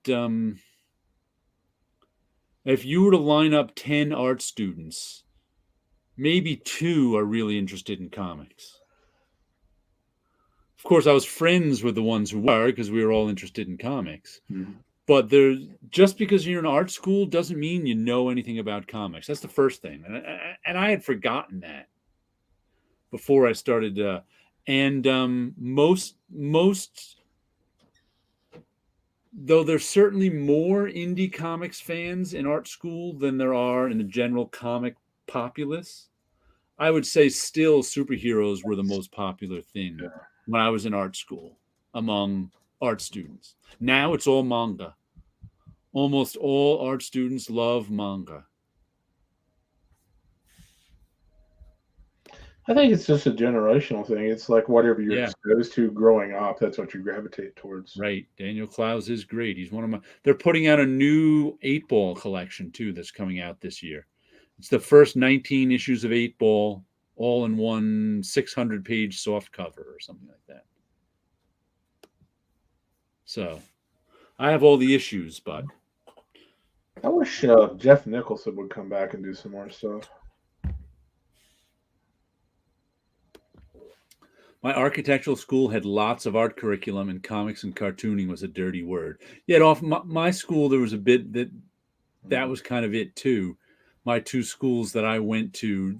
if you were to line up 10 art students, maybe 2 are really interested in comics. Of course, I was friends with the ones who were because we were all interested in comics. Mm-hmm. But just because you're in art school doesn't mean you know anything about comics. That's the first thing. And I had forgotten that before I started. Most, though there's certainly more indie comics fans in art school than there are in the general comic populace, I would say still superheroes were the most popular thing when I was in art school among art students. Now it's all manga. Almost all art students love manga. I think it's just a generational thing. It's like whatever you're exposed to growing up, that's what you gravitate towards. Right. Daniel Clowes is great. He's one of my... They're putting out a new 8-Ball collection, too, that's coming out this year. It's the first 19 issues of 8-Ball, all in one 600-page soft cover or something like that. So, I have all the issues, but... I wish Jeff Nicholson would come back and do some more stuff. My architectural school had lots of art curriculum, and comics and cartooning was a dirty word. Yet off my school, there was a bit that was kind of it too. My 2 schools that I went to,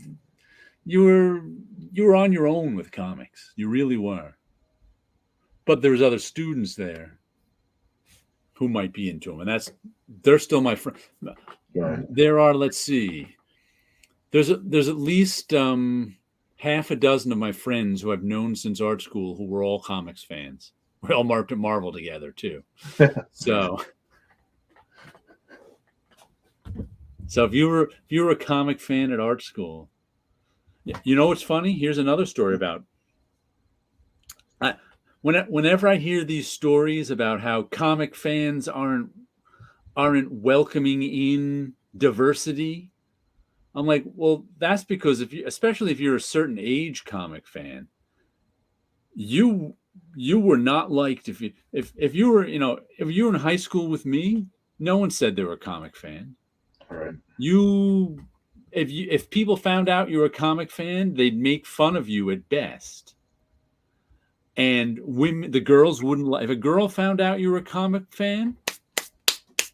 you were on your own with comics. You really were. But there was other students there who might be into them, and they're still my friend. Right. There are, let's see, there's at least half a dozen of my friends who I've known since art school who were all comics fans. We all marked at Marvel together too. So if you were a comic fan at art school, you know what's funny? Here's another story about whenever I hear these stories about how comic fans aren't welcoming in diversity, I'm like, well, that's because especially if you're a certain age comic fan, you were not liked. If you were, if you were in high school with me, no one said they were a comic fan. Right. If people found out you were a comic fan, they'd make fun of you at best. And the girls wouldn't if a girl found out you were a comic fan,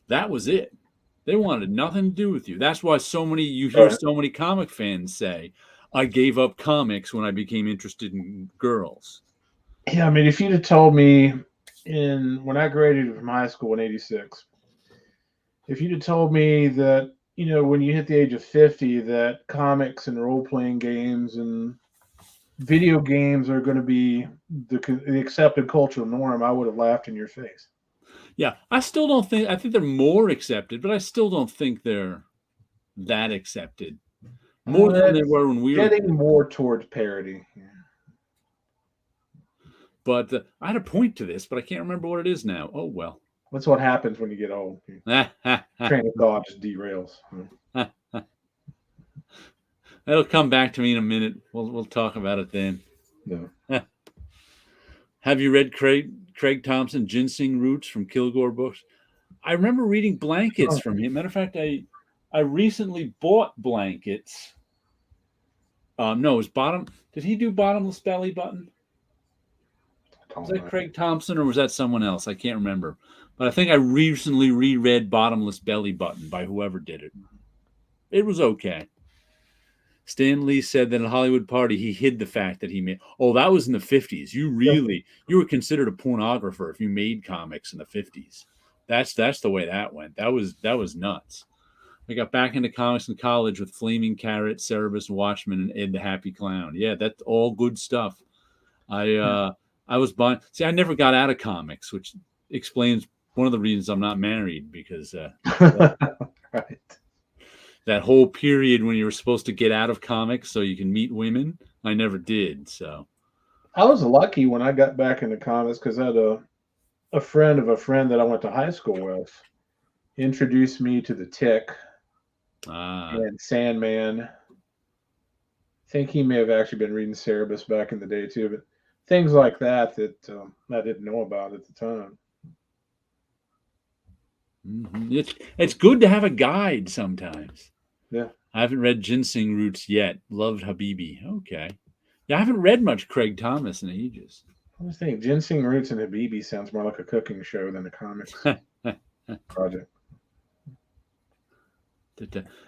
that was it. They wanted nothing to do with you. That's why you hear so many comic fans say, I gave up comics when I became interested in girls. Yeah, I mean, if you'd have told me when I graduated from high school in '86, if you'd have told me that, when you hit the age of 50, that comics and role-playing games and video games are going to be the accepted cultural norm, I would have laughed in your face. Yeah, I think they're more accepted, but I still don't think they're that accepted. More than they were when we were getting more towards parody. Yeah. But I had a point to this, but I can't remember what it is now. Oh, well. That's what happens when you get old. Train of thought just derails. That'll come back to me in a minute. We'll talk about it then. Yeah. Have you read Craig Thompson, Ginseng Roots from Kilgore Books? I remember reading Blankets from him. Matter of fact, I recently bought Blankets. No, it was Bottom. Did he do Bottomless Belly Button? Was that Craig Thompson or was that someone else? I can't remember. But I think I recently reread Bottomless Belly Button by whoever did it. It was okay. Stan Lee said that at a Hollywood party, he hid the fact that he made... Oh, that was in the 50s. You were considered a pornographer if you made comics in the 50s. That's the way that went. That was nuts. I got back into comics in college with Flaming Carrot, Cerebus, Watchmen, and Ed the Happy Clown. Yeah, that's all good stuff. I was buying... See, I never got out of comics, which explains one of the reasons I'm not married, because... Right. That whole period when you were supposed to get out of comics so you can meet women, I never did. So I was lucky when I got back into comics because I had a friend of a friend that I went to high school with introduced me to the Tick and Sandman. I think he may have actually been reading Cerebus back in the day too, but things like that I didn't know about at the time. Mm-hmm. It's good to have a guide sometimes. Yeah. I haven't read Ginseng Roots yet. Loved Habibi. Okay. Yeah, I haven't read much Craig Thomas in ages. I was thinking Ginseng Roots and Habibi sounds more like a cooking show than a comics project.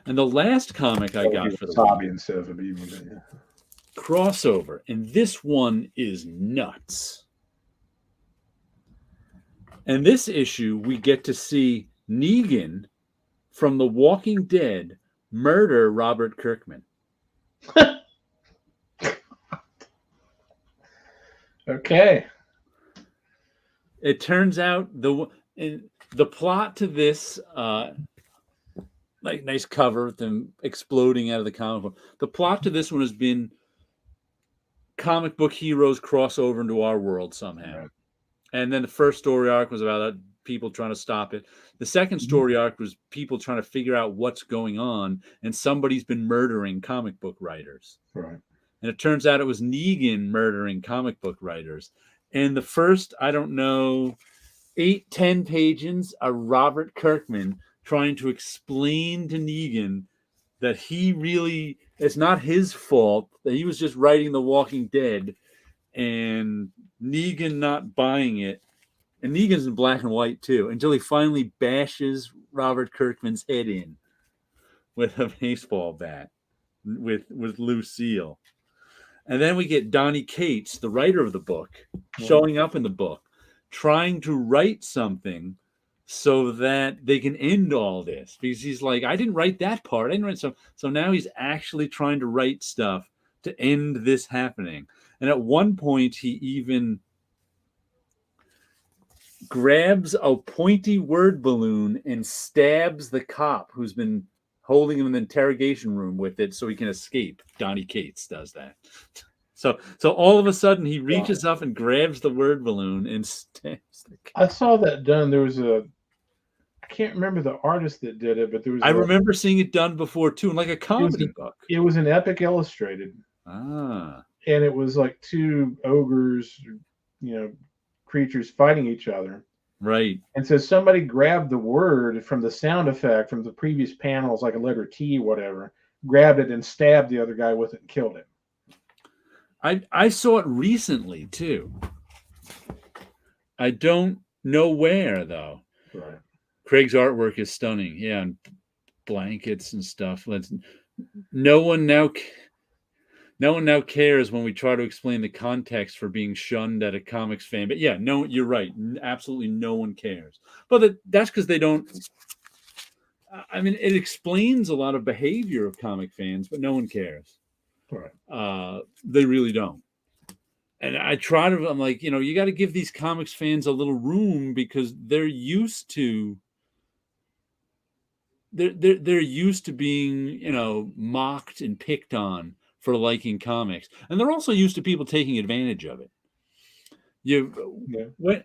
And the last comic I got for the Wasabi instead of Habibi. Yeah. Crossover, and this one is nuts. And this issue, we get to see Negan from The Walking Dead murder Robert Kirkman. Okay. It turns out the plot to this, like nice cover with them exploding out of the comic book. The plot to this one has been comic book heroes cross over into our world somehow. Right. And then the first story arc was about people trying to stop it. The second story arc was people trying to figure out what's going on, and somebody's been murdering comic book writers. Right. And it turns out it was Negan murdering comic book writers. And the first, 8-10 pages are Robert Kirkman trying to explain to Negan that it's not his fault, that he was just writing The Walking Dead, and Negan not buying it. And Negan's in black and white too, until he finally bashes Robert Kirkman's head in with a baseball bat with Lucille. And then we get Donny Cates, the writer of the book, showing up in the book, trying to write something so that they can end all this. Because he's like, I didn't write that part. I didn't write so now he's actually trying to write stuff to end this happening. And at one point, he even grabs a pointy word balloon and stabs the cop who's been holding him in the interrogation room with it so he can escape. Donny Cates does that. So all of a sudden he reaches up and grabs the word balloon and stamps the I saw that done. There was I can't remember the artist that did it, but there was I remember seeing it done before too, in like a comedy book. It was an Epic Illustrated. Ah. And it was like two ogres, creatures fighting each other. Right. And so somebody grabbed the word from the sound effect from the previous panels, like a letter T, whatever, grabbed it and stabbed the other guy with it and killed him. I saw it recently too. I don't know where though. Right. Craig's artwork is stunning. Yeah, and blankets and stuff. No one now cares when we try to explain the context for being shunned at a comics fan. But yeah, no, you're right. Absolutely no one cares. But that's because they don't. I mean, it explains a lot of behavior of comic fans, but no one cares. Right. They really don't. And I'm like, you got to give these comics fans a little room because they're used to. They're used to being, mocked and picked on for liking comics, and they're also used to people taking advantage of it.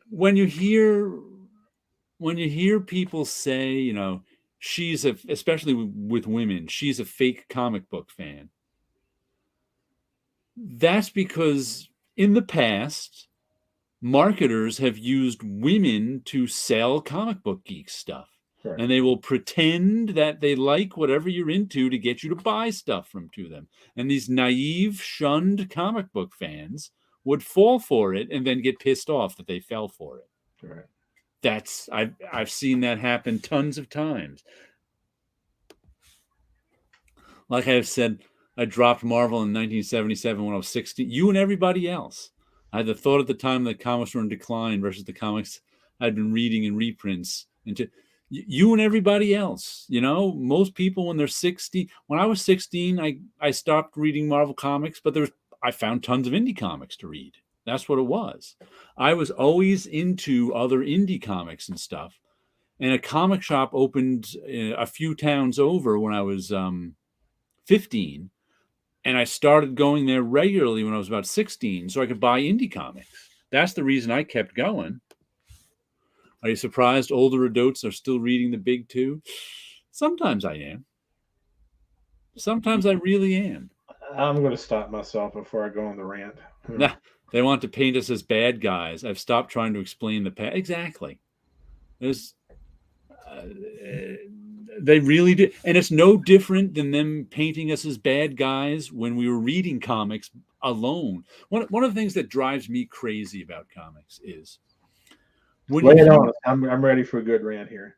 When you hear people say, she's especially with women, she's a fake comic book fan. That's because in the past, marketers have used women to sell comic book geek stuff. Right. And they will pretend that they like whatever you're into to get you to buy stuff to them. And these naive, shunned comic book fans would fall for it and then get pissed off that they fell for it. Right. I've seen that happen tons of times. Like I have said, I dropped Marvel in 1977 when I was 16. You and everybody else. I had the thought at the time that comics were in decline versus the comics I'd been reading in reprints. You and everybody else, most people when they're 60. When I was 16, I stopped reading Marvel comics, but I found tons of indie comics to read. That's what it was. I was always into other indie comics and stuff. And a comic shop opened a few towns over when I was 15. And I started going there regularly when I was about 16 so I could buy indie comics. That's the reason I kept going. Are you surprised older adults are still reading the big two? Sometimes I am. Sometimes I really am. I'm going to stop myself before I go on the rant. Nah, they want to paint us as bad guys. I've stopped trying to explain the past. Exactly. They really do. And it's no different than them painting us as bad guys when we were reading comics alone. One of the things that drives me crazy about comics is I'm ready for a good rant here.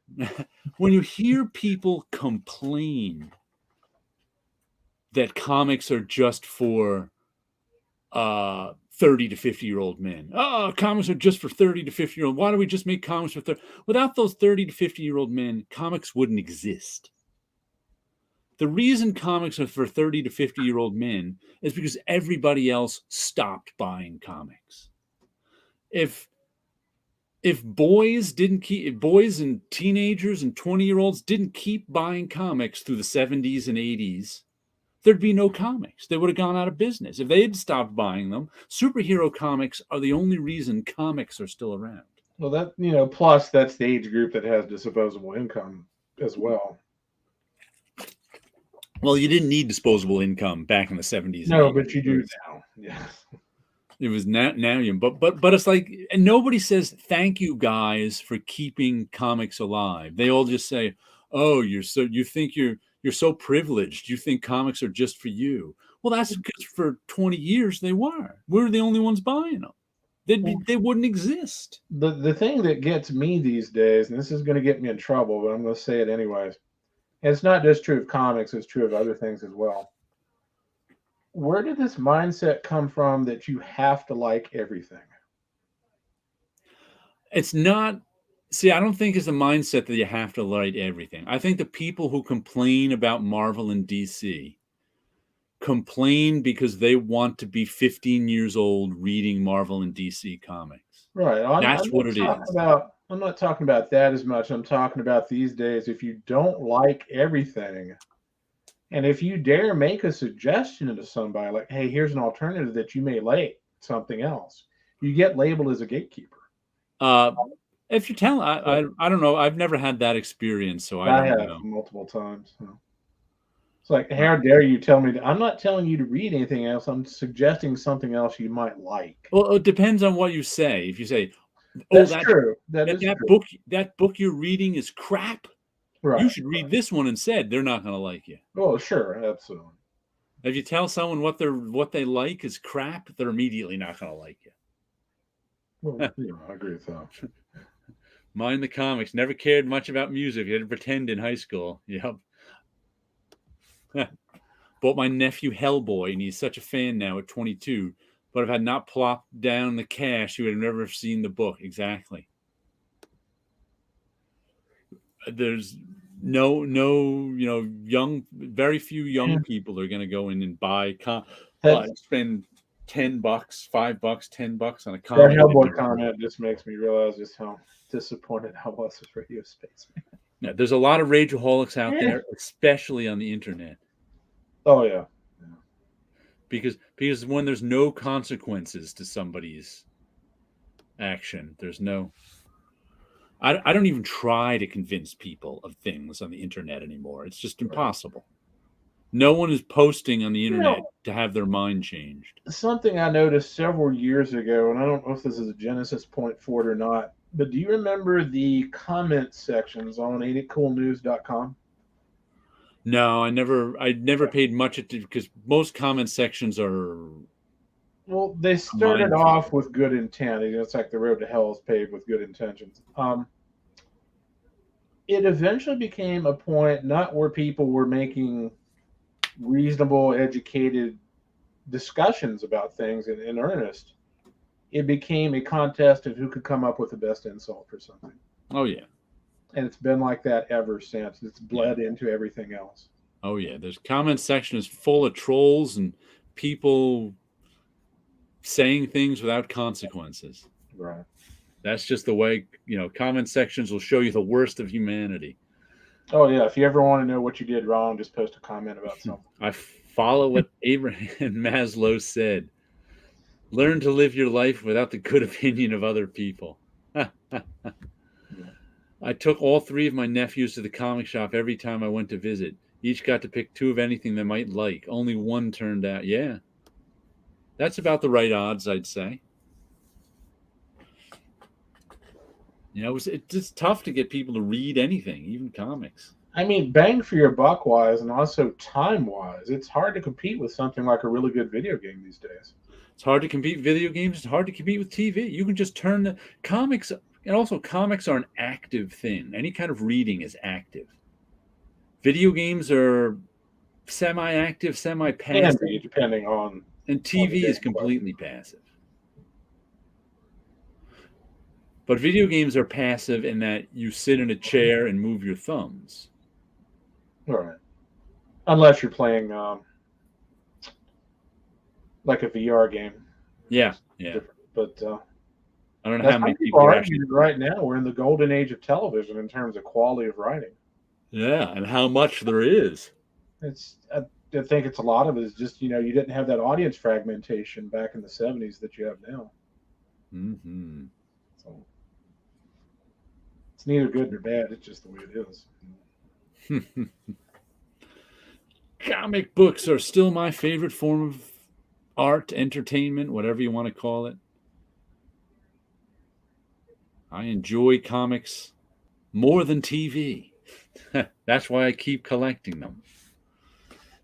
When you hear people complain that comics are just for 30 to 50-year-old men. Oh, comics are just for 30 to 50-year-old. Why don't we just make comics for 30? Without those 30 to 50-year-old men, comics wouldn't exist. The reason comics are for 30 to 50-year-old men is because everybody else stopped buying comics. If boys and teenagers and 20-year-olds didn't keep buying comics through the 70s and 80s, there'd be no comics. They would have gone out of business. If they had stopped buying them, superhero comics are the only reason comics are still around. Well, plus that's the age group that has disposable income as well. Well, you didn't need disposable income back in the 70s. No, but you do now. Yeah. It was now but it's like, and nobody says thank you guys for keeping comics alive. They all just say, "Oh, you think you're so privileged. You think comics are just for you." Well, that's because for 20 years they were. We were the only ones buying them. They wouldn't exist. The thing that gets me these days, and this is going to get me in trouble, but I'm going to say it anyways. And it's not just true of comics; it's true of other things as well. Where did this mindset come from that you have to like everything? It's not. See, I don't think it's a mindset that you have to like everything. I think the people who complain about Marvel and DC complain because they want to be 15 years old reading Marvel and DC comics. Right. That's what it is. I'm not talking about that as much. I'm talking about these days, if you don't like everything, And if you dare make a suggestion to somebody like, hey, here's an alternative that you may like something else, you get labeled as a gatekeeper. If you tell, I don't know. I've never had that experience, so I I don't have know. multiple times. So. It's like, how dare you tell me? I'm not telling you to read anything else. I'm suggesting something else you might like. Well, it depends on what you say. If you say, "Oh, that's true. That is true. That book you're reading is crap. Right. You should read this one instead." They're not going to like you. Oh, sure, absolutely. If you tell someone what they like is crap, they're immediately not going to like you. Well, I agree with that. Mind the comics. Never cared much about music. You had to pretend in high school. Yep. Bought my nephew Hellboy, and he's such a fan now at 22. But if I had not plopped down the cash, he would have never seen the book. Exactly. There's very few young people are going to go in and buy. Spend $10, $5, $10 on a comic. That Hellboy comment just makes me realize just how disappointed I was with Radio Spaceman. Yeah, there's a lot of rageaholics out there, especially on the internet. Oh yeah. Because when there's no consequences to somebody's action, there's no. I don't even try to convince people of things on the internet anymore. It's just impossible. No one is posting on the internet to have their mind changed. Something I noticed several years ago, and I don't know if this is a genesis point for it or not, but do you remember the comment sections on ain'titcoolnews.com? No, I never paid much attention because most comment sections are. Well, they started off with good intent. It's like the road to hell is paved with good intentions. It eventually became a point not where people were making reasonable, educated discussions about things in earnest. It became a contest of who could come up with the best insult for something. Oh yeah. And it's been like that ever since. It's bled into everything else. Oh yeah, there's comment section is full of trolls and people saying things without consequences. Right. That's just the way, comment sections will show you the worst of humanity. Oh yeah, if you ever want to know what you did wrong, just post a comment about something. I follow what Abraham Maslow said. Learn to live your life without the good opinion of other people. I took all 3 of my nephews to the comic shop every time I went to visit. Each got to pick 2 of anything they might like. Only one turned out. Yeah. That's about the right odds, I'd say. It's tough to get people to read anything, even comics. I mean, bang for your buck wise and also time wise, it's hard to compete with something like a really good video game these days. It's hard to compete with video games. It's hard to compete with TV. You can just turn the comics. And also, comics are an active thing. Any kind of reading is active. Video games are semi-active, semi-passive. Can be, depending on. And TV is completely passive. But video games are passive in that you sit in a chair and move your thumbs. All right. Unless you're playing like a VR game. Yeah, yeah. But I don't know how many people are actually right now. We're in the golden age of television in terms of quality of writing. Yeah, and how much there is. I think it's a lot of it is just, you didn't have that audience fragmentation back in the 70s that you have now. Mm-hmm. So it's neither good nor bad. It's just the way it is. Comic books are still my favorite form of art, entertainment, whatever you want to call it. I enjoy comics more than TV. That's why I keep collecting them.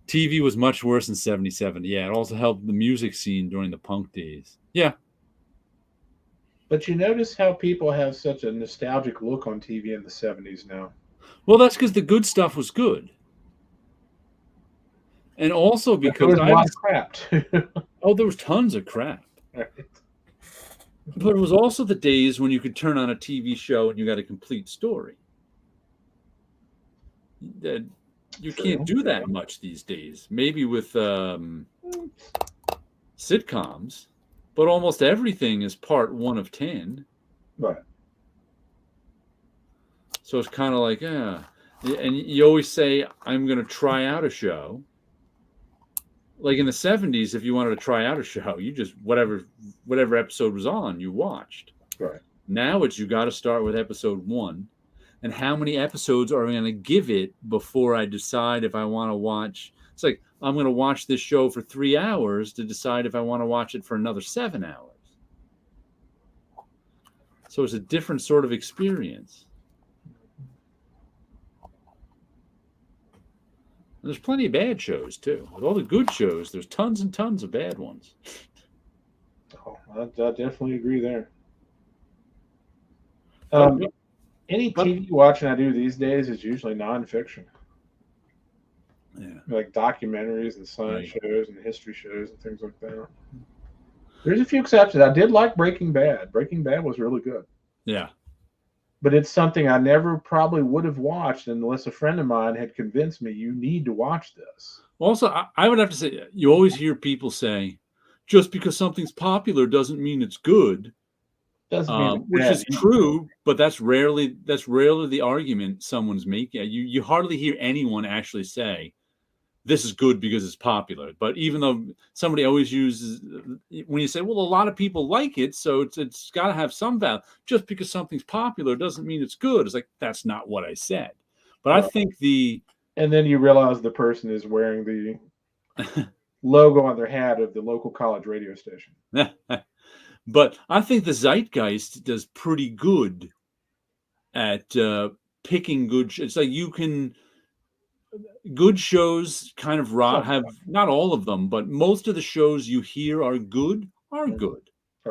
TV was much worse in 77. Yeah, it also helped the music scene during the punk days. Yeah. But you notice how people have such a nostalgic look on TV in the 70s now. Well, that's because the good stuff was good. And also because there was a lot of crap, too. Oh, there was tons of crap. Right. But it was also the days when you could turn on a TV show and you got a complete story. You can't do that much these days. Maybe with sitcoms, but almost everything is part 1 of 10. Right. So it's kind of like, And you always say, I'm going to try out a show. Like in the 70s, if you wanted to try out a show, you just, whatever episode was on, you watched. Right. Now it's, you got to start with episode 1. And how many episodes are we going to give it before I decide if I want to watch? It's like, I'm going to watch this show for 3 hours to decide if I want to watch it for another 7 hours. So it's a different sort of experience. And there's plenty of bad shows, too. With all the good shows, there's tons and tons of bad ones. Oh, I definitely agree there. Any TV watching I do these days is usually nonfiction. Yeah. Like documentaries and science shows and history shows and things like that. There's a few exceptions. I did like Breaking Bad. Breaking Bad was really good. Yeah. But it's something I never probably would have watched unless a friend of mine had convinced me, you need to watch this. Also, I would have to say, you always hear people say, just because something's popular doesn't mean it's good. Doesn't mean which is true, but that's rarely the argument someone's making. You hardly hear anyone actually say, this is good because it's popular. But even though somebody always uses, when you say, well, a lot of people like it, so it's got to have some value. Just because something's popular doesn't mean it's good. It's like, that's not what I said. But I think and then you realize the person is wearing the logo on their hat of the local college radio station. But I think the Zeitgeist does pretty good at picking good. It's like good shows kind of have, not all of them, but most of the shows you hear are good. Or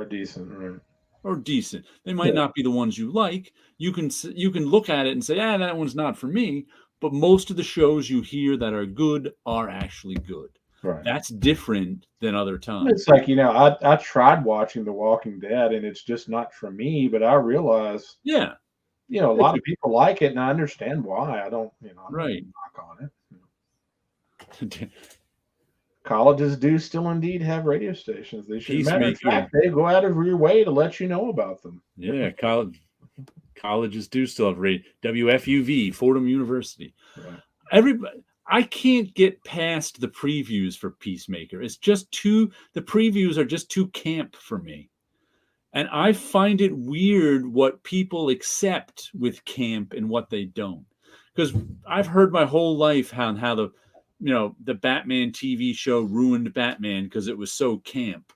decent, right? Or decent. They might not be the ones you like. You can look at it and say, that one's not for me. But most of the shows you hear that are good are actually good. Right. That's different than other times. It's like, I tried watching The Walking Dead and it's just not for me, but I realize, a lot of people like it and I understand why. I don't, right. knock on it. Colleges do still indeed have radio stations. They should. Matter of fact, they go out of your way to let you know about them. Yeah, colleges do still have radio. WFUV, Fordham University. Right. I can't get past the previews for Peacemaker. It's just the previews are just too camp for me. And I find it weird what people accept with camp and what they don't. Because I've heard my whole life how the Batman TV show ruined Batman because it was so camp.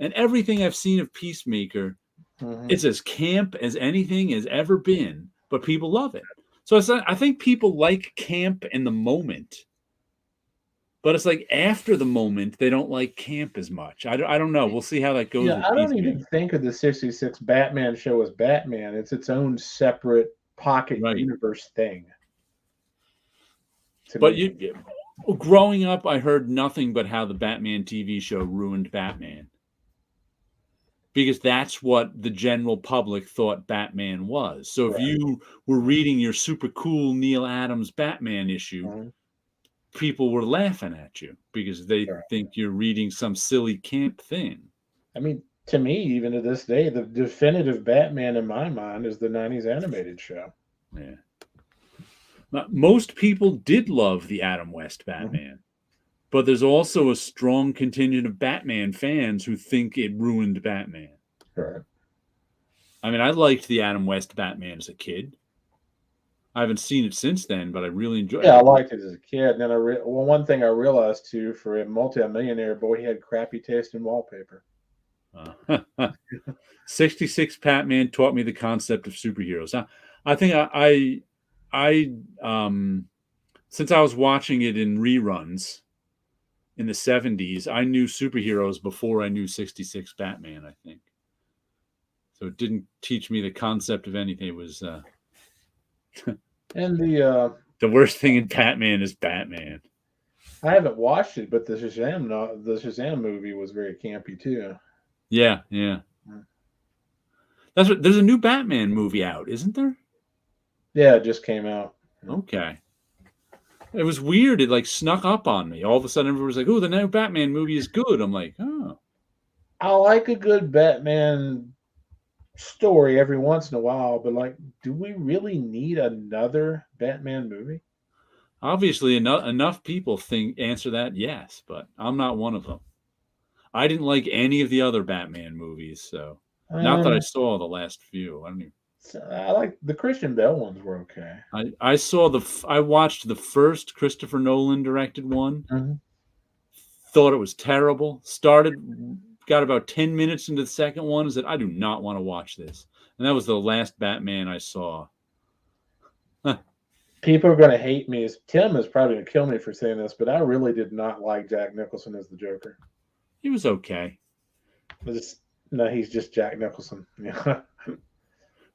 And everything I've seen of Peacemaker, it's as camp as anything has ever been, but people love it. So I think people like camp in the moment, but it's like after the moment, they don't like camp as much. I don't know. We'll see how that goes. Yeah, I don't even think of the 66 Batman show as Batman. It's own separate pocket universe thing. But growing up, I heard nothing but how the Batman TV show ruined Batman. Because that's what the general public thought Batman was. So if you were reading your super cool Neil Adams Batman issue, people were laughing at you because they think you're reading some silly camp thing. I mean, to me, even to this day, the definitive Batman in my mind is the 90s animated show. Yeah. Now, most people did love the Adam West Batman. But there's also a strong contingent of Batman fans who think it ruined Batman. Right. I mean, I liked the Adam West Batman as a kid. I haven't seen it since then, but I really enjoyed it. Yeah, I liked it as a kid. And then one thing I realized, too, for a multi-millionaire boy, he had crappy taste in wallpaper. 66 Batman taught me the concept of superheroes. I think I since I was watching it in reruns in the 70s, I knew superheroes before I knew 66 Batman, I think. So it didn't teach me the concept of anything. It was and the worst thing in Batman is Batman. I haven't watched it, but the Shazam movie was very campy too. Yeah. There's a new Batman movie out, isn't there? Yeah, it just came out. Okay. It was weird. It snuck up on me. All of a sudden, everyone was like, "Oh, the new Batman movie is good." I'm like, "Oh." I like a good Batman story every once in a while, but like, do we really need another Batman movie? Obviously, enough people answer that yes, but I'm not one of them. I didn't like any of the other Batman movies, so not that I Um, saw the last few. I don't even. I like the Christian Bale ones were okay. I watched the first Christopher Nolan directed one. Mhm. Thought it was terrible. Got about 10 minutes into the second one and said, I do not want to watch this. And that was the last Batman I saw. People are going to hate me. Tim is probably going to kill me for saying this, but I really did not like Jack Nicholson as the Joker. He was okay. No, he's just Jack Nicholson. Yeah.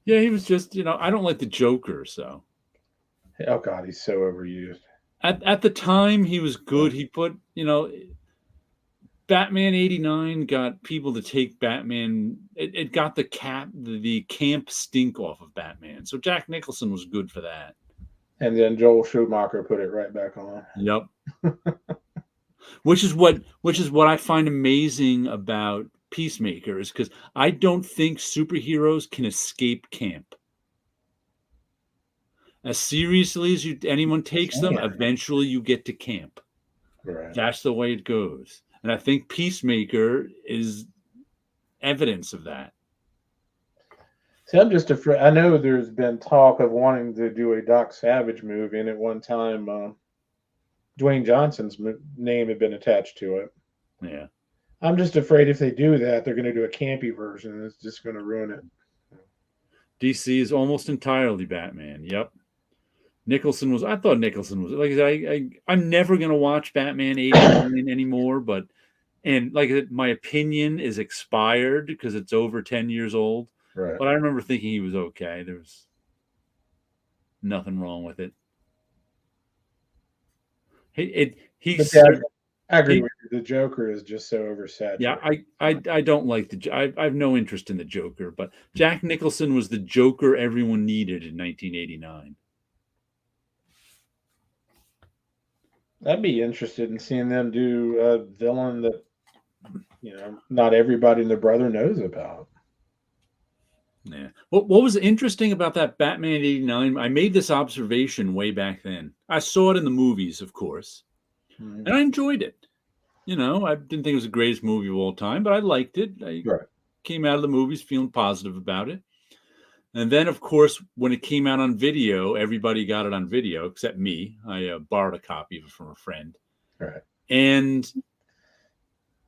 Yeah, he was just, I don't like the Joker, so. Oh God, he's so overused. At the time, he was good. He put, Batman '89 got people to take Batman. It got the camp stink off of Batman. So Jack Nicholson was good for that. And then Joel Schumacher put it right back on. Yep. Which is what I find amazing about Peacemaker is because I don't think superheroes can escape camp. As seriously as anyone takes them, eventually you get to camp. Right. That's the way it goes. And I think Peacemaker is evidence of that. See, I'm just afraid. I know there's been talk of wanting to do a Doc Savage movie, and at one time, Dwayne Johnson's name had been attached to it. Yeah. I'm just afraid if they do that, they're going to do a campy version, and it's just going to ruin it. DC is almost entirely Batman. Yep. I thought Nicholson was, like I said, I'm never going to watch Batman '89 anymore, and like my opinion is expired because it's over 10 years old. Right. But I remember thinking he was okay. There was nothing wrong with it. I agree with you. The Joker is just so oversaturated. Yeah, I don't like I have no interest in the Joker, but Jack Nicholson was the Joker everyone needed in 1989. I'd be interested in seeing them do a villain that, not everybody and their brother knows about. Yeah. What was interesting about that Batman '89? I made this observation way back then. I saw it in the movies, of course, and I enjoyed it. I didn't think it was the greatest movie of all time, but I liked it. I came out of the movies feeling positive about it. And then, of course, when it came out on video, everybody got it on video except me. I borrowed a copy of it from a friend. Right. And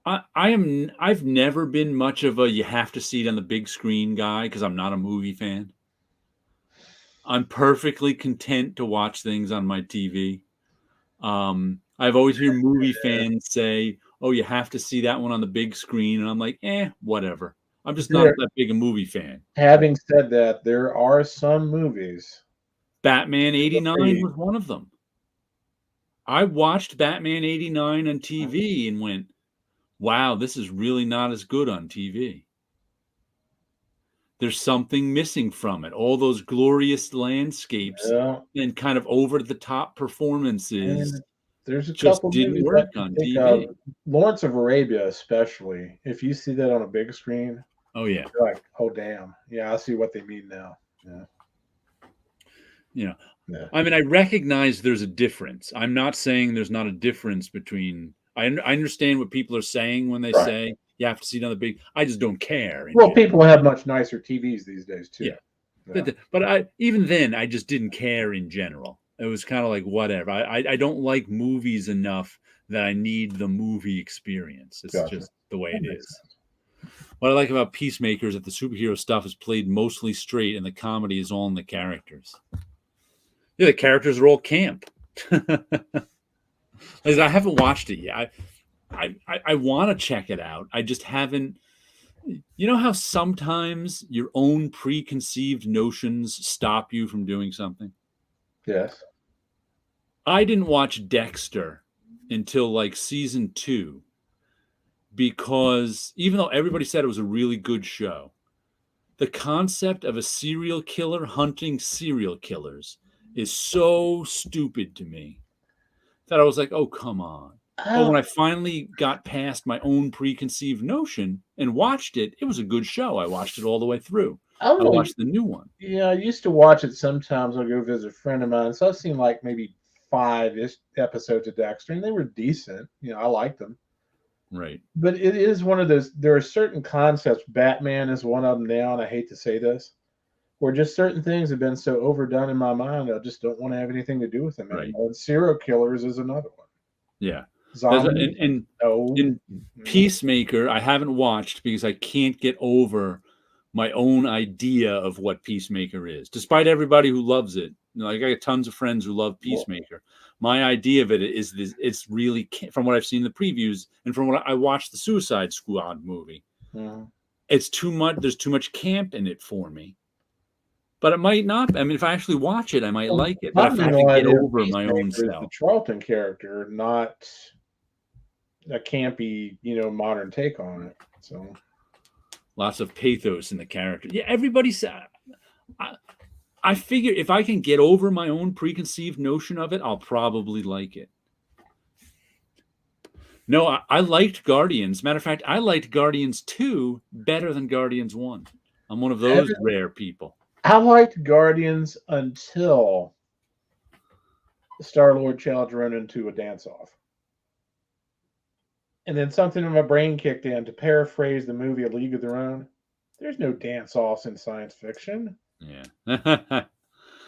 I've never been much of a you have to see it on the big screen guy because I'm not a movie fan. I'm perfectly content to watch things on my TV. I've always heard movie fans say, "Oh, you have to see that one on the big screen," and I'm like, whatever. I'm just not that big a movie fan. Having said that, there are some movies. Batman '89 was one of them. I watched Batman '89 on TV and went, wow, this is really not as good on TV. There's something missing from it. All those glorious landscapes and kind of over-the-top performances. And there's a just couple didn't movies work on TV. Lawrence of Arabia, especially. If you see that on a big screen, oh yeah, you're like, oh damn, yeah, I see what they mean now. Yeah. I mean, I recognize there's a difference. I'm not saying there's not a difference between. I understand what people are saying when they say you have to see another big. I just don't care. Well, people have much nicer TVs these days too. Yeah. But even then, I just didn't care in general. It was kind of like whatever. I don't like movies enough that I need the movie experience. It's just the way it is. What I like about Peacemaker is that the superhero stuff is played mostly straight and the comedy is all in the characters. Yeah, the characters are all camp. I haven't watched it yet. I want to check it out. I just haven't. You know how sometimes your own preconceived notions stop you from doing something? Yes. I didn't watch Dexter until like season 2 because even though everybody said it was a really good show, the concept of a serial killer hunting serial killers is so stupid to me that I was like, oh, come on. But when I finally got past my own preconceived notion and watched it, it was a good show. I watched it all the way through. I I watched the new one. Yeah, I used to watch it sometimes. I'll go visit a friend of mine. So I've seen like maybe 5-ish episodes of Dexter, and they were decent. I liked them. Right. But it is one of those. There are certain concepts. Batman is one of them now, and I hate to say this, where just certain things have been so overdone in my mind, I just don't want to have anything to do with them Right. anymore. And serial killers is another one. Yeah. Zombies. No. In Peacemaker, I haven't watched because I can't get over my own idea of what Peacemaker is. Despite everybody who loves it, I got tons of friends who love Peacemaker. My idea of it is this: it's really, from what I've seen in the previews and from what I watched the Suicide Squad movie, it's too much. There's too much camp in it for me. But it might not. I mean, if I actually watch it, I might like it. But if I have to get over my own self. The Charlton character, not a campy, modern take on it. So lots of pathos in the character. Yeah, everybody said. I figure if I can get over my own preconceived notion of it, I'll probably like it. No, I liked Guardians. Matter of fact, I liked Guardians 2 better than Guardians 1. I'm one of those rare people. I liked Guardians until Star-Lord challenged Ronan to a dance-off. And then something in my brain kicked in. To paraphrase the movie A League of Their Own, there's no dance-offs in science fiction. Yeah.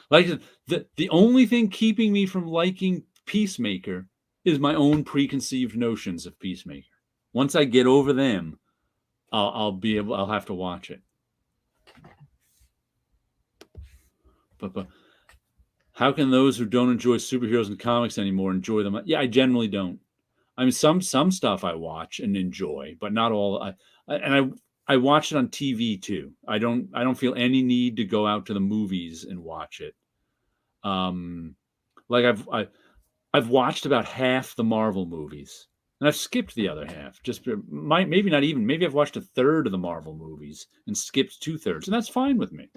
Like the only thing keeping me from liking Peacemaker is my own preconceived notions of Peacemaker. Once I get over them, I'll have to watch it. But how can those who don't enjoy superheroes and comics anymore enjoy them? Yeah, I generally don't. I mean, some stuff I watch and enjoy, but not all. I watch it on TV too. I don't feel any need to go out to the movies and watch it. Like I've watched about half the Marvel movies, and I've skipped the other half. Maybe not even. Maybe I've watched a third of the Marvel movies and skipped 2/3, and that's fine with me.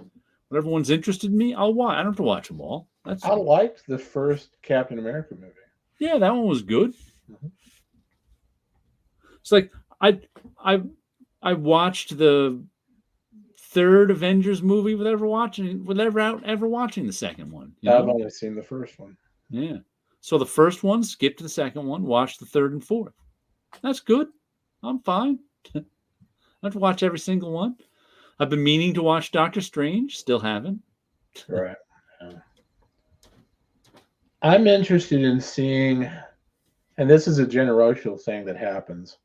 Whatever one's interested in me, I'll watch. I don't have to watch them all. I liked the first Captain America movie. Yeah, that one was good. Mm-hmm. It's like I watched the third Avengers movie without ever watching the second one. I've only seen the first one. Yeah. So the first one, skipped to the second one, watched the third and fourth. That's good. I'm fine. I have to watch every single one. I've been meaning to watch Doctor Strange, still haven't. Right. I'm interested in seeing, and this is a generational thing that happens.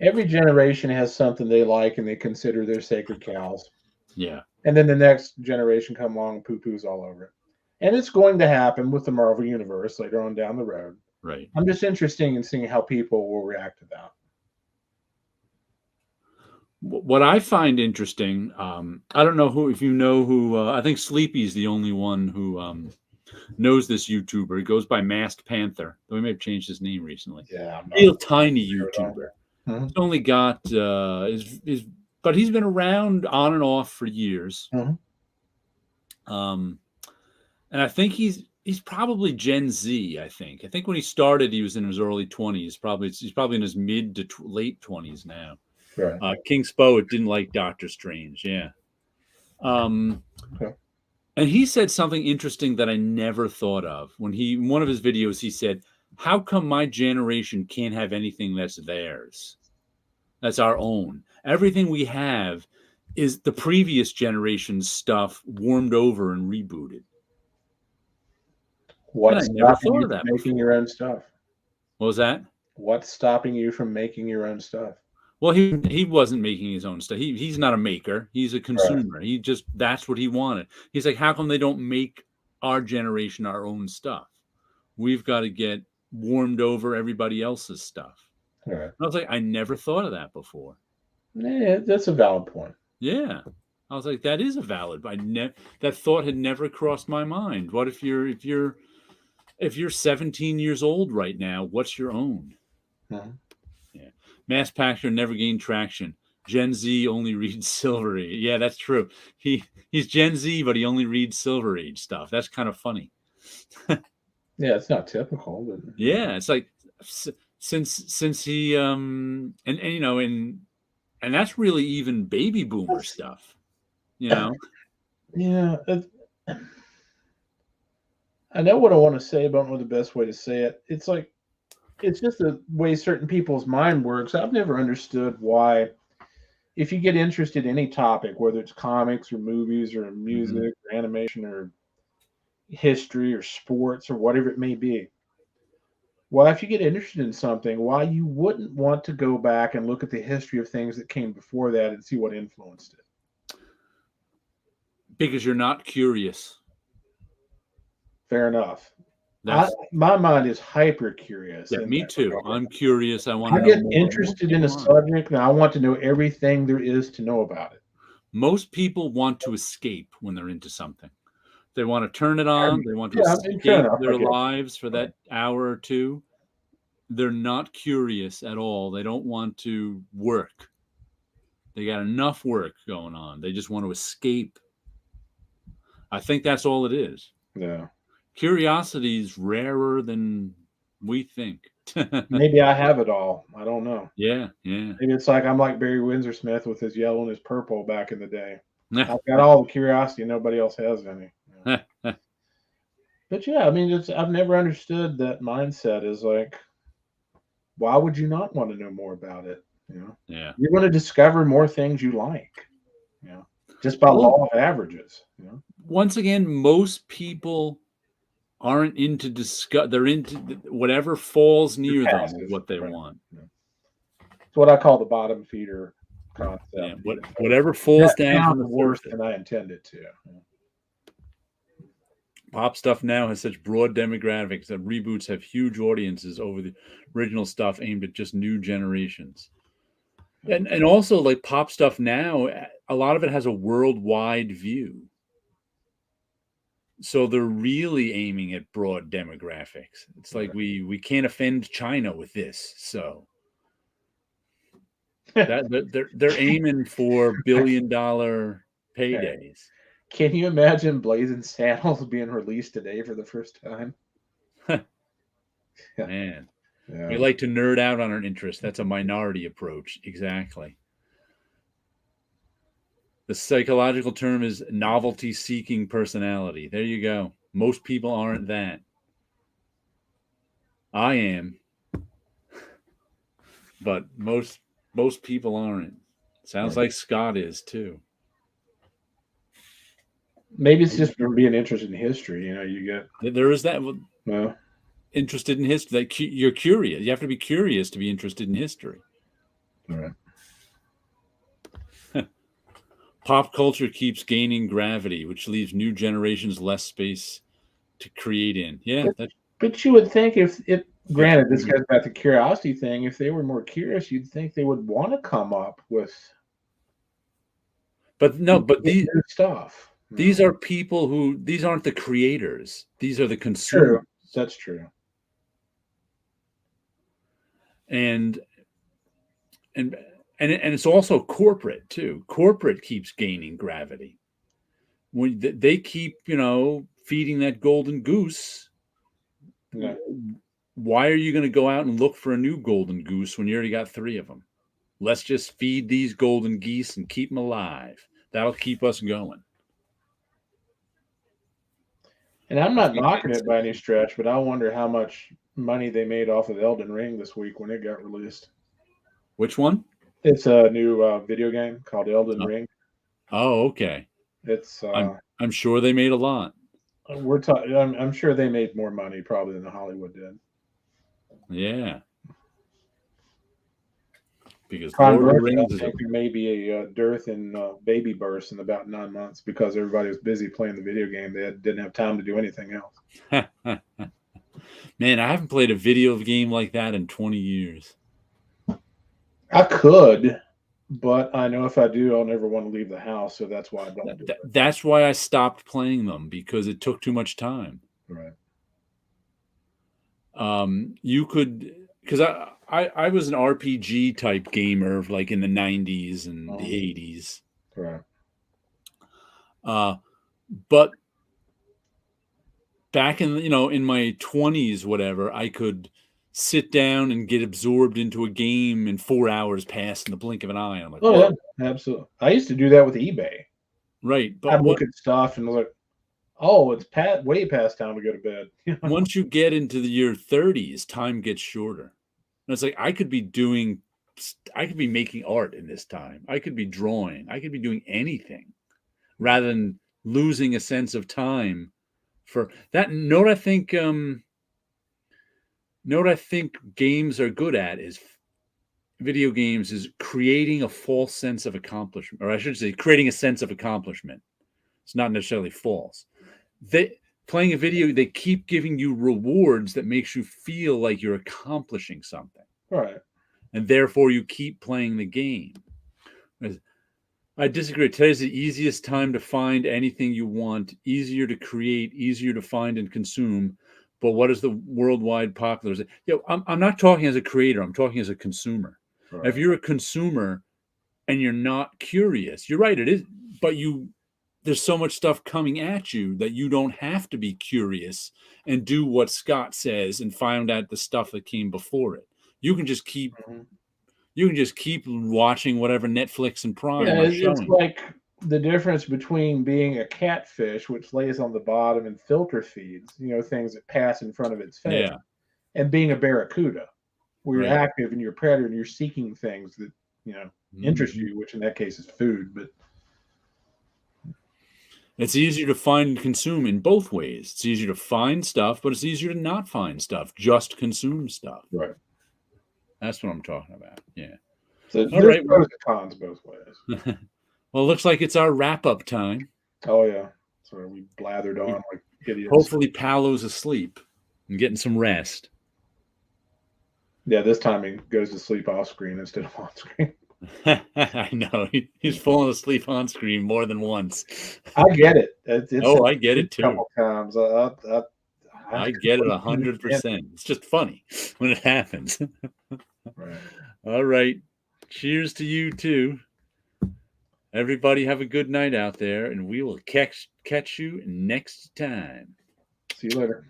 Every generation has something they like and they consider their sacred cows. Yeah. And then the next generation come along and poo-poos all over it. And it's going to happen with the Marvel Universe later on down the road. Right. I'm just interested in seeing how people will react to that. What I find interesting, I don't know if you know who, I think Sleepy's the only one who knows this YouTuber. He goes by Masked Panther, though he may have changed his name recently. Yeah. Real tiny YouTuber. Mm-hmm. He's only got, but he's been around on and off for years. Mm-hmm. And I think he's probably Gen Z, I think. I think when he started, he was in his early 20s. He's probably in his mid to late 20s now. Right. King Spo didn't like Doctor Strange. Yeah. Okay. And he said something interesting that I never thought of. In one of his videos, he said, how come my generation can't have anything that's theirs? That's our own. Everything we have is the previous generation's stuff warmed over and rebooted. What's stopping you from making your own stuff? What was that? What's stopping you from making your own stuff? Well, he wasn't making his own stuff. He's not a maker. He's a consumer. Right. That's what he wanted. He's like, how come they don't make our generation our own stuff? We've got to get warmed over everybody else's stuff. Right. And I was like, I never thought of that before. Yeah, that's a valid point. Yeah. I was like, that is a valid. That thought had never crossed my mind. What if you're 17 years old right now? What's your own? Mm-hmm. Yeah. Mass Pactor never gained traction. Gen Z only reads Silver Age. Yeah, that's true. He's Gen Z, but he only reads Silver Age stuff. That's kind of funny. Yeah, it's not typical, but yeah, it's like since he and that's really even baby boomer stuff. You know, Yeah. I know what I want to say, but I don't know the best way to say it. It's like, it's just the way certain people's mind works. I've never understood why, if you get interested in any topic, whether it's comics or movies or music or animation or history or sports or whatever it may be, why, if you get interested in something, why you wouldn't want to go back and look at the history of things that came before that and see what influenced it. because you're not curious. Fair enough. That's My mind is hyper curious. yeah, in me that too. regard. I'm curious. I want I to get know more. interested in a subject and I want to know everything there is to know about it. Most people want to escape when they're into something. They want to turn it on. They want to escape their lives for that hour or two. They're not curious at all. They don't want to work. They got enough work going on. They just want to escape. I think that's all it is. Yeah. Curiosity is rarer than we think. Maybe I have it all. I don't know. Yeah. Maybe it's like I'm like Barry Windsor Smith with his yellow and his purple back in the day. I've got all the curiosity nobody else has any. But yeah, I mean, I've never understood that mindset. Is like, why would you not want to know more about it? Yeah. You're going to discover more things you like. Just by law of averages. Once again, most people aren't into discuss. They're into whatever falls near them is what they want. It's what I call the bottom feeder concept. Yeah, whatever falls down from the worse than I intended to. Pop stuff now has such broad demographics that reboots have huge audiences over the original stuff aimed at just new generations. And also, like, pop stuff now, a lot of it has a worldwide view. So they're really aiming at broad demographics. It's like we can't offend China with this. So that they're aiming for billion-dollar paydays. Can you imagine Blazing Saddles being released today for the first time? Man, we like to nerd out on our interests. That's a minority approach. Exactly. The psychological term is novelty-seeking personality. There you go. Most people aren't that. I am. But most people aren't. Sounds like Scott is too. Maybe it's just from being interested in history. You get there is that. Well, interested in history. Like, you're curious. You have to be curious to be interested in history. All right. Pop culture keeps gaining gravity, which leaves new generations less space to create in. Yeah. But you would think if granted, this goes back to the curiosity thing, if they were more curious, you'd think they would want to come up with. But no, but these stuff. These are people these aren't the creators. These are the consumers. True. That's true. And it's also corporate too. Corporate keeps gaining gravity. When they keep, feeding that golden goose. Yeah. Why are you going to go out and look for a new golden goose when you already got 3 of them? Let's just feed these golden geese and keep them alive. That'll keep us going. And I'm not knocking it by any stretch, but I wonder how much money they made off of Elden Ring this week when it got released. Which one? It's a new video game called Elden Ring. Oh, okay. It's. I'm sure they made a lot. I'm sure they made more money probably than Hollywood did. Yeah. Because Conversely, I think there may be a dearth in baby births in about 9 months because everybody was busy playing the video game. They didn't have time to do anything else. Man, I haven't played a video game like that in 20 years. I could, but I know if I do, I'll never want to leave the house. So that's why I don't do it. That's why I stopped playing them, because it took too much time. Right. You could, because I was an RPG type gamer, like in the 90s and the 80s. Right. But back in, in my 20s, whatever, I could sit down and get absorbed into a game and 4 hours pass in the blink of an eye. I'm like, yeah, absolutely. I used to do that with eBay. Right. I'd But look at stuff and look, oh, it's way past time to go to bed. once you get into your 30s, time gets shorter. And it's like I could be making art in this time. I could be drawing. I could be doing anything rather than losing a sense of time for that. Note I think games are good at is video games is creating a false sense of accomplishment, or I should say creating a sense of accomplishment. It's not necessarily false. Playing a video, they keep giving you rewards that makes you feel like you're accomplishing something. Right. And therefore you keep playing the game. I disagree. Today's the easiest time to find anything you want, easier to create, easier to find and consume. But what is the worldwide popular? I'm not talking as a creator. I'm talking as a consumer. Right. If you're a consumer and you're not curious, you're right. It is, but there's so much stuff coming at you that you don't have to be curious and do what Scott says and find out the stuff that came before it. You can just keep watching whatever Netflix and Prime are showing. It's like the difference between being a catfish, which lays on the bottom and filter feeds, things that pass in front of its face, and being a barracuda, where you're active and you're a predator and you're seeking things that, interest you, which in that case is food. But it's easier to find and consume in both ways. It's easier to find stuff, but it's easier to not find stuff, just consume stuff. Right. That's what I'm talking about. Yeah. So there's pros and cons both ways. Well, it looks like it's our wrap-up time. Oh, yeah. So we blathered on like idiots. Hopefully Paulo's asleep and getting some rest. Yeah, this time he goes to sleep off screen instead of on screen. I know. He's fallen asleep on screen more than once. I get it. I get it too. A couple times. I get it 100%. It's just funny when it happens. Right. All right. Cheers to you too. Everybody have a good night out there, and we will catch you next time. See you later.